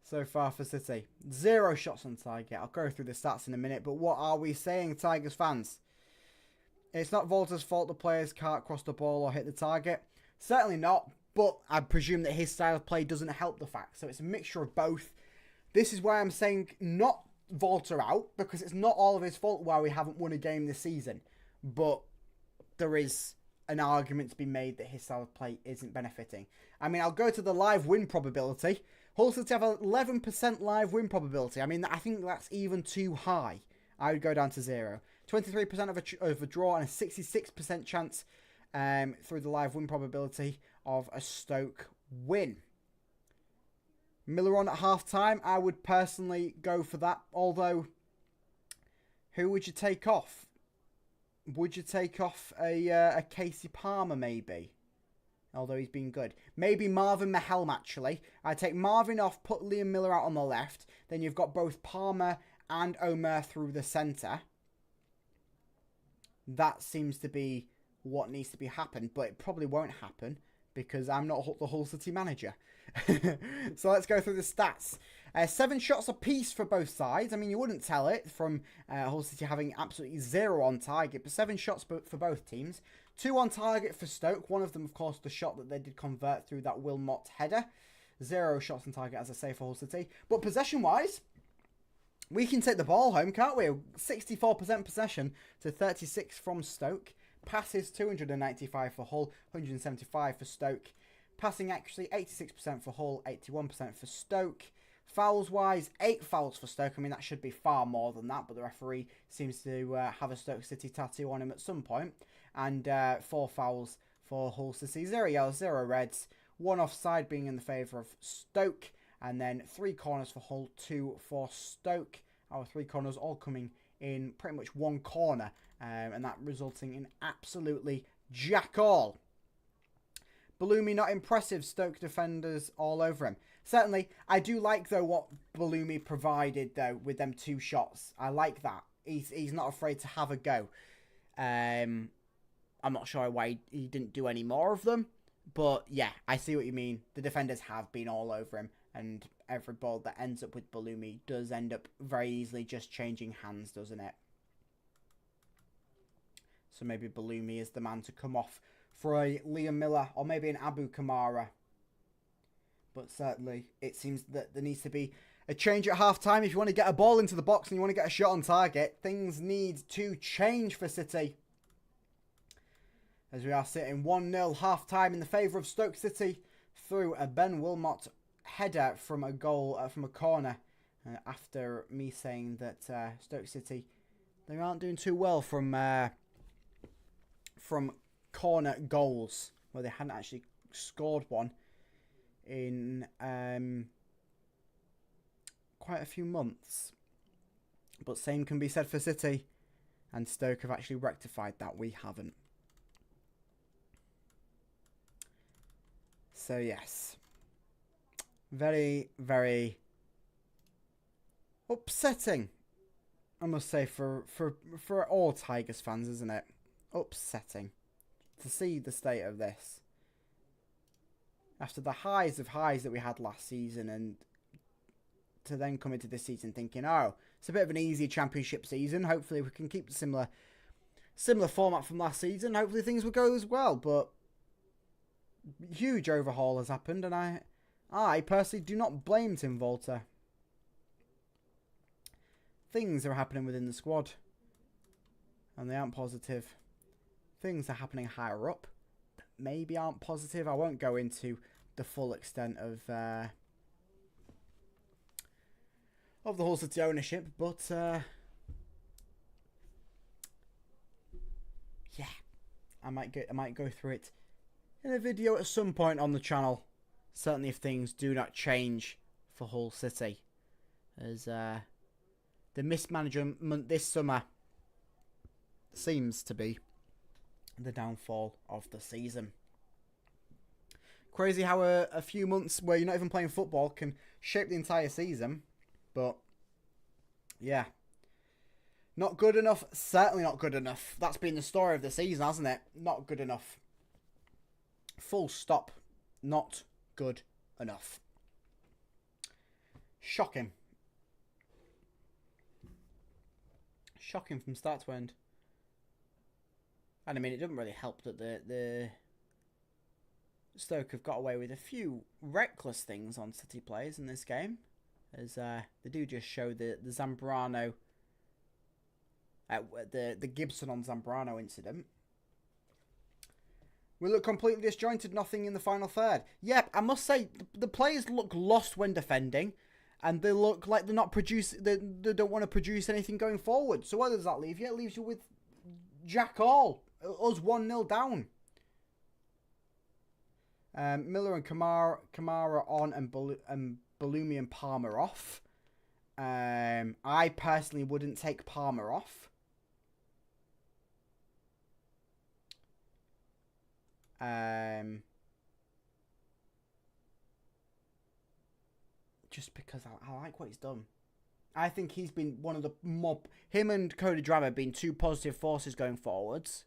so far for City. 0 shots on target. I'll go through the stats in a minute, but what are we saying, Tigers fans? It's not Volta's fault the players can't cross the ball or hit the target. Certainly not, but I presume that his style of play doesn't help the fact. So it's a mixture of both. This is why I'm saying not Volta out, because it's not all of his fault why we haven't won a game this season. But there is an argument to be made that his style of play isn't benefiting. I mean, I'll go to the live win probability. Hull City have 11% live win probability. I mean, I think that's even too high. I would go down to 0. 23% of a draw and a 66% chance through the live win probability of a Stoke win. Miller on at half-time, I would personally go for that. Although, who would you take off? Would you take off a Casey Palmer, maybe? Although he's been good. Maybe Marvin Mahelm, actually. I'd take Marvin off, put Liam Miller out on the left. Then you've got both Palmer and Omer through the centre. That seems to be what needs to be happened. But it probably won't happen because I'm not the Hull City manager. So let's go through the stats. 7 shots apiece for both sides. I mean, you wouldn't tell it from Hull City having absolutely 0 on target, but 7 shots for both teams. 2 on target for Stoke. One of them, of course, the shot that they did convert through that Wilmot header. 0 shots on target, as I say, for Hull City. But possession-wise, we can take the ball home, can't we? 64% possession to 36 from Stoke. Passes, 295 for Hull, 175 for Stoke. Passing, actually, 86% for Hull, 81% for Stoke. Fouls-wise, 8 fouls for Stoke. I mean, that should be far more than that, but the referee seems to have a Stoke City tattoo on him at some point. And 4 fouls for Hull City. 0 yellows, 0 reds. 1 offside being in the favour of Stoke. And then 3 corners for Hull, 2 for Stoke. Our 3 corners all coming in pretty much 1 corner. And that resulting in absolutely jack all. Bellumi not impressive. Stoke defenders all over him. Certainly, I do like, though, what Bellumi provided, though, with them 2 shots. I like that. He's not afraid to have a go. I'm not sure why he didn't do any more of them. But, yeah, I see what you mean. The defenders have been all over him. And every ball that ends up with Bellumi does end up very easily just changing hands, doesn't it? So maybe Bellumi is the man to come off for a Liam Miller or maybe an Abu Kamara. But certainly, it seems that there needs to be a change at half-time. If you want to get a ball into the box and you want to get a shot on target, things need to change for City. As we are sitting 1-0 half-time in the favour of Stoke City through a Ben Wilmot header from a goal, from a corner. After me saying that Stoke City, they aren't doing too well from corner goals, where they hadn't actually scored one in quite a few months. But same can be said for City, and Stoke have actually rectified that. We haven't. So yes, very, very upsetting, I must say, for all Tigers fans, isn't it? Upsetting to see the state of this after the highs of highs that we had last season, and to then come into this season thinking, oh, it's a bit of an easy championship season. Hopefully we can keep the similar format from last season. Hopefully things will go as well. But huge overhaul has happened, and I personally do not blame Tim Volter. Things are happening within the squad, and they aren't positive. Things are happening higher up that maybe aren't positive. I won't go into the full extent of the Hull City ownership, but yeah, I might go through it in a video at some point on the channel. Certainly, if things do not change for Hull City, as the mismanagement this summer seems to be the downfall of the season. Crazy how a few months where you're not even playing football can shape the entire season. But yeah, not good enough. Certainly not good enough. That's been the story of the season, hasn't it? Not good enough. Full stop. Not good enough. Shocking. Shocking from start to end. And I mean, it doesn't really help that the Stoke have got away with a few reckless things on City players in this game, as they do just show the Zambrano, the Gibson on Zambrano incident. We look completely disjointed, nothing in the final third. Yep, I must say, the players look lost when defending, and they look like they're not producing. They don't want to produce anything going forward. So where does that leave you? It leaves you with jack all. Us 1-0 down. Miller and Kamara on, and Bellumi and Palmer off. I personally wouldn't take Palmer off. Just because I like what he's done. I think he's been one of the more... Him and Cody Drama have been two positive forces going forwards.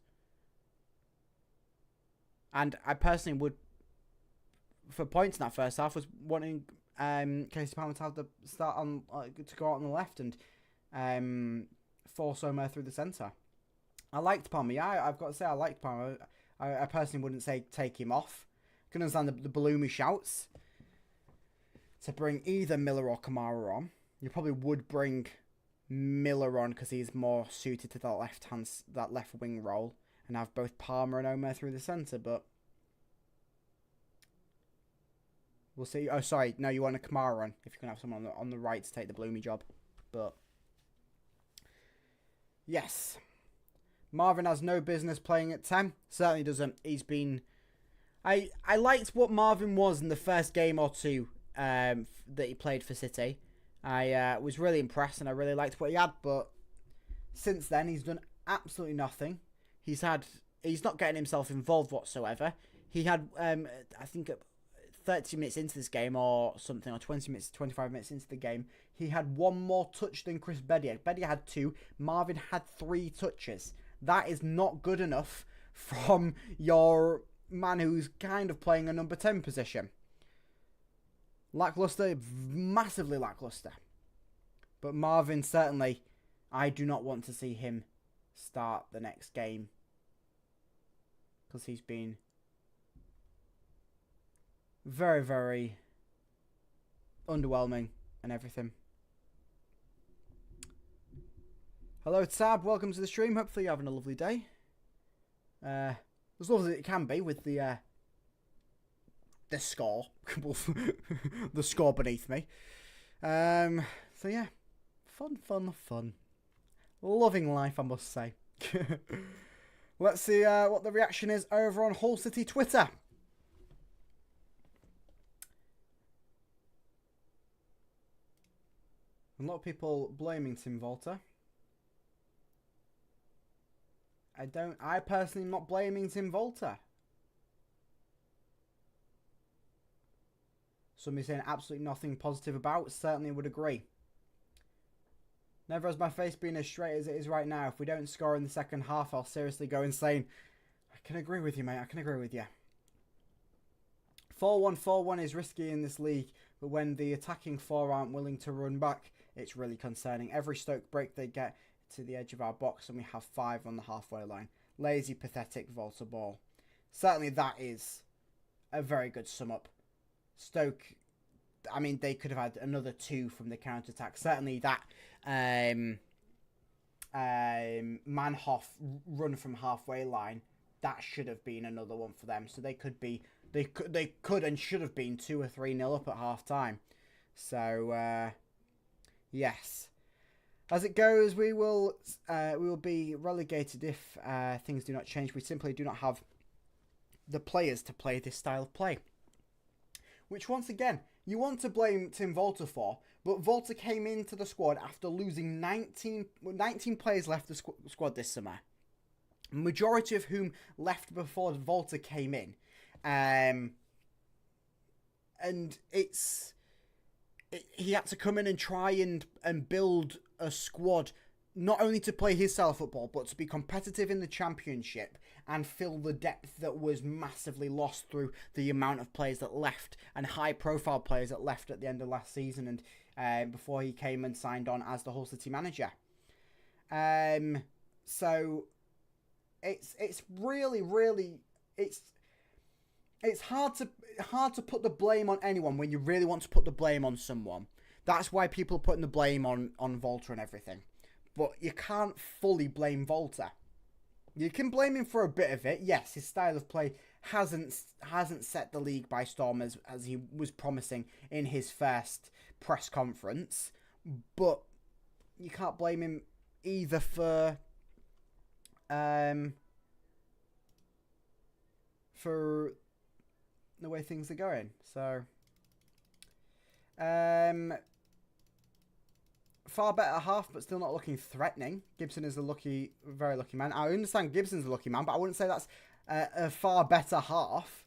And I personally would, for points in that first half, was wanting Casey Palmer to have the start on to go out on the left and force Omer through the centre. I liked Palmer. Yeah, I've got to say I liked Palmer. I personally wouldn't say take him off. I can understand the Bellumi shouts to bring either Miller or Kamara on. You probably would bring Miller on because he's more suited to that left wing role, and have both Palmer and Omer through the centre, but we'll see. Oh, sorry. No, you want a Kamara on if you can have someone on the right to take the Bloomy job. But yes, Marvin has no business playing at 10. Certainly doesn't. He's been... I liked what Marvin was in the first game or two that he played for City. I was really impressed and I really liked what he had, but since then he's done absolutely nothing. He's not getting himself involved whatsoever. He had, I think, 30 minutes into this game or something, or 20 minutes, 25 minutes into the game, he had one more touch than Chris Bedia. Bedia had 2. Marvin had 3 touches. That is not good enough from your man who's kind of playing a number 10 position. Lackluster, massively lackluster. But Marvin, certainly, I do not want to see him start the next game, because he's been very, very underwhelming and everything. Hello, Tab. Welcome to the stream. Hopefully you're having a lovely day. As lovely as it can be with the score. The score beneath me. So yeah. Fun. Loving life, I must say. Let's see what the reaction is over on Hull City Twitter. A lot of people blaming Tim Volter. I personally am not blaming Tim Volter. Somebody saying absolutely nothing positive about. Certainly would agree. Never has my face been as straight as it is right now. If we don't score in the second half, I'll seriously go insane. I can agree with you, mate. I can agree with you. 4-1, 4-1 is risky in this league, but when the attacking four aren't willing to run back, it's really concerning. Every Stoke break they get to the edge of our box, and we have 5 on the halfway line. Lazy, pathetic, Volta ball. Certainly that is a very good sum up. Stoke, I mean, they could have had another 2 from the counter-attack. Certainly that Manhoff run from halfway line, that should have been another one for them. So they could and should have been 2 or 3-0 up at half time. So yes, as it goes, we will be relegated if things do not change. We simply do not have the players to play this style of play, which once again you want to blame Tim Volta for, but Volta came into the squad after losing 19 players left the squad this summer, majority of whom left before Volta came in. And he had to come in and try and build a squad not only to play his style of football, but to be competitive in the Championship and fill the depth that was massively lost through the amount of players that left and high-profile players that left at the end of last season and before he came and signed on as the Hull City manager. So it's really it's hard to put the blame on anyone when you really want to put the blame on someone. That's why people are putting the blame on Volta and everything. But you can't fully blame Volta. You can blame him for a bit of it. Yes, his style of play hasn't set the league by storm as he was promising in his first press conference. But you can't blame him either for the way things are going. So far better half, but still not looking threatening. Gibson is very lucky man. I understand Gibson's a lucky man, but I wouldn't say that's a far better half.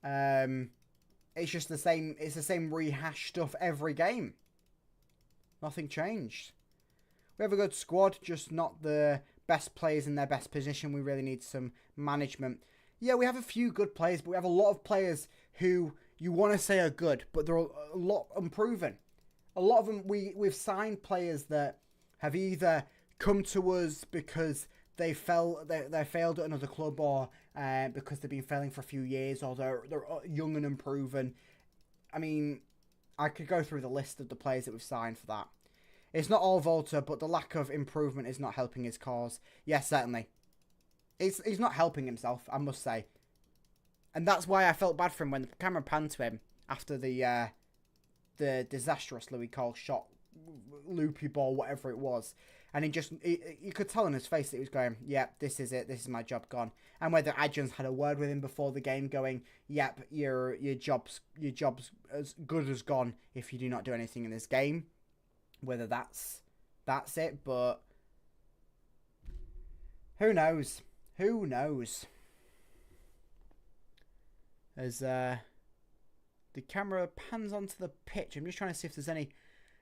It's just the same. It's the same rehashed stuff every game. Nothing changed. We have a good squad, just not the best players in their best position. We really need some management. Yeah, we have a few good players, but we have a lot of players who you want to say are good, but they're a lot unproven. A lot of them, we've signed players that have either come to us because they failed at another club, or because they've been failing for a few years, or they're young and unproven. I mean, I could go through the list of the players that we've signed for that. It's not all Volta, but the lack of improvement is not helping his cause. Yes, certainly. He's not helping himself, I must say. And that's why I felt bad for him when the camera panned to him after the disastrous Louis Cole shot, loopy ball, whatever it was. And you could tell in his face that he was going, yep, this is it, this is my job gone. And whether Adjans had a word with him before the game going, yep, your job's as good as gone if you do not do anything in this game. Whether that's it, but who knows? Who knows? As the camera pans onto the pitch, I'm just trying to see if there's any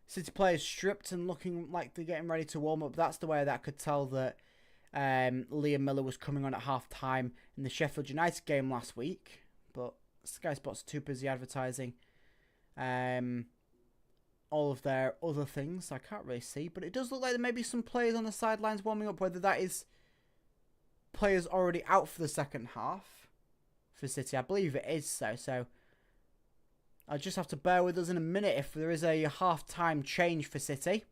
City players stripped and looking like they're getting ready to warm up. That's the way that I could tell that Liam Miller was coming on at half-time in the Sheffield United game last week. But Sky Sports are too busy advertising all of their other things, so I can't really see. But it does look like there may be some players on the sidelines warming up, whether that is players already out for the second half for City. I believe it is so I'll just have to bear with us in a minute if there is a half-time change for City,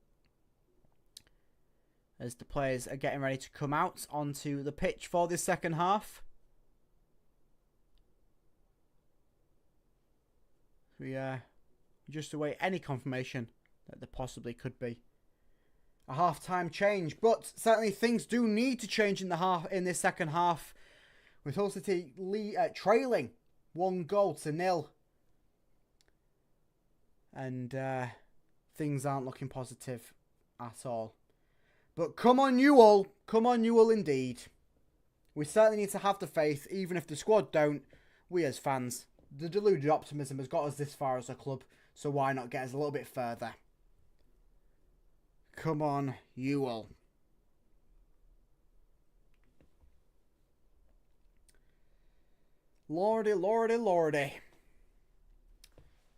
as the players are getting ready to come out onto the pitch for this second half. We just await any confirmation that there possibly could be a half-time change, but certainly things do need to change in this second half, with Hull City trailing 1-0. And things aren't looking positive at all. But come on, you all. Come on, you all, indeed. We certainly need to have the faith, even if the squad don't. We as fans the deluded optimism has got us this far as a club, so why not get us a little bit further? Come on, Ewell. Lordy, lordy, lordy.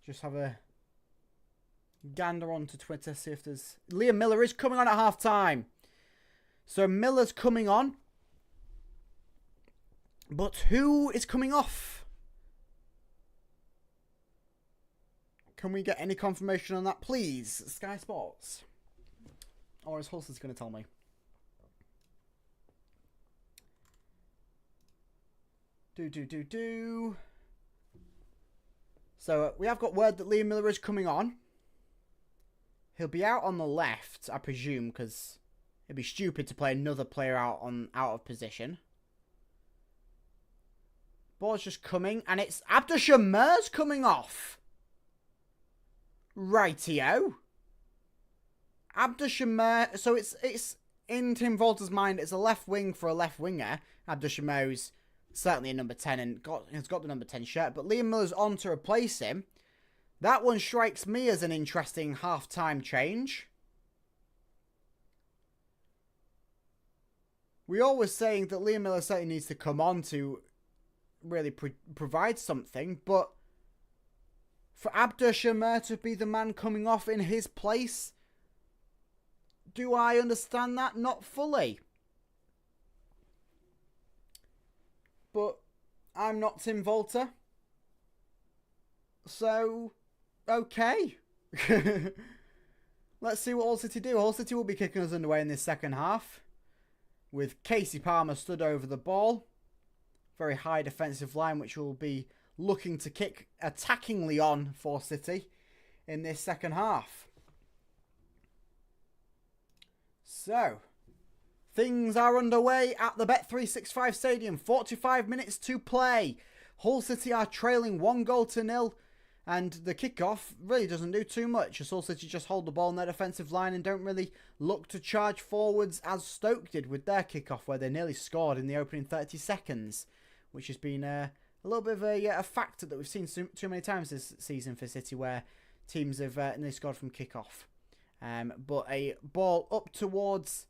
Just have a gander onto Twitter, see if there's... Liam Miller is coming on at half-time. So Miller's coming on. But who is coming off? Can we get any confirmation on that, please? Sky Sports. Or is Hull City going to tell me? So we have got word that Liam Miller is coming on. He'll be out on the left, I presume, because it'd be stupid to play another player out of position. Ball's just coming, and it's Abdushamir's coming off. Rightio. Abdushamir, so it's in Tim Volter's mind, it's a left wing for a left winger. Abdushamir's certainly a number 10 and has got the number 10 shirt, but Liam Miller's on to replace him. That one strikes me as an interesting half-time change. We always saying that Liam Miller certainly needs to come on to really provide something, but for Abdushamir to be the man coming off in his place, do I understand that? Not fully. But I'm not Tim Volter. So, okay. Let's see what Hull City do. Hull City will be kicking us underway in this second half, with Casey Palmer stood over the ball. Very high defensive line, which will be looking to kick attackingly on for City in this second half. So, things are underway at the Bet365 Stadium. 45 minutes to play. Hull City are trailing 1-0, and the kickoff really doesn't do too much, as Hull City just hold the ball in their defensive line and don't really look to charge forwards as Stoke did with their kickoff, where they nearly scored in the opening 30 seconds, which has been a little bit of a factor that we've seen too many times this season for City, where teams have nearly scored from kickoff. But a ball up towards,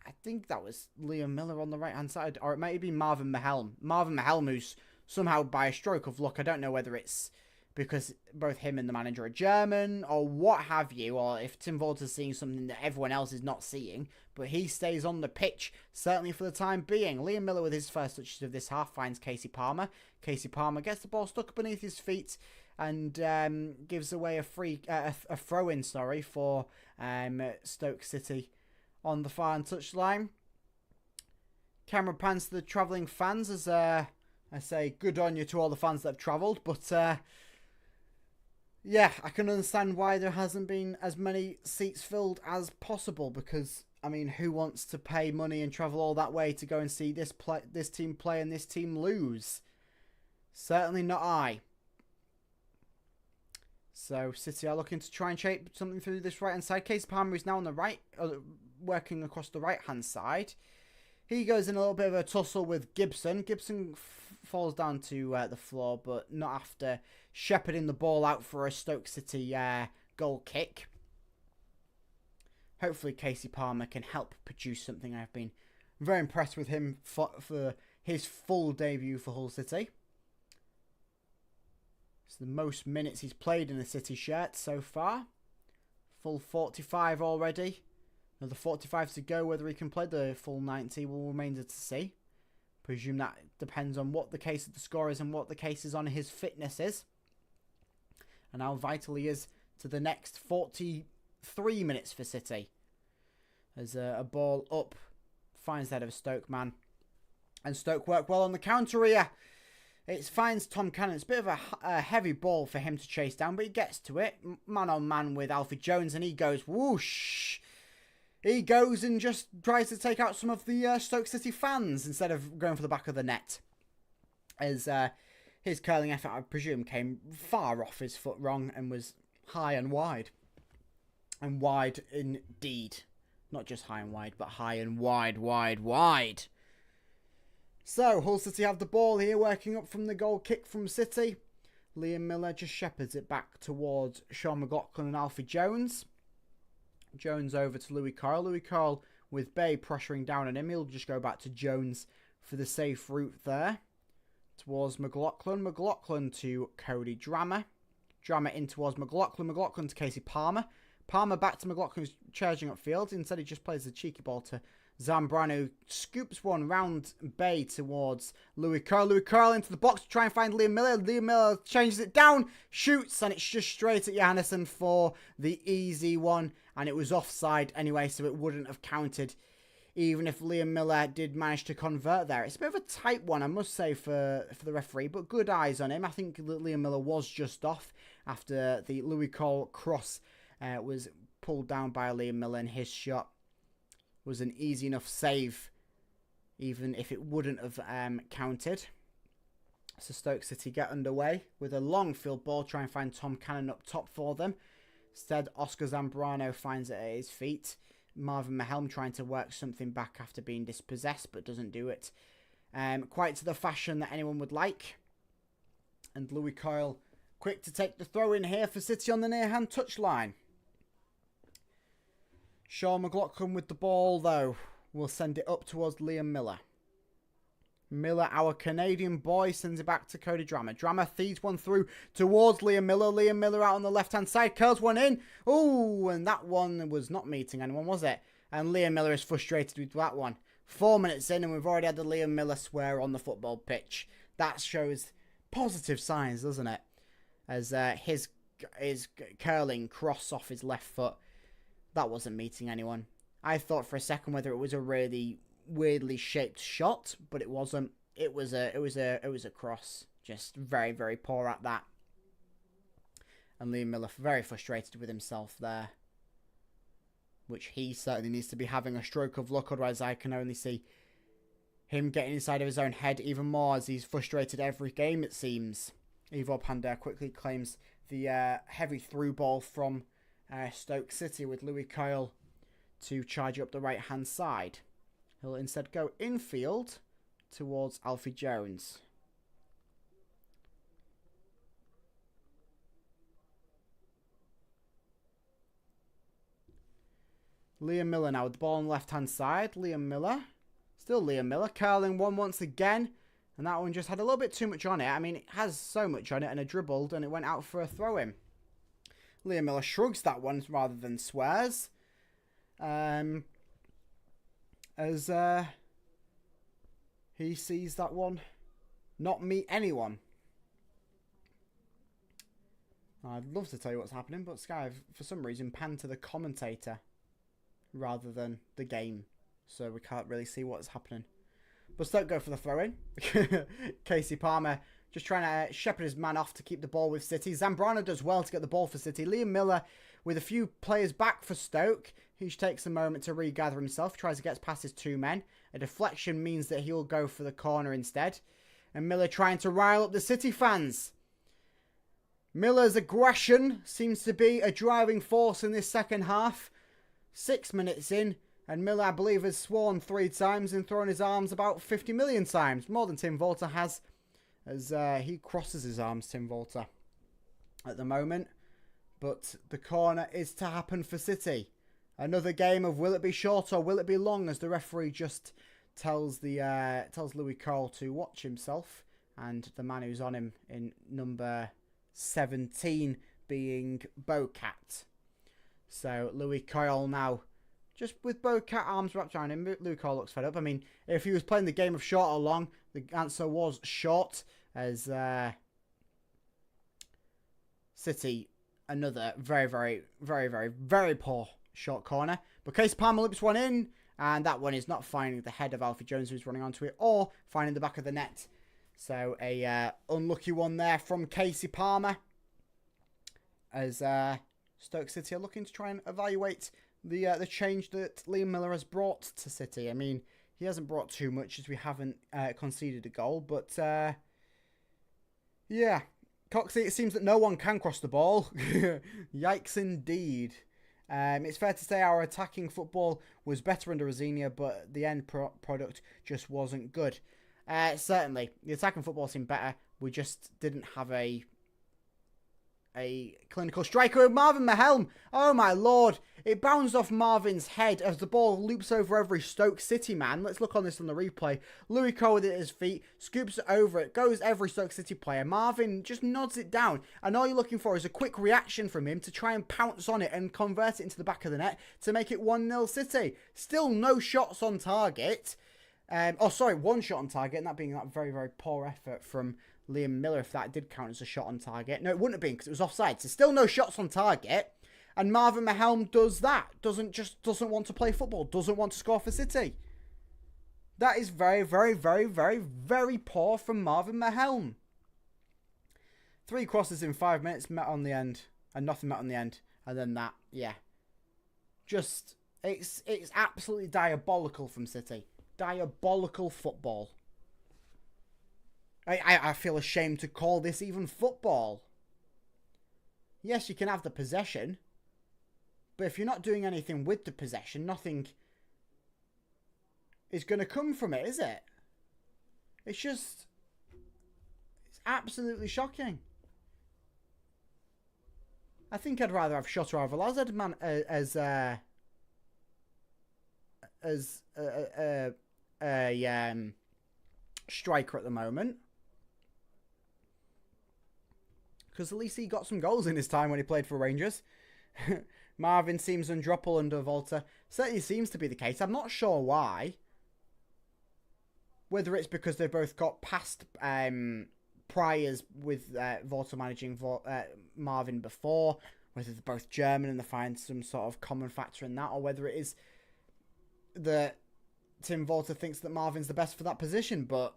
I think that was Liam Miller on the right-hand side, or it might be Marvin Mahelm. Marvin Mahelm, who's somehow by a stroke of luck, I don't know whether it's because both him and the manager are German or what have you, or if Tim Volter's seeing something that everyone else is not seeing, but he stays on the pitch, certainly for the time being. Liam Miller, with his first touches of this half, finds Casey Palmer. Casey Palmer gets the ball stuck beneath his feet and gives away a throw-in, for Stoke City on the far touchline. Camera pans to the travelling fans as I say good on you to all the fans that have travelled, but yeah, I can understand why there hasn't been as many seats filled as possible, because, I mean, who wants to pay money and travel all that way to go and see this team play and this team lose? Certainly not I. So City are looking to try and shape something through this right-hand side. Casey Palmer is now on the right, working across the right-hand side. He goes in a little bit of a tussle with Gibson. Gibson falls down to the floor, but not after shepherding the ball out for a Stoke City goal kick. Hopefully Casey Palmer can help produce something. I've been very impressed with him for his full debut for Hull City. It's the most minutes he's played in a City shirt so far. Full 45 already. Another 45 to go. Whether he can play the full 90 will remain to see. Presume that depends on what the case of the score is and what the case is on his fitness is. And how vital he is to the next 43 minutes for City. As a ball up finds the head of a Stoke man. And Stoke work well on the counter here. It finds Tom Cannon. It's a bit of a heavy ball for him to chase down, but he gets to it. Man on man with Alfie Jones, and he goes whoosh. He goes and just tries to take out some of the Stoke City fans instead of going for the back of the net. As his curling effort, I presume, came far off his foot wrong and was high and wide. And wide indeed. Not just high and wide, but high and wide. So, Hull City have the ball here, working up from the goal kick from City. Liam Miller just shepherds it back towards Sean McLaughlin and Alfie Jones. Jones over to Louis Carl. Louis Carl with Bay pressuring down on him. He'll just go back to Jones for the safe route there. Towards McLaughlin. McLaughlin to Cody Drammer. Drammer in towards McLaughlin. McLaughlin to Casey Palmer. Palmer back to McLaughlin, who's charging upfield. Instead, he just plays a cheeky ball to Zambrano. Scoops one round Bay towards Louis Carl. Louis Carl into the box to try and find Liam Miller. Liam Miller changes it down, shoots, and it's just straight at Johannesson for the easy one. And it was offside anyway, so it wouldn't have counted, even if Liam Miller did manage to convert there. It's a bit of a tight one, I must say, for the referee, but good eyes on him. I think that Liam Miller was just off after the Louis Carl cross was pulled down by Liam Miller, and his shot was an easy enough save, even if it wouldn't have counted. So Stoke City get underway with a long field ball, try and find Tom Cannon up top for them. Instead, Oscar Zambrano finds it at his feet. Marvin Mahelm trying to work something back after being dispossessed, but doesn't do it quite to the fashion that anyone would like. And Louis Coyle quick to take the throw in here for City on the near hand touchline. Sean McLaughlin with the ball, though, will send it up towards Liam Miller. Miller, our Canadian boy, sends it back to Cody Drammer. Drammer feeds one through towards Liam Miller. Liam Miller out on the left-hand side, curls one in. Oh, and that one was not meeting anyone, was it? And Liam Miller is frustrated with that one. 4 minutes in, and we've already had the Liam Miller swear on the football pitch. That shows positive signs, doesn't it? As his curling cross off his left foot, that wasn't meeting anyone. I thought for a second whether it was a really weirdly shaped shot, but it wasn't. It was a cross. Just very, very poor at that. And Liam Miller very frustrated with himself there, which he certainly needs to be having a stroke of luck. Otherwise, I can only see him getting inside of his own head even more as he's frustrated every game, it seems. Ivo Panda quickly claims the heavy through ball from Stoke City with Louis Coyle to charge up the right-hand side. He'll instead go infield towards Alfie Jones. Liam Miller now with the ball on the left-hand side. Liam Miller. Still Liam Miller. Curling one once again. And that one just had a little bit too much on it. I mean, it has so much on it, and it dribbled, and it went out for a throw-in. Liam Miller shrugs that one rather than swears. As he sees that one not meet anyone. I'd love to tell you what's happening, but Sky, for some reason, panned to the commentator rather than the game, so we can't really see what's happening. But Stoke go for the throw-in. Casey Palmer just trying to shepherd his man off to keep the ball with City. Zambrano does well to get the ball for City. Liam Miller with a few players back for Stoke. He takes a moment to regather himself, tries to get past his two men. A deflection means that he'll go for the corner instead. And Miller trying to rile up the City fans. Miller's aggression seems to be a driving force in this second half. 6 minutes in, and Miller, I believe, has sworn 3 times and thrown his arms about 50 million times. More than Tim Volter has, as he crosses his arms, Tim Volter, at the moment. But the corner is to happen for City. Another game of will it be short or will it be long, as the referee just tells Louis Cole to watch himself, and the man who's on him in number 17 being Bocat. So Louis Cole now just with Bocat arms wrapped around him. Louis Cole looks fed up. I mean, if he was playing the game of short or long, the answer was short, as City, another very, very, very, very, very poor short corner. But Casey Palmer loops one in, and that one is not finding the head of Alfie Jones, who's running onto it, or finding the back of the net. So a unlucky one there from Casey Palmer, as Stoke City are looking to try and evaluate the change that Liam Miller has brought to City. I mean, he hasn't brought too much, as we haven't conceded a goal, but yeah, Coxey, it seems that no one can cross the ball. Yikes indeed. It's fair to say our attacking football was better under Rosinia, but the end product just wasn't good. Certainly. The attacking football seemed better. We just didn't have a clinical striker. Marvin Mahelm. Oh, my Lord. It bounced off Marvin's head as the ball loops over every Stoke City man. Let's look on this on the replay. Louis Cole at his feet, scoops it over. It goes every Stoke City player. Marvin just nods it down. And all you're looking for is a quick reaction from him to try and pounce on it and convert it into the back of the net to make it 1-0 City. Still no shots on target. One shot on target, and that being that very, very poor effort from Liam Miller, if that did count as a shot on target. No, it wouldn't have been because it was offside. So still no shots on target. And Marvin Mahelm does that. Doesn't want to play football. Doesn't want to score for City. That is very, very, very, very, very poor from Marvin Mahelm. 3 crosses in 5 minutes met on the end. And nothing met on the end. And then that, yeah. Just, it's absolutely diabolical from City. Diabolical football. I feel ashamed to call this even football. Yes, you can have the possession. But if you're not doing anything with the possession, nothing is going to come from it, is it? It's absolutely shocking. I think I'd rather have Shotter or Velazquez man as striker at the moment. Because at least he got some goals in his time when he played for Rangers. Marvin seems undroppable under Volta. Certainly seems to be the case. I'm not sure why. Whether it's because they've both got past priors with Volta managing Marvin before. Whether they're both German and they find some sort of common factor in that. Or whether it is that Tim Volta thinks that Marvin's the best for that position. But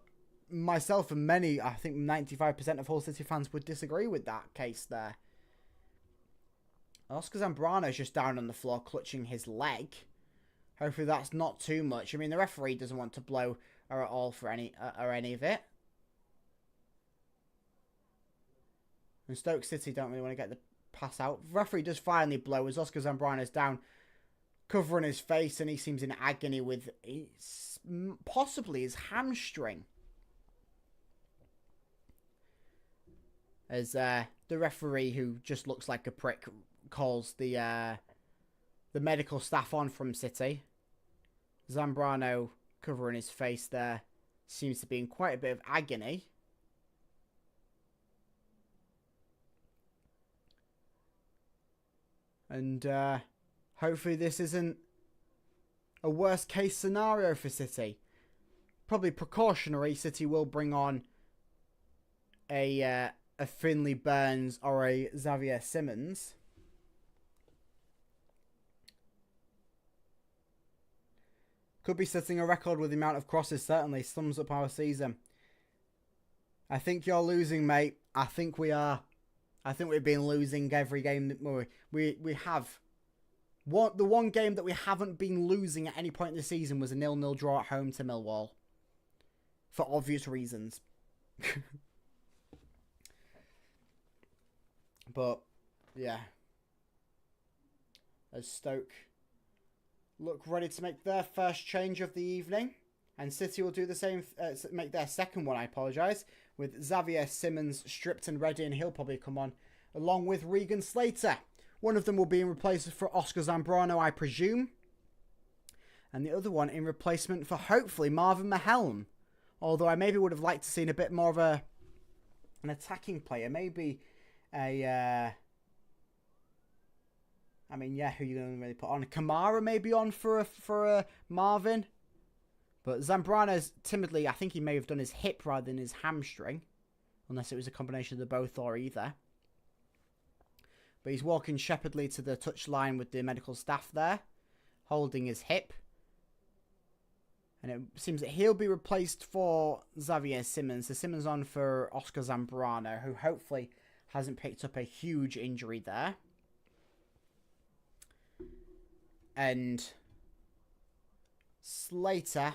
myself and many, I think 95% of Hull City fans would disagree with that case there. Oscar Zambrano's just down on the floor clutching his leg. Hopefully that's not too much. I mean, the referee doesn't want to blow or at all for any of it. And Stoke City don't really want to get the pass out. The referee does finally blow as Oscar Zambrano's down, covering his face, and he seems in agony with possibly his hamstring. As the referee, who just looks like a prick, calls the medical staff on from City. Zambrano, covering his face there, seems to be in quite a bit of agony. And hopefully this isn't a worst case scenario for City. Probably precautionary. City will bring on a Finley Burns or a Xavier Simmons. Could be setting a record with the amount of crosses, certainly. Sums up our season. I think you're losing, mate. I think we are. I think we've been losing every game that we have. The one game that we haven't been losing at any point in the season was a 0-0 draw at home to Millwall. For obvious reasons. But, yeah. As Stoke look ready to make their first change of the evening. And City will do the same, make their second one, I apologise. With Xavier Simmons stripped and ready, and he'll probably come on. Along with Regan Slater. One of them will be in replacement for Oscar Zambrano, I presume. And the other one in replacement for, hopefully, Marvin Mahelm. Although I maybe would have liked to seen a bit more of an attacking player. Maybe I mean, yeah, who are you going to really put on? Kamara maybe on for Marvin. But Zambrano's timidly, I think he may have done his hip rather than his hamstring. Unless it was a combination of the both or either. But he's walking shepherdly to the touchline with the medical staff there. Holding his hip. And it seems that he'll be replaced for Xavier Simmons. So Simmons on for Oscar Zambrano, who hopefully hasn't picked up a huge injury there. And Slater,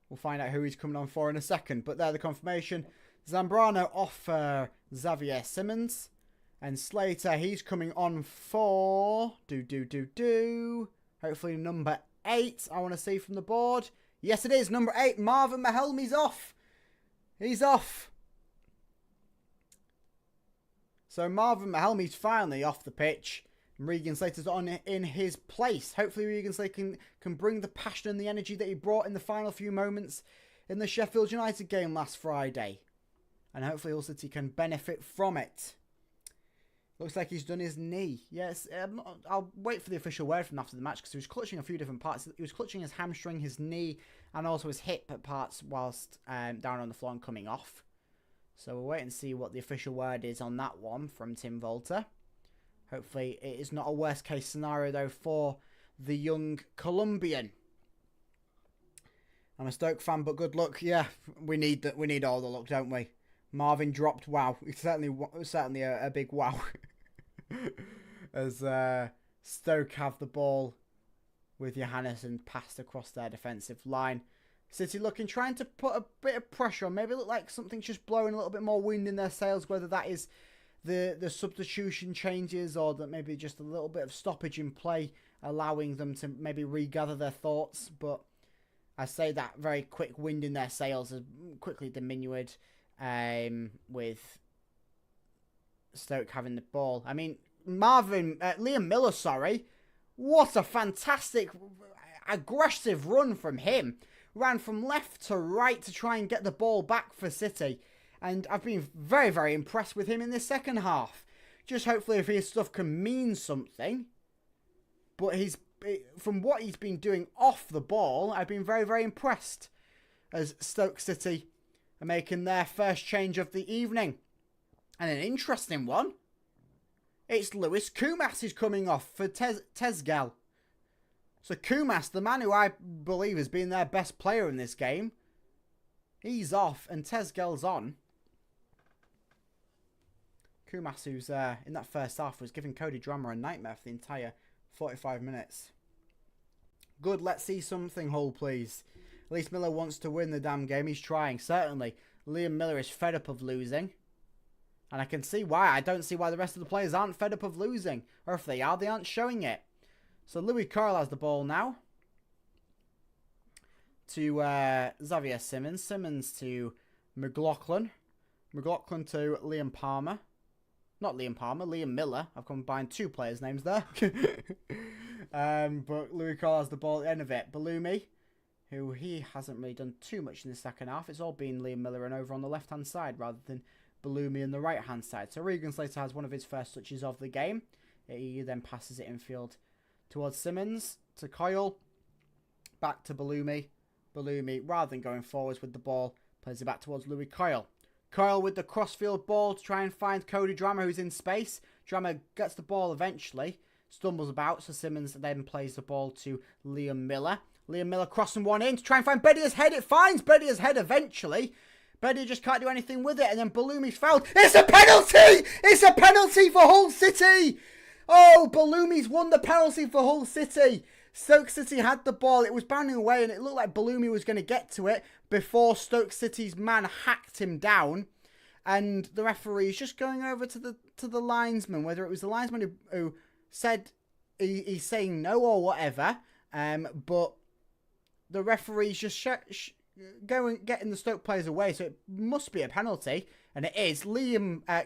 we'll find out who he's coming on for in a second. But there, the confirmation. Zambrano off for Xavier Simmons. And Slater, he's coming on for... Hopefully number 8, I want to see from the board. Yes, it is. Number 8, Marvin Mahelm, he's off. He's off. So Marvin Mahelmi's finally off the pitch. And Regan Slater's on in his place. Hopefully Regan Slater can bring the passion and the energy that he brought in the final few moments in the Sheffield United game last Friday. And hopefully Hull City can benefit from it. Looks like he's done his knee. Yes, I'll wait for the official word from after the match because he was clutching a few different parts. He was clutching his hamstring, his knee, and also his hip at parts whilst down on the floor and coming off. So we'll wait and see what the official word is on that one from Tim Volter. Hopefully it is not a worst case scenario though for the young Colombian. I'm a Stoke fan, but good luck. Yeah, we need all the luck, don't we? Marvin dropped. Wow, it's certainly a big wow. As Stoke have the ball with Johannesson passed across their defensive line. City trying to put a bit of pressure on. Maybe look like something's just blowing a little bit more wind in their sails. Whether that is the substitution changes or that maybe just a little bit of stoppage in play, allowing them to maybe regather their thoughts. But I say that very quick wind in their sails has quickly diminuted with Stoke having the ball. I mean, Liam Miller, sorry. What a fantastic, aggressive run from him. Ran from left to right to try and get the ball back for City. And I've been very, very impressed with him in the second half. Just hopefully if his stuff can mean something. But from what he's been doing off the ball, I've been very, very impressed. As Stoke City are making their first change of the evening. And an interesting one. It's Lewis Kumas who's coming off for Tezgel. So Kumas, the man who I believe has been their best player in this game, he's off and Tezgel's on. Kumas, who's in that first half, was giving Cody Drammer a nightmare for the entire 45 minutes. Good, let's see something, Hull, please. At least Miller wants to win the damn game. He's trying, certainly. Liam Miller is fed up of losing. And I can see why. I don't see why the rest of the players aren't fed up of losing. Or if they are, they aren't showing it. So Louis Coyle has the ball now. To Xavier Simmons. Simmons to McLaughlin. McLaughlin to Liam Palmer. Not Liam Palmer, Liam Miller. I've combined two players' names there. But Louis Coyle has the ball at the end of it. Balumi, who he hasn't really done too much in the second half. It's all been Liam Miller and over on the left-hand side rather than Balumi on the right-hand side. So Regan Slater has one of his first touches of the game. He then passes it infield towards Simmons, to Coyle, back to Balumi. Balumi, rather than going forwards with the ball, plays it back towards Louis Coyle. Coyle with the crossfield ball to try and find Cody Drammer, who's in space. Drammer gets the ball eventually, stumbles about, so Simmons then plays the ball to Liam Miller. Liam Miller crossing one in to try and find Bedier's head. It finds Bedier's head eventually. Bedier just can't do anything with it, and then Balumi's fouled. It's a penalty! It's a penalty for Hull City! Oh, Balumi's won the penalty for Hull City. Stoke City had the ball. It was bounding away, and it looked like Balumi was going to get to it before Stoke City's man hacked him down. And the referee's just going over to the linesman, whether it was the linesman who said he's saying no or whatever. But the referee's just getting the Stoke players away, so it must be a penalty, and it is.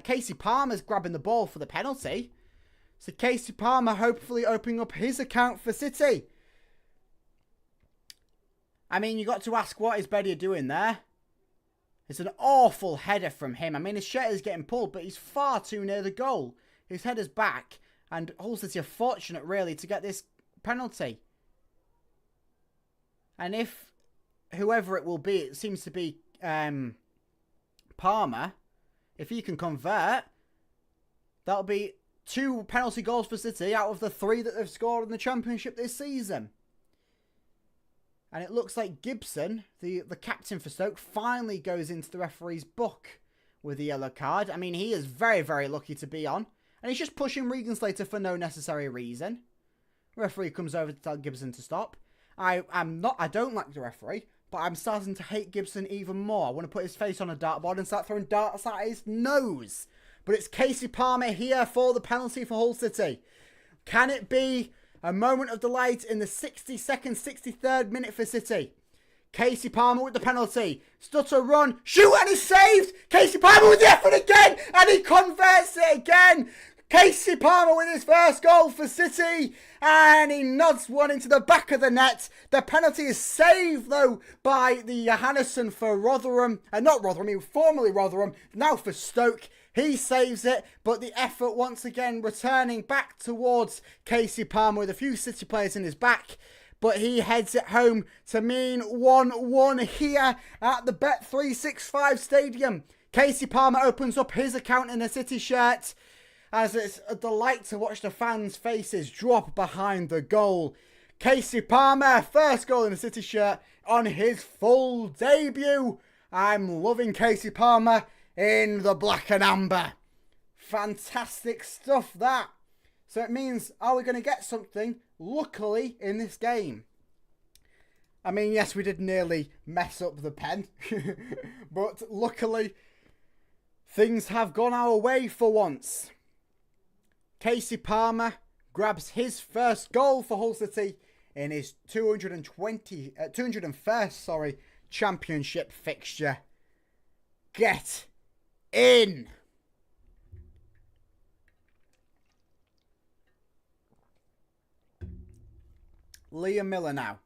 Casey Palmer's grabbing the ball for the penalty. So Casey Palmer hopefully opening up his account for City. I mean, you got to ask, what is Bedier doing there? It's an awful header from him. I mean, his shirt is getting pulled, but he's far too near the goal. His header's back, and Hull City are fortunate, really, to get this penalty. And if whoever it will be, it seems to be Palmer, if he can convert, that'll be 2 penalty goals for City out of the 3 that they've scored in the Championship this season. And it looks like Gibson, the captain for Stoke, finally goes into the referee's book with the yellow card. I mean, he is very, very lucky to be on. And he's just pushing Regan Slater for no necessary reason. The referee comes over to tell Gibson to stop. I don't like the referee, but I'm starting to hate Gibson even more. I want to put his face on a dartboard and start throwing darts at his nose. But it's Casey Palmer here for the penalty for Hull City. Can it be a moment of delight in the 62nd, 63rd minute for City? Casey Palmer with the penalty. Stutter run. Shoot, and he's saved. Casey Palmer with the effort again. And he converts it again. Casey Palmer with his first goal for City. And he nods one into the back of the net. The penalty is saved, though, by the Johannesson for Rotherham. Not Rotherham, formerly Rotherham. Now for Stoke. He saves it, but the effort once again returning back towards Casey Palmer with a few City players in his back. But he heads it home to mean 1-1 here at the Bet365 Stadium. Casey Palmer opens up his account in a City shirt, as it's a delight to watch the fans' faces drop behind the goal. Casey Palmer, first goal in a City shirt on his full debut. I'm loving Casey Palmer in the black and amber. Fantastic stuff, that. So it means, are we going to get something, luckily, in this game? I mean, yes, we did nearly mess up the pen. But luckily, things have gone our way for once. Casey Palmer grabs his first goal for Hull City in his 201st championship fixture. Get in! Liam Miller now.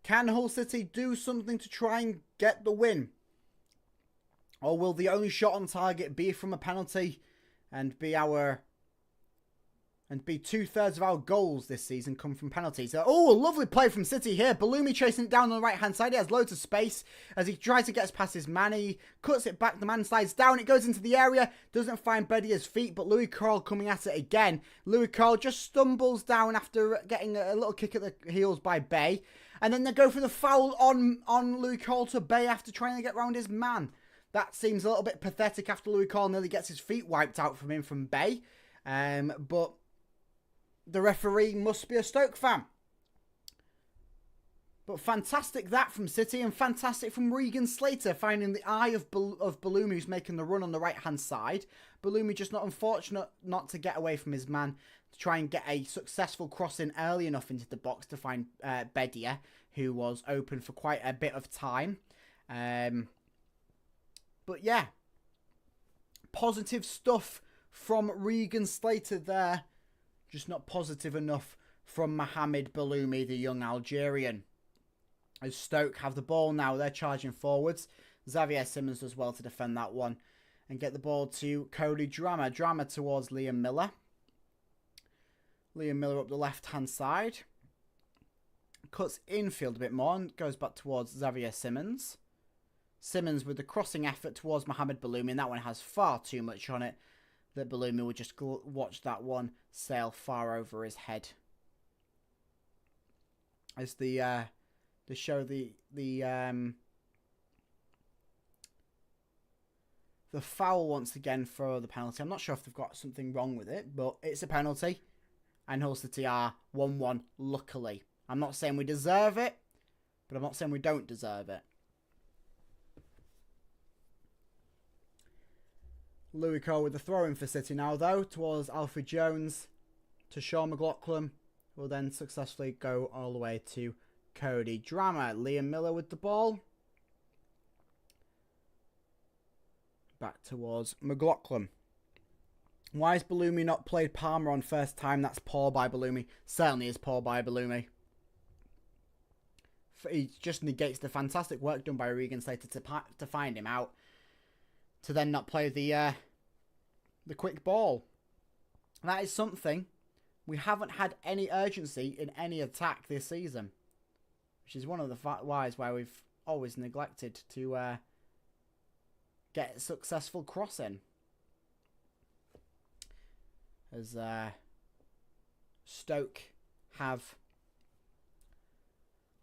Can Hull City do something to try and get the win? Or will the only shot on target be from a penalty and be 2/3 of our goals this season come from penalties? Oh, a lovely play from City here. Balumi chasing it down on the right-hand side. He has loads of space as he tries to get past his man. He cuts it back. The man slides down. It goes into the area. Doesn't find Bedia's feet, but Louis Carroll coming at it again. Louis Carroll just stumbles down after getting a little kick at the heels by Bay. And then they go for the foul on Louis Carroll to Bay after trying to get round his man. That seems a little bit pathetic after Louis Carroll nearly gets his feet wiped out from him from Bay. But the referee must be a Stoke fan. But fantastic that from City, and fantastic from Regan Slater, finding the eye of Balumi, who's making the run on the right-hand side. Balumi just not unfortunate not to get away from his man to try and get a successful crossing early enough into the box to find Bedia, who was open for quite a bit of time. But yeah, positive stuff from Regan Slater there. Just not positive enough from Mohamed Balumi, the young Algerian. As Stoke have the ball now, they're charging forwards. Xavier Simmons does well to defend that one and get the ball to Cody Drameh. Drameh towards Liam Miller. Liam Miller up the left-hand side. Cuts infield a bit more and goes back towards Xavier Simmons. Simmons with the crossing effort towards Mohamed Balumi, and that one has far too much on it that Balumi would just watch that one sail far over his head. As the foul once again for the penalty. I'm not sure if they've got something wrong with it, but it's a penalty. And Hull City are 1-1, luckily. I'm not saying we deserve it, but I'm not saying we don't deserve it. Louis Cole with the throw-in for City now, though, towards Alfred Jones to Sean McLaughlin. Will then successfully go all the way to Cody Drameh. Liam Miller with the ball. Back towards McLaughlin. Why has Balumi not played Palmer on first time? That's poor by Balumi. Certainly is poor by Balumi. He just negates the fantastic work done by Regan Slater to find him out. To then not play the quick ball. That is something. We haven't had any urgency in any attack this season. Which is one of the whys why we've always neglected to get successful crossing. As Stoke have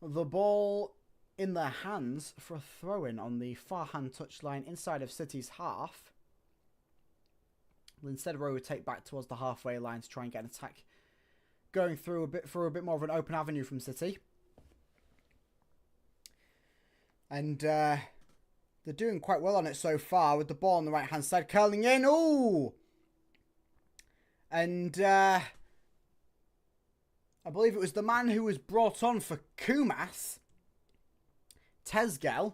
the ball in their hands for a throw-in on the far-hand touchline inside of City's half. We'll instead rotate back towards the halfway line to try and get an attack going through a bit more of an open avenue from City. And they're doing quite well on it so far with the ball on the right-hand side. Curling in. Ooh! And I believe it was the man who was brought on for Kumas Tezgel,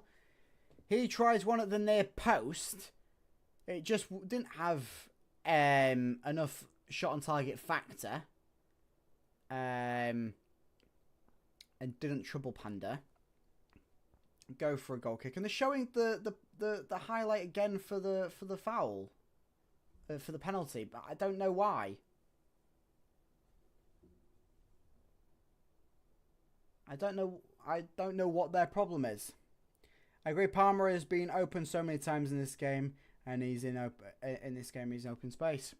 he tries one at the near post. It just didn't have enough shot on target factor. And didn't trouble Panda. Go for a goal kick. And they're showing the highlight again for the foul. For the penalty. But I don't know why. I don't know what their problem is. I agree. Palmer has been open so many times in this game, and he's in this game. He's in open space.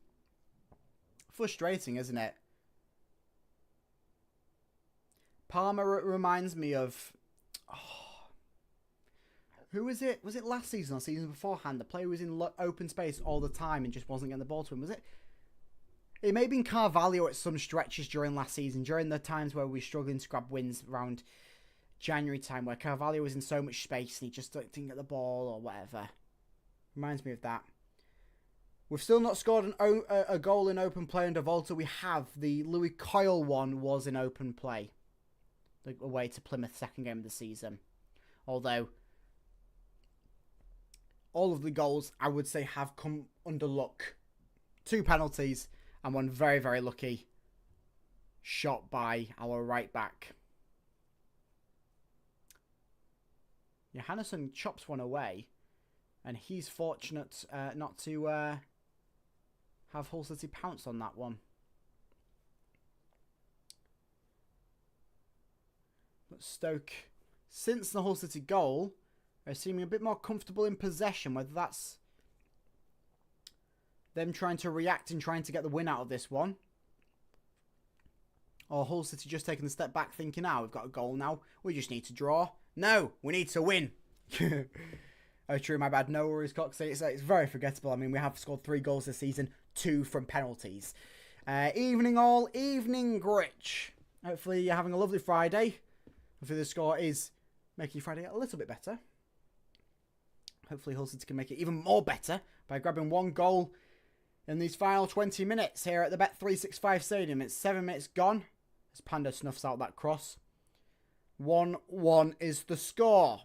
Frustrating, isn't it? Palmer reminds me of who was it? Was it last season or season beforehand? The player who was in open space all the time and just wasn't getting the ball to him. Was it? It may have been Carvalho at some stretches during last season, during the times where we were struggling to grab wins around January time, where Carvalho was in so much space and he just didn't get the ball or whatever. Reminds me of that. We've still not scored a goal in open play under Volta. We have. The Louis Coyle one was in open play. Away to Plymouth, second game of the season. Although, all of the goals, I would say, have come under luck. 2 penalties and one very, very lucky shot by our right back. Johannesson chops one away, and he's fortunate not to have Hull City pounce on that one. But Stoke, since the Hull City goal, are seeming a bit more comfortable in possession, whether that's them trying to react and trying to get the win out of this one, or Hull City just taking a step back thinking, we've got a goal now, we just need to draw. No, we need to win. Oh, true, my bad. No worries, Cox. It's very forgettable. I mean, we have scored 3 goals this season, 2 from penalties. Evening all, evening Grich. Hopefully you're having a lovely Friday. Hopefully the score is making Friday a little bit better. Hopefully Hull City can make it even more better by grabbing 1 goal in these final 20 minutes here at the Bet365 Stadium. It's 7 minutes gone as Panda snuffs out that cross. 1-1 is the score.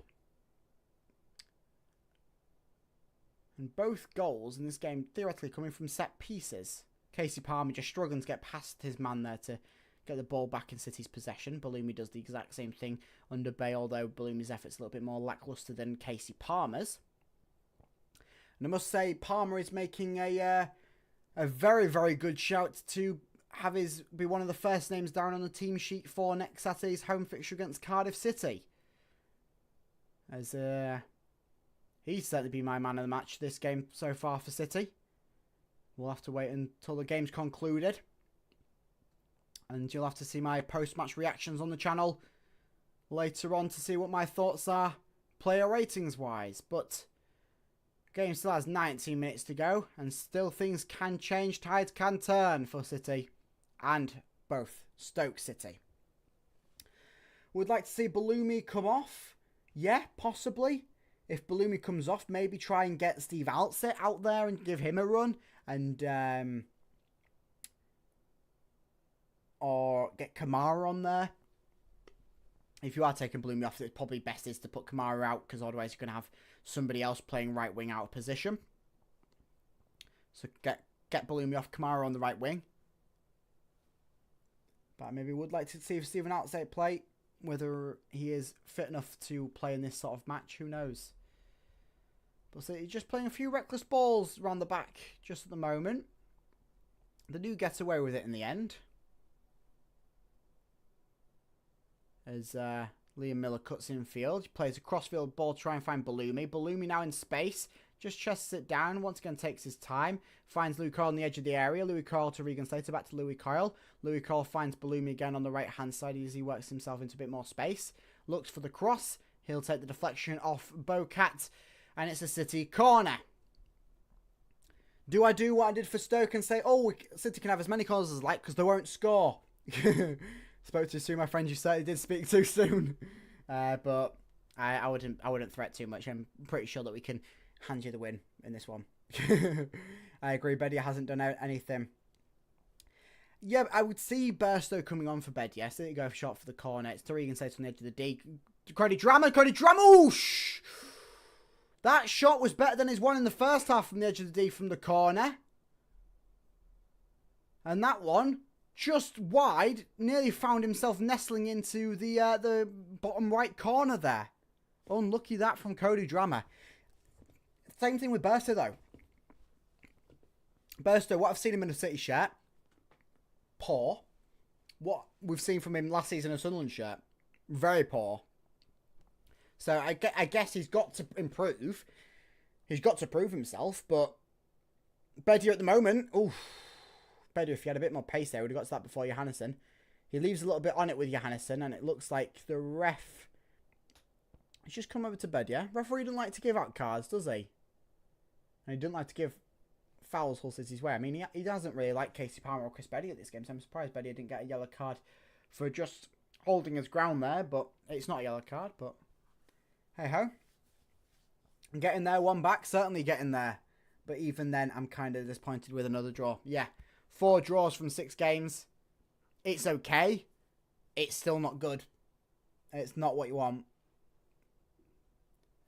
And both goals in this game theoretically coming from set pieces. Casey Palmer just struggling to get past his man there to get the ball back in City's possession. Bellumi does the exact same thing under Bay, although Bellumi's effort's a little bit more lacklustre than Casey Palmer's. And I must say, Palmer is making a very, very good shout to have be one of the first names down on the team sheet for next Saturday's home fixture against Cardiff City. As he's certainly been my man of the match this game so far for City. We'll have to wait until the game's concluded. And you'll have to see my post-match reactions on the channel later on to see what my thoughts are player ratings-wise. But the game still has 19 minutes to go, and still things can change, tides can turn for City and both Stoke City. Would like to see Bellumi come off? Yeah, possibly. If Bellumi comes off, maybe try and get Steve Altset out there and give him a run. And or get Kamara on there. If you are taking Bellumi off, it's probably best is to put Kamara out, because otherwise you're going to have somebody else playing right wing out of position. So get Bellumi off, Kamara on the right wing. But I maybe would like to see if Steven Altset play. Whether he is fit enough to play in this sort of match, who knows. But so he's just playing a few reckless balls around the back just at the moment. They do get away with it in the end. As Liam Miller cuts in field. He plays a crossfield ball to try and find Bellumi. Bellumi now in space. Just chests it down. Once again takes his time. Finds Louis Coyle on the edge of the area. Louis Coyle to Regan Slater. Back to Louis Coyle. Louis Coyle finds Bellumi again on the right hand side as he works himself into a bit more space. Looks for the cross. He'll take the deflection off Bocat. And it's a City corner. Do I do what I did for Stoke and say, oh, City can have as many corners as like, because they won't score? Spoke too soon, my friend. You certainly did speak too soon. But I wouldn't threat too much. I'm pretty sure that we can hand you the win in this one. I agree. Bedia hasn't done anything. Yeah, I would see Burstow coming on for Bed. Yes, there you go, shot for the corner. It's Tariq and Sato on the edge of the D. Cody Drama. Oosh! That shot was better than his one in the first half from the edge of the D from the corner. And that one, just wide, nearly found himself nestling into the bottom right corner there. Unlucky that from Cody Drama. Same thing with Burstow, though. Burstow, what I've seen him in a City shirt, poor. What we've seen from him last season in a Sunderland shirt, very poor. So I guess he's got to improve. He's got to prove himself, but Bedia at the moment, oof. Bedia, if he had a bit more pace there, would have got to that before Johannesson. He leaves a little bit on it with Johannesson, and it looks like the ref... He's just come over to Bedia. Referee doesn't like to give out cards, does he? And he doesn't like to give fouls Hull City's way. I mean, he doesn't really like Casey Palmer or Chris Bedia at this game, so I'm surprised Bedia didn't get a yellow card for just holding his ground there, but it's not a yellow card, but hey-ho. Getting there, one back, certainly getting there. But even then, I'm kind of disappointed with another draw. Yeah, 4 draws from 6 games. It's okay. It's still not good. It's not what you want.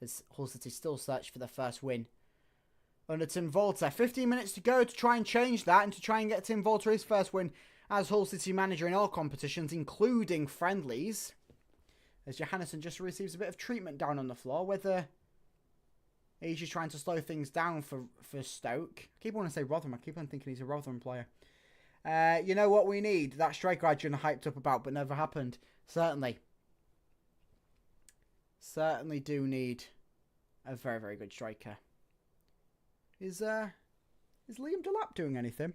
As Hull City still search for their first win under Tim Volter. 15 minutes to go to try and change that and to try and get Tim Volter his first win as Hull City manager in all competitions, including friendlies. As Johannesson just receives a bit of treatment down on the floor, whether he's just trying to slow things down for Stoke. I keep wanting to say Rotherham. I keep on thinking he's a Rotherham player. You know what we need? That striker I'd hyped up about, but never happened. Certainly do need a very, very good striker. Is Liam Delap doing anything?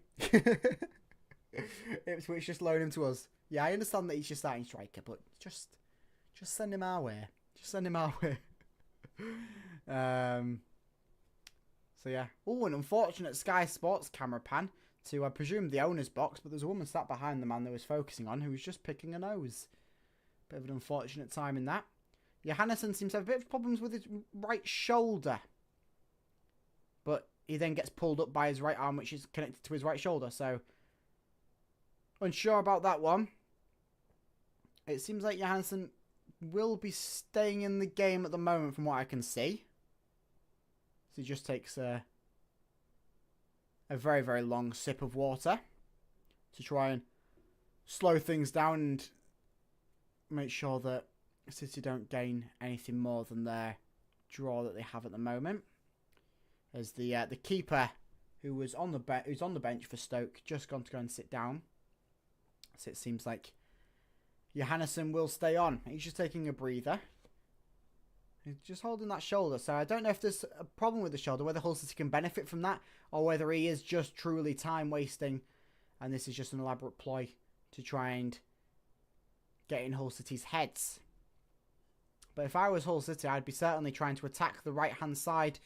Ipswich just loan him to us. Yeah, I understand that he's your starting striker, but just send him our way. Just send him our way. So yeah. Oh, an unfortunate Sky Sports camera pan to, I presume, the owner's box, but there's a woman sat behind the man they was focusing on who was just picking a nose. Bit of an unfortunate time in that. Johannesson seems to have a bit of problems with his right shoulder. But he then gets pulled up by his right arm, which is connected to his right shoulder. So, unsure about that one. It seems like Johannesson will be staying in the game at the moment from what I can see. So he just takes a very, very long sip of water to try and slow things down and make sure that City don't gain anything more than their draw that they have at the moment. As the keeper, who was on the bench for Stoke, just gone to go and sit down. So it seems like Johannesson will stay on. He's just taking a breather. He's just holding that shoulder. So I don't know if there's a problem with the shoulder, whether Hull City can benefit from that, or whether he is just truly time wasting, and this is just an elaborate ploy to try and get in Hull City's heads. But if I was Hull City, I'd be certainly trying to attack the right-hand side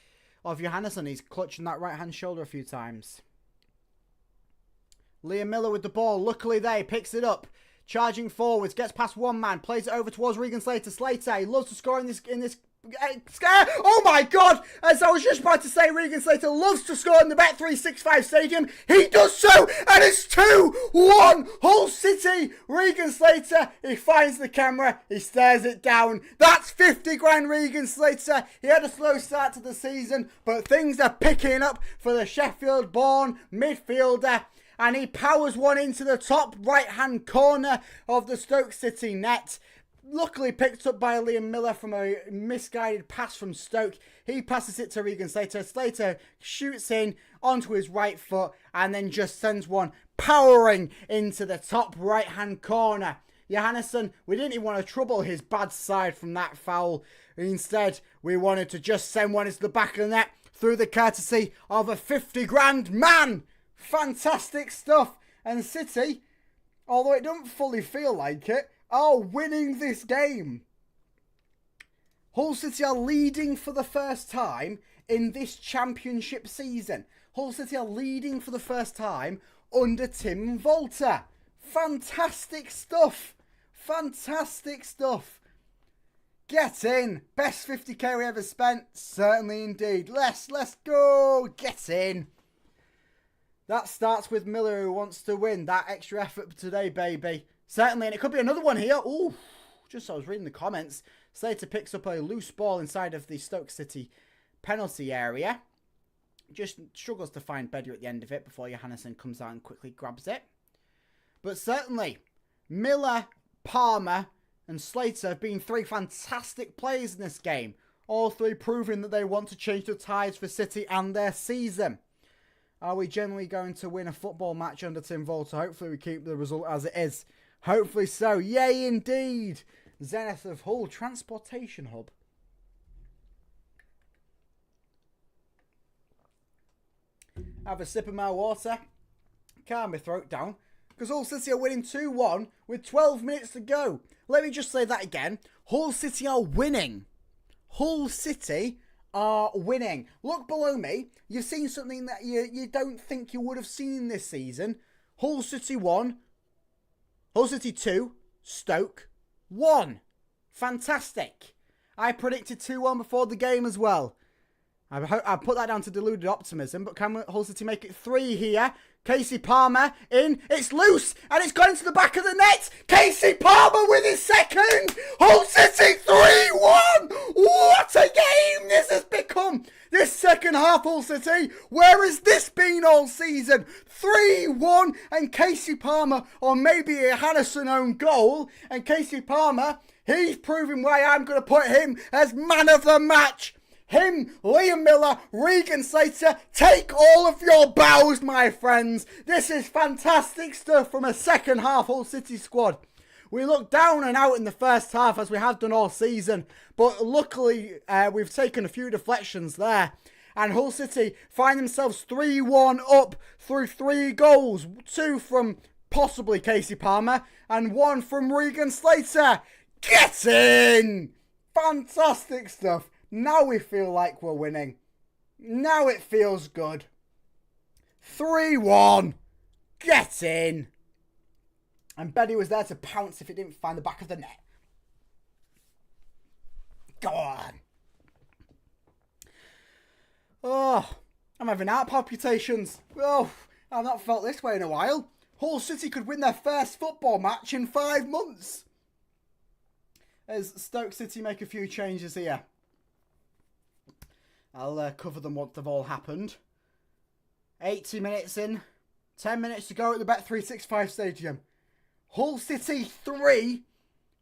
of Johannesson. He's clutching that right-hand shoulder a few times. Liam Miller with the ball. Luckily there, he picks it up. Charging forwards, gets past one man, plays it over towards Regan Slater. Slater, he loves to score in this oh my God! As I was just about to say, Regan Slater loves to score in the Bet365 Stadium. He does so, and it's 2-1 Hull City. Regan Slater, he finds the camera, he stares it down. That's 50 grand, Regan Slater. He had a slow start to the season, but things are picking up for the Sheffield-born midfielder. And he powers one into the top right-hand corner of the Stoke City net. Luckily picked up by Liam Miller from a misguided pass from Stoke. He passes it to Regan Slater. Slater shoots in onto his right foot and then just sends one powering into the top right-hand corner. Johannesson, we didn't even want to trouble his bad side from that foul. Instead, we wanted to just send one into the back of the net through the courtesy of a 50 grand man. Fantastic stuff. And City, although it doesn't fully feel like it, are winning this game. Hull City are leading for the first time in this championship season. Hull City are leading for the first time under Tim Volter. Fantastic stuff. Fantastic stuff. Get in. Best 50k we ever spent. Certainly indeed. Let's go. Get in. That starts with Miller, who wants to win. That extra effort today, baby. Certainly, and it could be another one here. Ooh, just as I was reading the comments, Slater picks up a loose ball inside of the Stoke City penalty area. Just struggles to find Bedia at the end of it before Johannesson comes out and quickly grabs it. But certainly, Miller, Palmer and Slater have been 3 fantastic players in this game. All 3 proving that they want to change the tides for City and their season. Are we generally going to win a football match under Tim Volta? Hopefully we keep the result as it is. Hopefully so. Yay indeed. Zenith of Hull Transportation Hub. Have a sip of my water. Calm my throat down. Because Hull City are winning 2-1 with 12 minutes to go. Let me just say that again. Hull City are winning. Hull City are winning. Look below me. You've seen something that you don't think you would have seen this season. Hull City 1. Hull City 2. Stoke 1. Fantastic. I predicted 2-1 before the game as well. I put that down to deluded optimism, but can Hull City make it 3 here? Casey Palmer in. It's loose, and it's gone into the back of the net. Casey Palmer with his second. Hull City 3-1. What a game this has become. This second half, Hull City. Where has this been all season? 3-1, and Casey Palmer, or maybe a Johannesson own goal. And Casey Palmer, he's proving why I'm going to put him as man of the match. Him, Liam Miller, Regan Slater, take all of your bows, my friends. This is fantastic stuff from a second half Hull City squad. We looked down and out in the first half as we have done all season. But luckily, we've taken a few deflections there. And Hull City find themselves 3-1 up through 3 goals. 2 from possibly Casey Palmer and 1 from Regan Slater. Get in! Fantastic stuff. Now we feel like we're winning. Now it feels good. 3-1. Get in. And Bedia was there to pounce if it didn't find the back of the net. Go on. Oh, I'm having heart palpitations. Oh, I've not felt this way in a while. Hull City could win their first football match in 5 months. As Stoke City make a few changes here. I'll cover them once they've all happened. 80 minutes in. 10 minutes to go at the Bet365 Stadium. Hull City 3.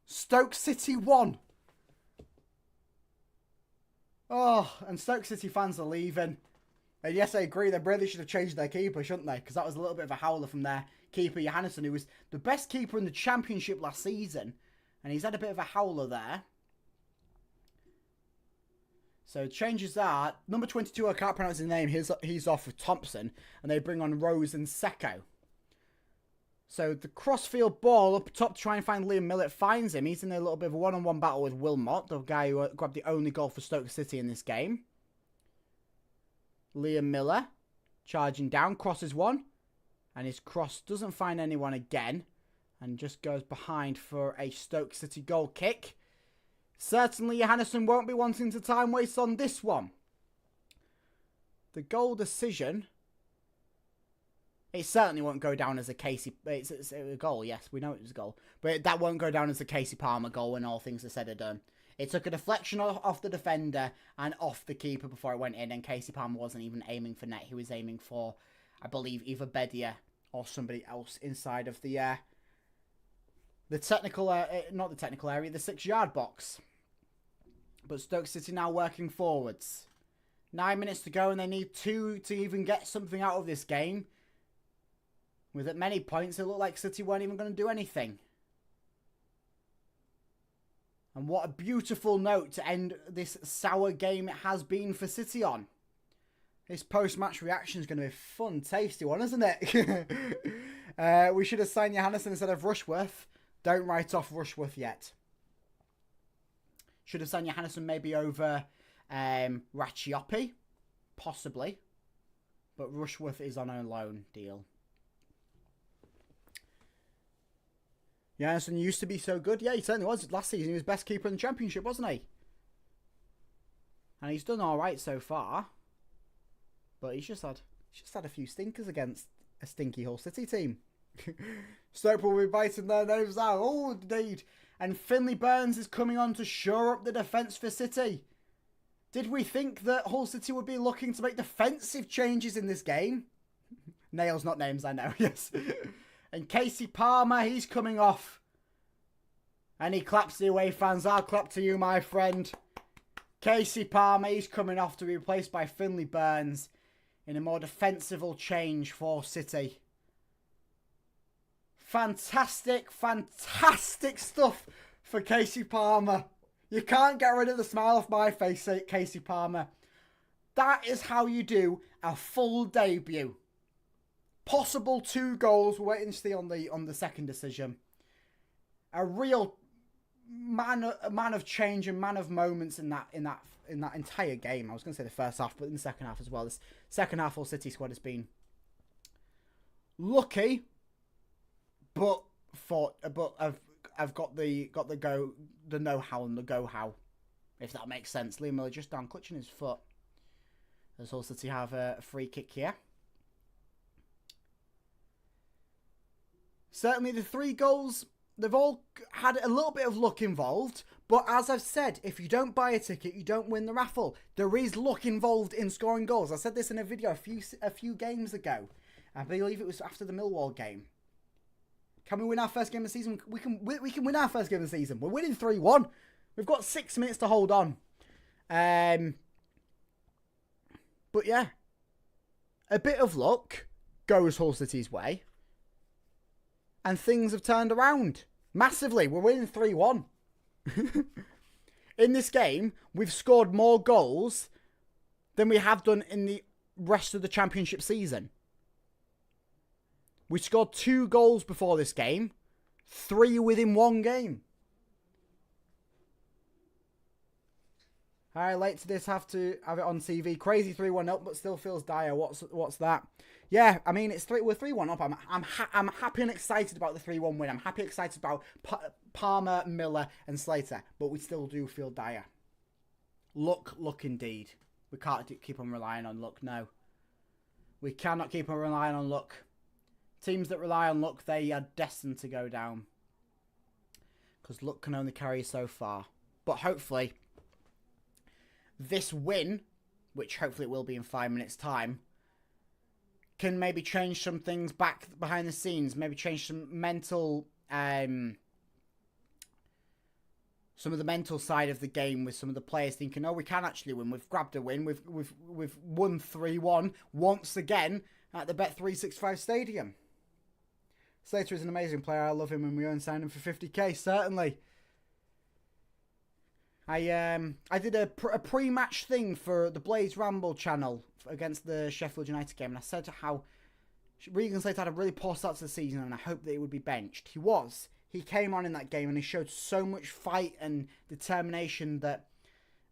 Stoke City 1. Oh, and Stoke City fans are leaving. And yes, I agree. They really should have changed their keeper, shouldn't they? Because that was a little bit of a howler from their keeper, Johannesson, who was the best keeper in the Championship last season. And he's had a bit of a howler there. So changes are, number 22, I can't pronounce his name, he's off with Thompson, and they bring on Rose and Secco. So the crossfield ball up top to try and find Liam Miller, finds him. He's in a little bit of a one-on-one battle with Wilmot, the guy who grabbed the only goal for Stoke City in this game. Liam Miller charging down, crosses one, and his cross doesn't find anyone again, and just goes behind for a Stoke City goal kick. Certainly, Johannesson won't be wanting to time waste on this one. The goal decision. It certainly won't go down as a Casey... It's a goal, yes. We know it was a goal. But that won't go down as a Casey Palmer goal when all things are said and done. It took a deflection off the defender and off the keeper before it went in. And Casey Palmer wasn't even aiming for net. He was aiming for, I believe, either Bedia or somebody else inside of the technical... not the technical area, the 6-yard box. But Stoke City now working forwards. 9 minutes to go and they need 2 to even get something out of this game. With at many points it looked like City weren't even going to do anything. And what a beautiful note to end this sour game it has been for City on. This post-match reaction is going to be a fun, tasty one, isn't it? We should have signed Johannesson instead of Rushworth. Don't write off Rushworth yet. Should have signed Johannesson maybe over Racciopi. Possibly. But Rushworth is on a loan deal. Johannesson used to be so good. Yeah, he certainly was. Last season he was best keeper in the Championship, wasn't he? And he's done alright so far. But he's just had a few stinkers against a stinky Hull City team. Stoke will be biting their nose out. Oh, indeed. And Finley Burns is coming on to shore up the defence for City. Did we think that Hull City would be looking to make defensive changes in this game? Nails, not names, I know, yes. And Casey Palmer, he's coming off. And he claps the away fans. I'll clap to you, my friend. Casey Palmer, he's coming off to be replaced by Finley Burns in a more defensive change for City. Fantastic, fantastic stuff for Casey Palmer. You can't get rid of the smile off my face, Casey Palmer. That is how you do a full debut. Possible 2 goals. We're waiting to see on the second decision. A real man of change and man of moments in that entire game. I was going to say the first half, but in the second half as well. This second half, Hull City squad has been lucky, but I've got the know-how and the go-how, if that makes sense. Liam Miller just down clutching his foot as Hull City have a free kick here. Certainly the 3 goals, they've all had a little bit of luck involved. But as I've said, if you don't buy a ticket, you don't win the raffle. There is luck involved in scoring goals. I said this in a video a few games ago. I believe it was after the Millwall game. Can we win our first game of the season? We can win our first game of the season. We're winning 3-1. We've got 6 minutes to hold on. But yeah, a bit of luck goes Hull City's way. And things have turned around massively. We're winning 3-1. In this game, we've scored more goals than we have done in the rest of the championship season. We scored 2 goals before this game. 3 within 1 game. I late to this have to have it on TV. Crazy 3-1 up, but still feels dire. What's that? Yeah, I mean we're 3-1 up. I'm happy and excited about the 3-1 win. I'm happy and excited about Palmer, Miller, and Slater, but we still do feel dire. Luck indeed. We can't keep on relying on luck. No, we cannot keep on relying on luck. Teams that rely on luck, they are destined to go down, because luck can only carry you so far. But hopefully, this win, which hopefully it will be in 5 minutes' time, can maybe change some things back behind the scenes. Maybe change some mental, some of the mental side of the game with some of the players thinking, "Oh, we can actually win. We've grabbed a win. We've won 3-1 once again at the Bet365 Stadium." Slater is an amazing player. I love him, and we own sign him for 50k. Certainly. I did a pre-match thing for the Blaze Ramble channel against the Sheffield United game, and I said how Regan Slater had a really poor start to the season, and I hoped that he would be benched. He was. He came on in that game, and he showed so much fight and determination that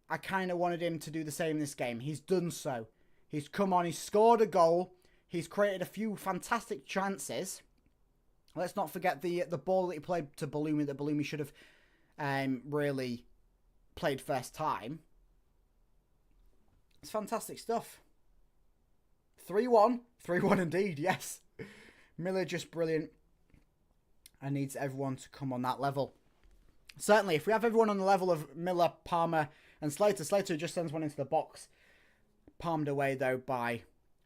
I kind of wanted him to do the same in this game. He's done so. He's come on. He's scored a goal. He's created a few fantastic chances. Let's not forget the ball that he played to Balumi that Balumi should have really played first time. It's fantastic stuff. 3-1. 3-1 indeed, yes. Miller just brilliant. And needs everyone to come on that level. Certainly, if we have everyone on the level of Miller, Palmer, and Slater, Slater just sends one into the box. Palmed away, though, by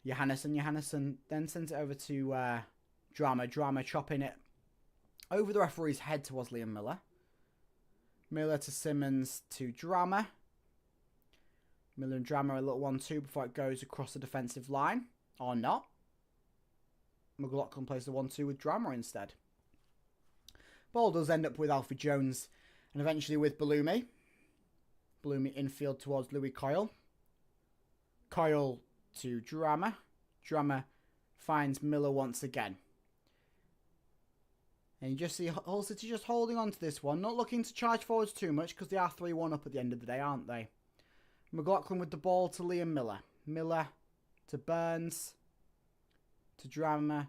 Johannesson. Johannesson then sends it over to Drama. Drama chopping it over the referee's head towards Liam Miller. Miller to Simmons to Drama. Miller and Drama a little 1-2 before it goes across the defensive line. Or not. McLaughlin plays the 1-2 with Drama instead. Ball does end up with Alfie Jones and eventually with Balumi. Balumi infield towards Louis Coyle. Coyle to Drama. Drama finds Miller once again. And you just see Hull City just holding on to this one. Not looking to charge forwards too much because they are 3-1 up at the end of the day, aren't they? McLaughlin with the ball to Liam Miller. Miller to Burns. To Drama.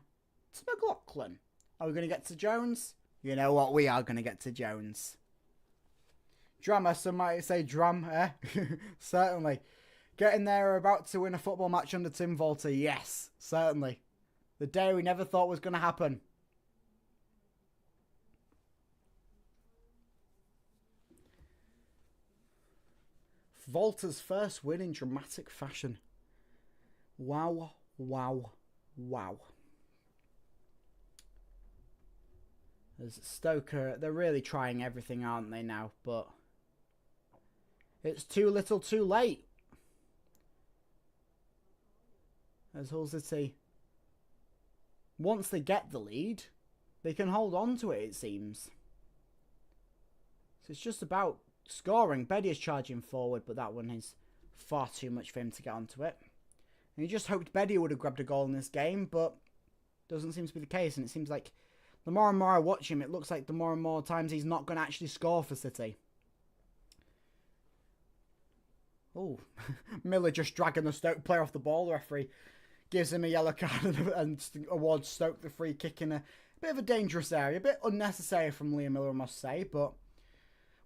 To McLaughlin. Are we going to get to Jones? You know what? We are going to get to Jones. Drama, some might say drum, eh? Certainly. Getting there, about to win a football match under Tim Volter. Yes, certainly. The day we never thought was going to happen. Volta's first win in dramatic fashion. Wow, wow, wow. As Stoke, they're really trying everything, aren't they, now? But it's too little too late. As Hull City, once they get the lead, they can hold on to it, it seems. So it's just about scoring. Bedia's charging forward, but that one is far too much for him to get onto it. And he just hoped Bedia would have grabbed a goal in this game, but doesn't seem to be the case. And it seems like the more and more I watch him, it looks like the more and more times he's not going to actually score for City. Oh, Miller just dragging the Stoke player off the ball. The referee gives him a yellow card and awards Stoke the free kick in a bit of a dangerous area. A bit unnecessary from Liam Miller, I must say. But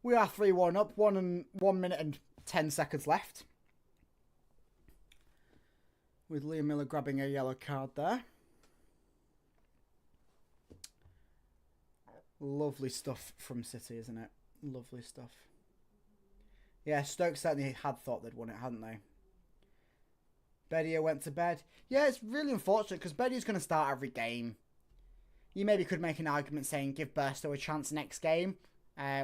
we are 3-1 up. 1 minute and 10 seconds left. With Liam Miller grabbing a yellow card there. Lovely stuff from City, isn't it? Lovely stuff. Yeah, Stoke certainly had thought they'd won it, hadn't they? Bedia went to bed. Yeah, it's really unfortunate because Bedia's going to start every game. You maybe could make an argument saying give Burstow a chance next game,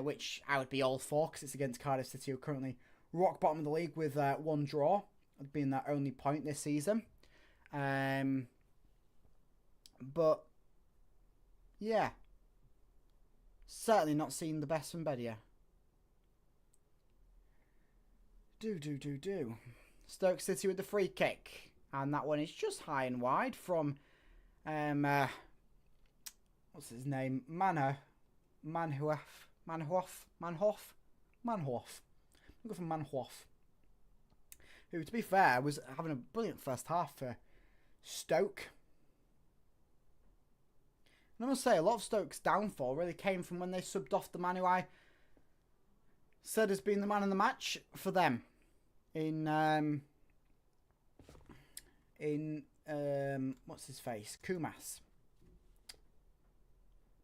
which I would be all for because it's against Cardiff City, who are currently rock bottom of the league with 1 draw, being their only point this season. But, yeah. Certainly not seeing the best from Bedia. Do. Stoke City with the free kick. And that one is just high and wide from, what's his name? Manhoff. I'll go for Manhoff. Who, to be fair, was having a brilliant first half for Stoke. And I must say, a lot of Stoke's downfall really came from when they subbed off the man who I said has been the man in the match for them. What's his face? Kumas.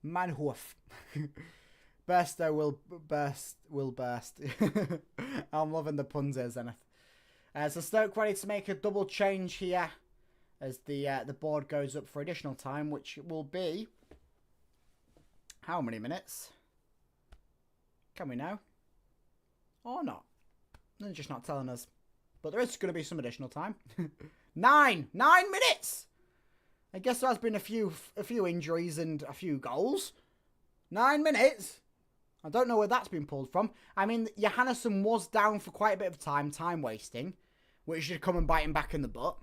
Manhoef. Burstow will burst. I'm loving the puns here, Zenith. So Stoke ready to make a double change here as the board goes up for additional time, which will be how many minutes? Can we know? Or not? They're just not telling us. But there is going to be some additional time. 9 minutes! I guess there has been a few injuries and a few goals. 9 minutes? I don't know where that's been pulled from. I mean, Johannesson was down for quite a bit of time wasting, which should come and bite him back in the butt.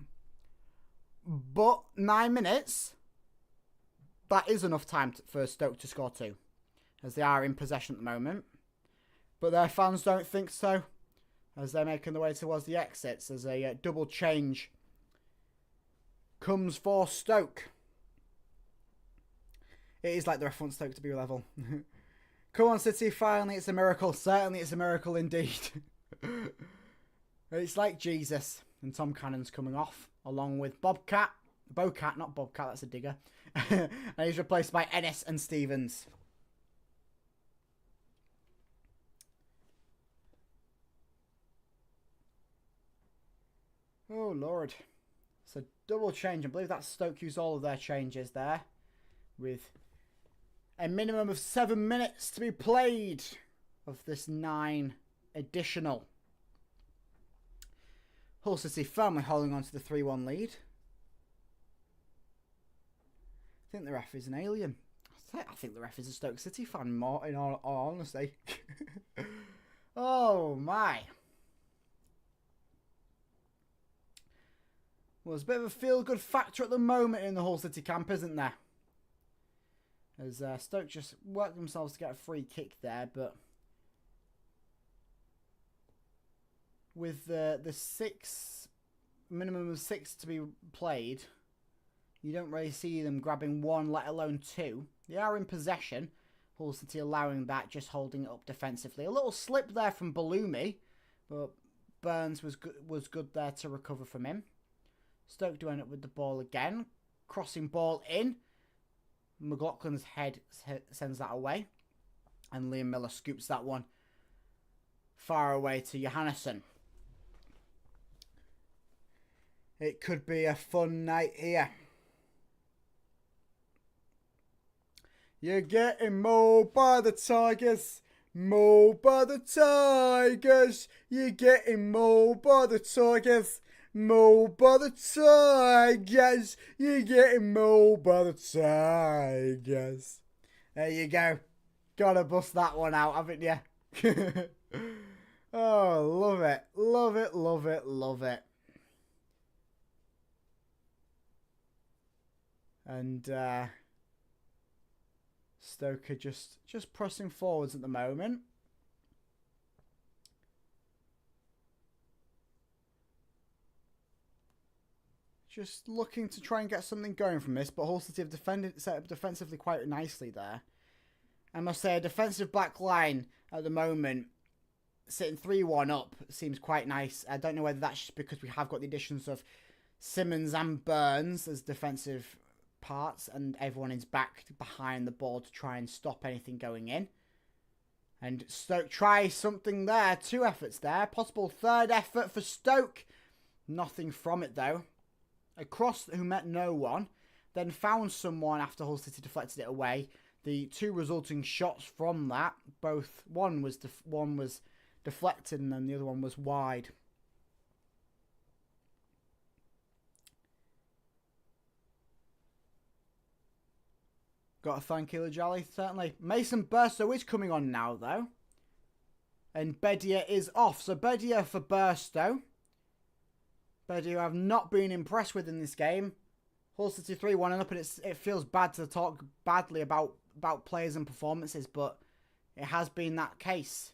But 9 minutes, that is enough time for Stoke to score 2, as they are in possession at the moment. But their fans don't think so, as they're making their way towards the exits, as a double change comes for Stoke. It is like the ref wants Stoke to be level. Come on, City, finally it's a miracle. Certainly it's a miracle indeed. It's like Jesus. And Tom Cannon's coming off, along with Bocat, not Bobcat, that's a digger. And he's replaced by Ennis and Stevens. Oh, Lord. It's a double change. I believe that Stoke used all of their changes there, with a minimum of 7 minutes to be played of this 9 additional. Hull City firmly holding on to the 3-1 lead. I think the ref is an alien. I think the ref is a Stoke City fan, more in all honesty. Oh, my. Well, there's a bit of a feel-good factor at the moment in the Hull City camp, isn't there? As Stoke just worked themselves to get a free kick there, but with the minimum of 6 to be played, you don't really see them grabbing 1, let alone 2. They are in possession. Hull City allowing that, just holding it up defensively. A little slip there from Balumi, but Burns was good there to recover from him. Stoke do end up with the ball again. Crossing ball in. McLaughlin's head sends that away. And Liam Miller scoops that one far away to Johannesson. It could be a fun night here. You're getting mauled by the Tigers. Mauled by the Tigers. You're getting mauled by the Tigers. Mauled by the Tigers. You're getting mauled by the Tigers. There you go. Gotta bust that one out, haven't you? Oh, love it. Love it, love it, love it. And Stoke are just pressing forwards at the moment. Just looking to try and get something going from this, but Hull City have set up defensively quite nicely there. I must say, a defensive back line at the moment, sitting 3-1 up, seems quite nice. I don't know whether that's just because we have got the additions of Simmons and Burns as defensive parts, and everyone is back behind the ball to try and stop anything going in. And Stoke try something there. 2 efforts there. Possible 3rd effort for Stoke. Nothing from it, though. A cross who met no one. Then found someone after Hull City deflected it away. The 2 resulting shots from that, one was deflected and then the other one was wide. Got to thank Ilajali, certainly. Mason Burstow is coming on now, though. And Bedia is off. So Bedia for Burstow. Bedia have not been impressed with in this game. Hull City 3-1 and up, and it feels bad to talk badly about players and performances, but it has been that case.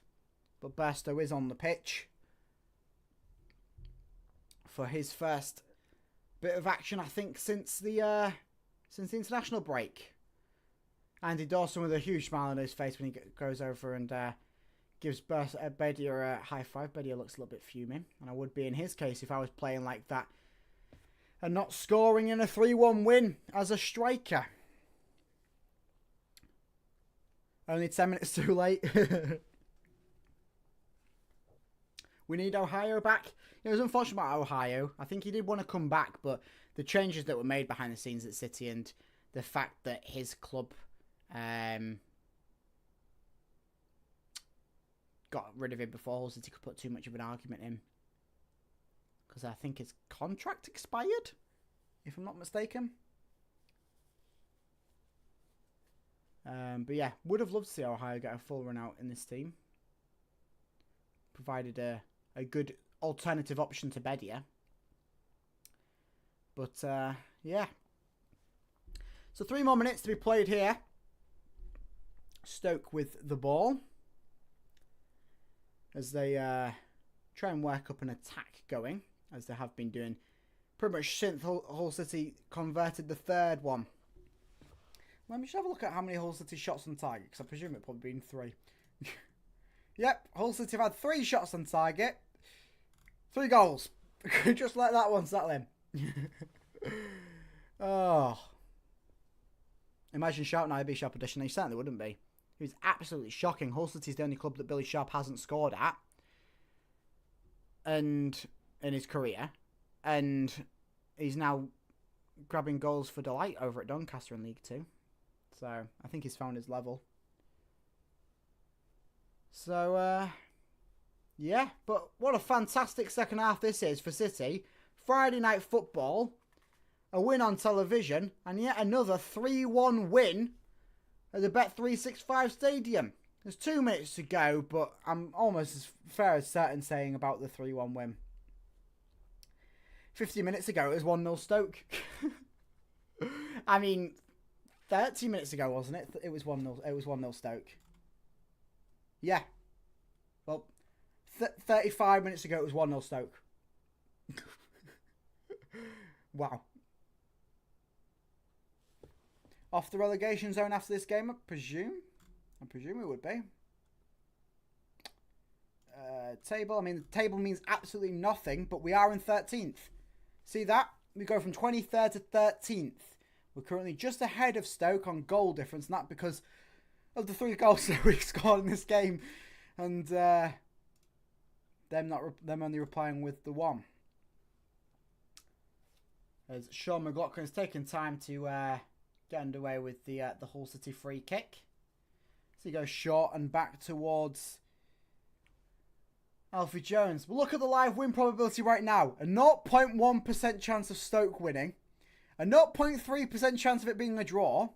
But Burstow is on the pitch for his first bit of action, I think, since the international break. Andy Dawson with a huge smile on his face when he goes over and gives Bedia a high five. Bedia looks a little bit fuming, and I would be in his case if I was playing like that and not scoring in a 3-1 win as a striker. Only 10 minutes too late. We need Ohio back. It was unfortunate about Ohio. I think he did want to come back, but the changes that were made behind the scenes at City and the fact that his club got rid of him before Hull City could put too much of an argument in. Because I think his contract expired, if I'm not mistaken. But yeah, would have loved to see Ohio get a full run out in this team. Provided a good alternative option to Bedia. But yeah. So 3 more minutes to be played here. Stoke with the ball. As they try and work up an attack going. As they have been doing pretty much since Hull City converted the 3rd one. Let me just have a look at how many Hull City shots on target, because I presume it probably been 3. Yep, Hull City have had 3 shots on target. 3 goals. Just let that one settle in. Oh. Imagine Sharp now a Sharp edition. He certainly wouldn't be. It was absolutely shocking. Hull City's the only club that Billy Sharp hasn't scored at. And in his career. And he's now grabbing goals for delight over at Doncaster in League 2. So, I think he's found his level. So, yeah. But what a fantastic second half this is for City. Friday night football. A win on television. And yet another 3-1 win at the Bet365 Stadium. There's 2 minutes to go, but I'm almost as fair as certain saying about the 3-1 win. 50 minutes ago, it was 1-0 Stoke. I mean, 30 minutes ago, wasn't it? It was 1-0. It was 1-0 Stoke. Yeah. Well, 35 minutes ago, it was 1-0 Stoke. Wow. Off the relegation zone after this game, I presume. I presume it would be. Table. I mean, the table means absolutely nothing, but we are in 13th. See that? We go from 23rd to 13th. We're currently just ahead of Stoke on goal difference, and that because of the 3 goals that we scored in this game, and them only replying with the 1. as Sean McLaughlin's taken time to get underway with the Hull City free kick. So he goes short and back towards Alfie Jones. Well, look at the live win probability right now. A 0.1% chance of Stoke winning. A 0.3% chance of it being a draw.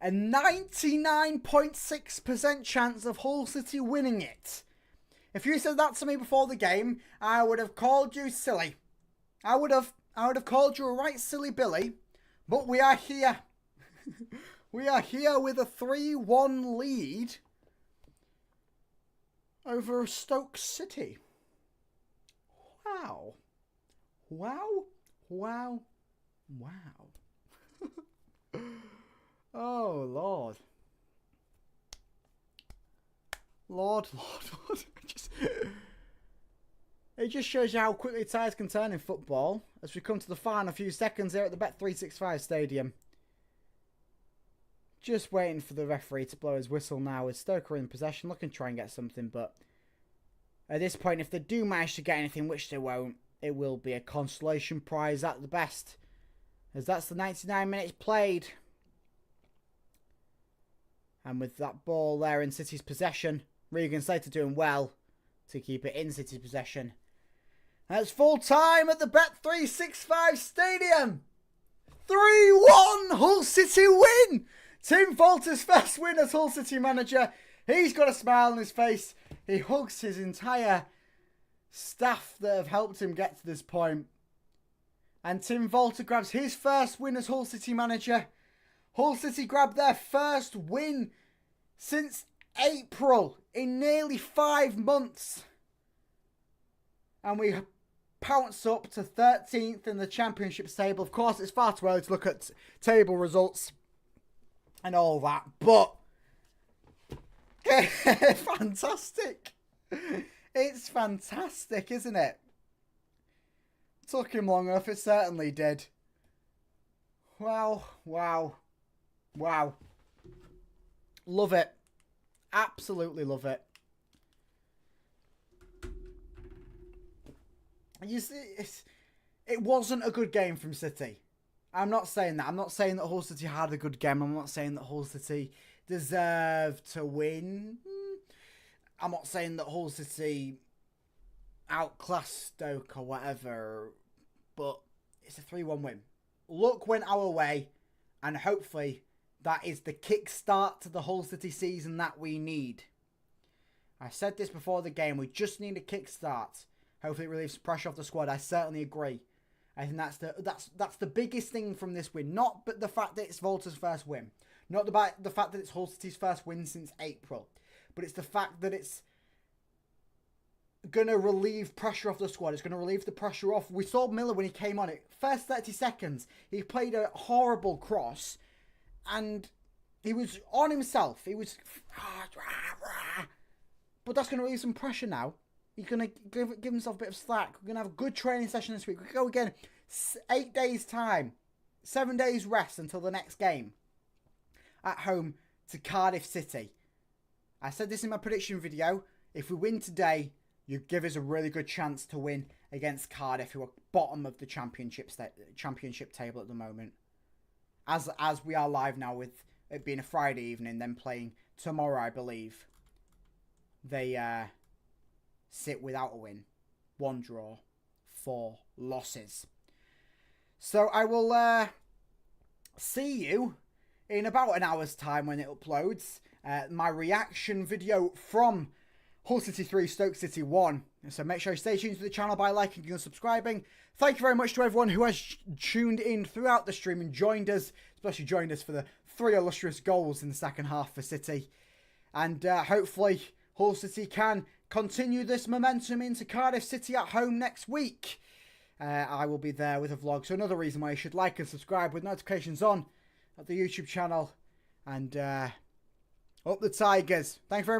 A 99.6% chance of Hull City winning it. If you said that to me before the game, I would have called you silly. I would have called you a right silly Billy. But we are here. We are here with a 3-1 lead over Stoke City. Wow. Wow. Wow. Wow. Oh, Lord. Lord. It just shows you how quickly tides can turn in football as we come to the final few seconds here at the Bet365 Stadium. Just waiting for the referee to blow his whistle now as Stoke are in possession, looking to try and get something, but at this point, if they do manage to get anything, which they won't, it will be a consolation prize at the best, as that's the 99 minutes played. And with that ball there in City's possession, Regan Slater doing well to keep it in City's possession. And it's full time at the Bet365 Stadium. 3-1 Hull City win. Tim Volter's first win as Hull City manager. He's got a smile on his face. He hugs his entire staff that have helped him get to this point. And Tim Volter grabs his first win as Hull City manager. Hull City grabbed their first win since April in nearly 5 months. And we pounce up to 13th in the Championship table. Of course, it's far too early to look at table results and all that, but fantastic. It's fantastic, isn't it? Took him long enough, it certainly did. Wow. Love it. Absolutely love it. You see, it wasn't a good game from City. I'm not saying that. I'm not saying that Hull City had a good game. I'm not saying that Hull City deserved to win. I'm not saying that Hull City outclassed Stoke or whatever. But it's a 3-1 win. Luck went our way. And hopefully that is the kickstart to the Hull City season that we need. I said this before the game. We just need a kickstart. Hopefully it relieves pressure off the squad. I certainly agree. I think that's the biggest thing from this win. Not but the fact that it's Volter's first win. Not the fact that it's Hull City's first win since April. But it's the fact that it's going to relieve pressure off the squad. It's going to relieve the pressure off. We saw Miller when he came on it. First 30 seconds, he played a horrible cross. And he was on himself. He was... But that's going to relieve some pressure now. He's going to give himself a bit of slack. We're going to have a good training session this week. We go again 8 days' time. 7 days rest until the next game. At home to Cardiff City. I said this in my prediction video. If we win today, you give us a really good chance to win against Cardiff, who are bottom of the championship table at the moment. As we are live now with it being a Friday evening, then playing tomorrow, I believe. They sit without a win. 1 draw, 4 losses. So I will see you in about an hour's time when it uploads. My reaction video from Hull City 3, Stoke City 1. So make sure you stay tuned to the channel by liking and subscribing. Thank you very much to everyone who has tuned in throughout the stream and joined us, especially joined us for the 3 illustrious goals in the second half for City. And hopefully Hull City can continue this momentum into Cardiff City at home next week. I will be there with a vlog. So another reason why you should like and subscribe with notifications on at the YouTube channel. And up the Tigers. Thanks very much.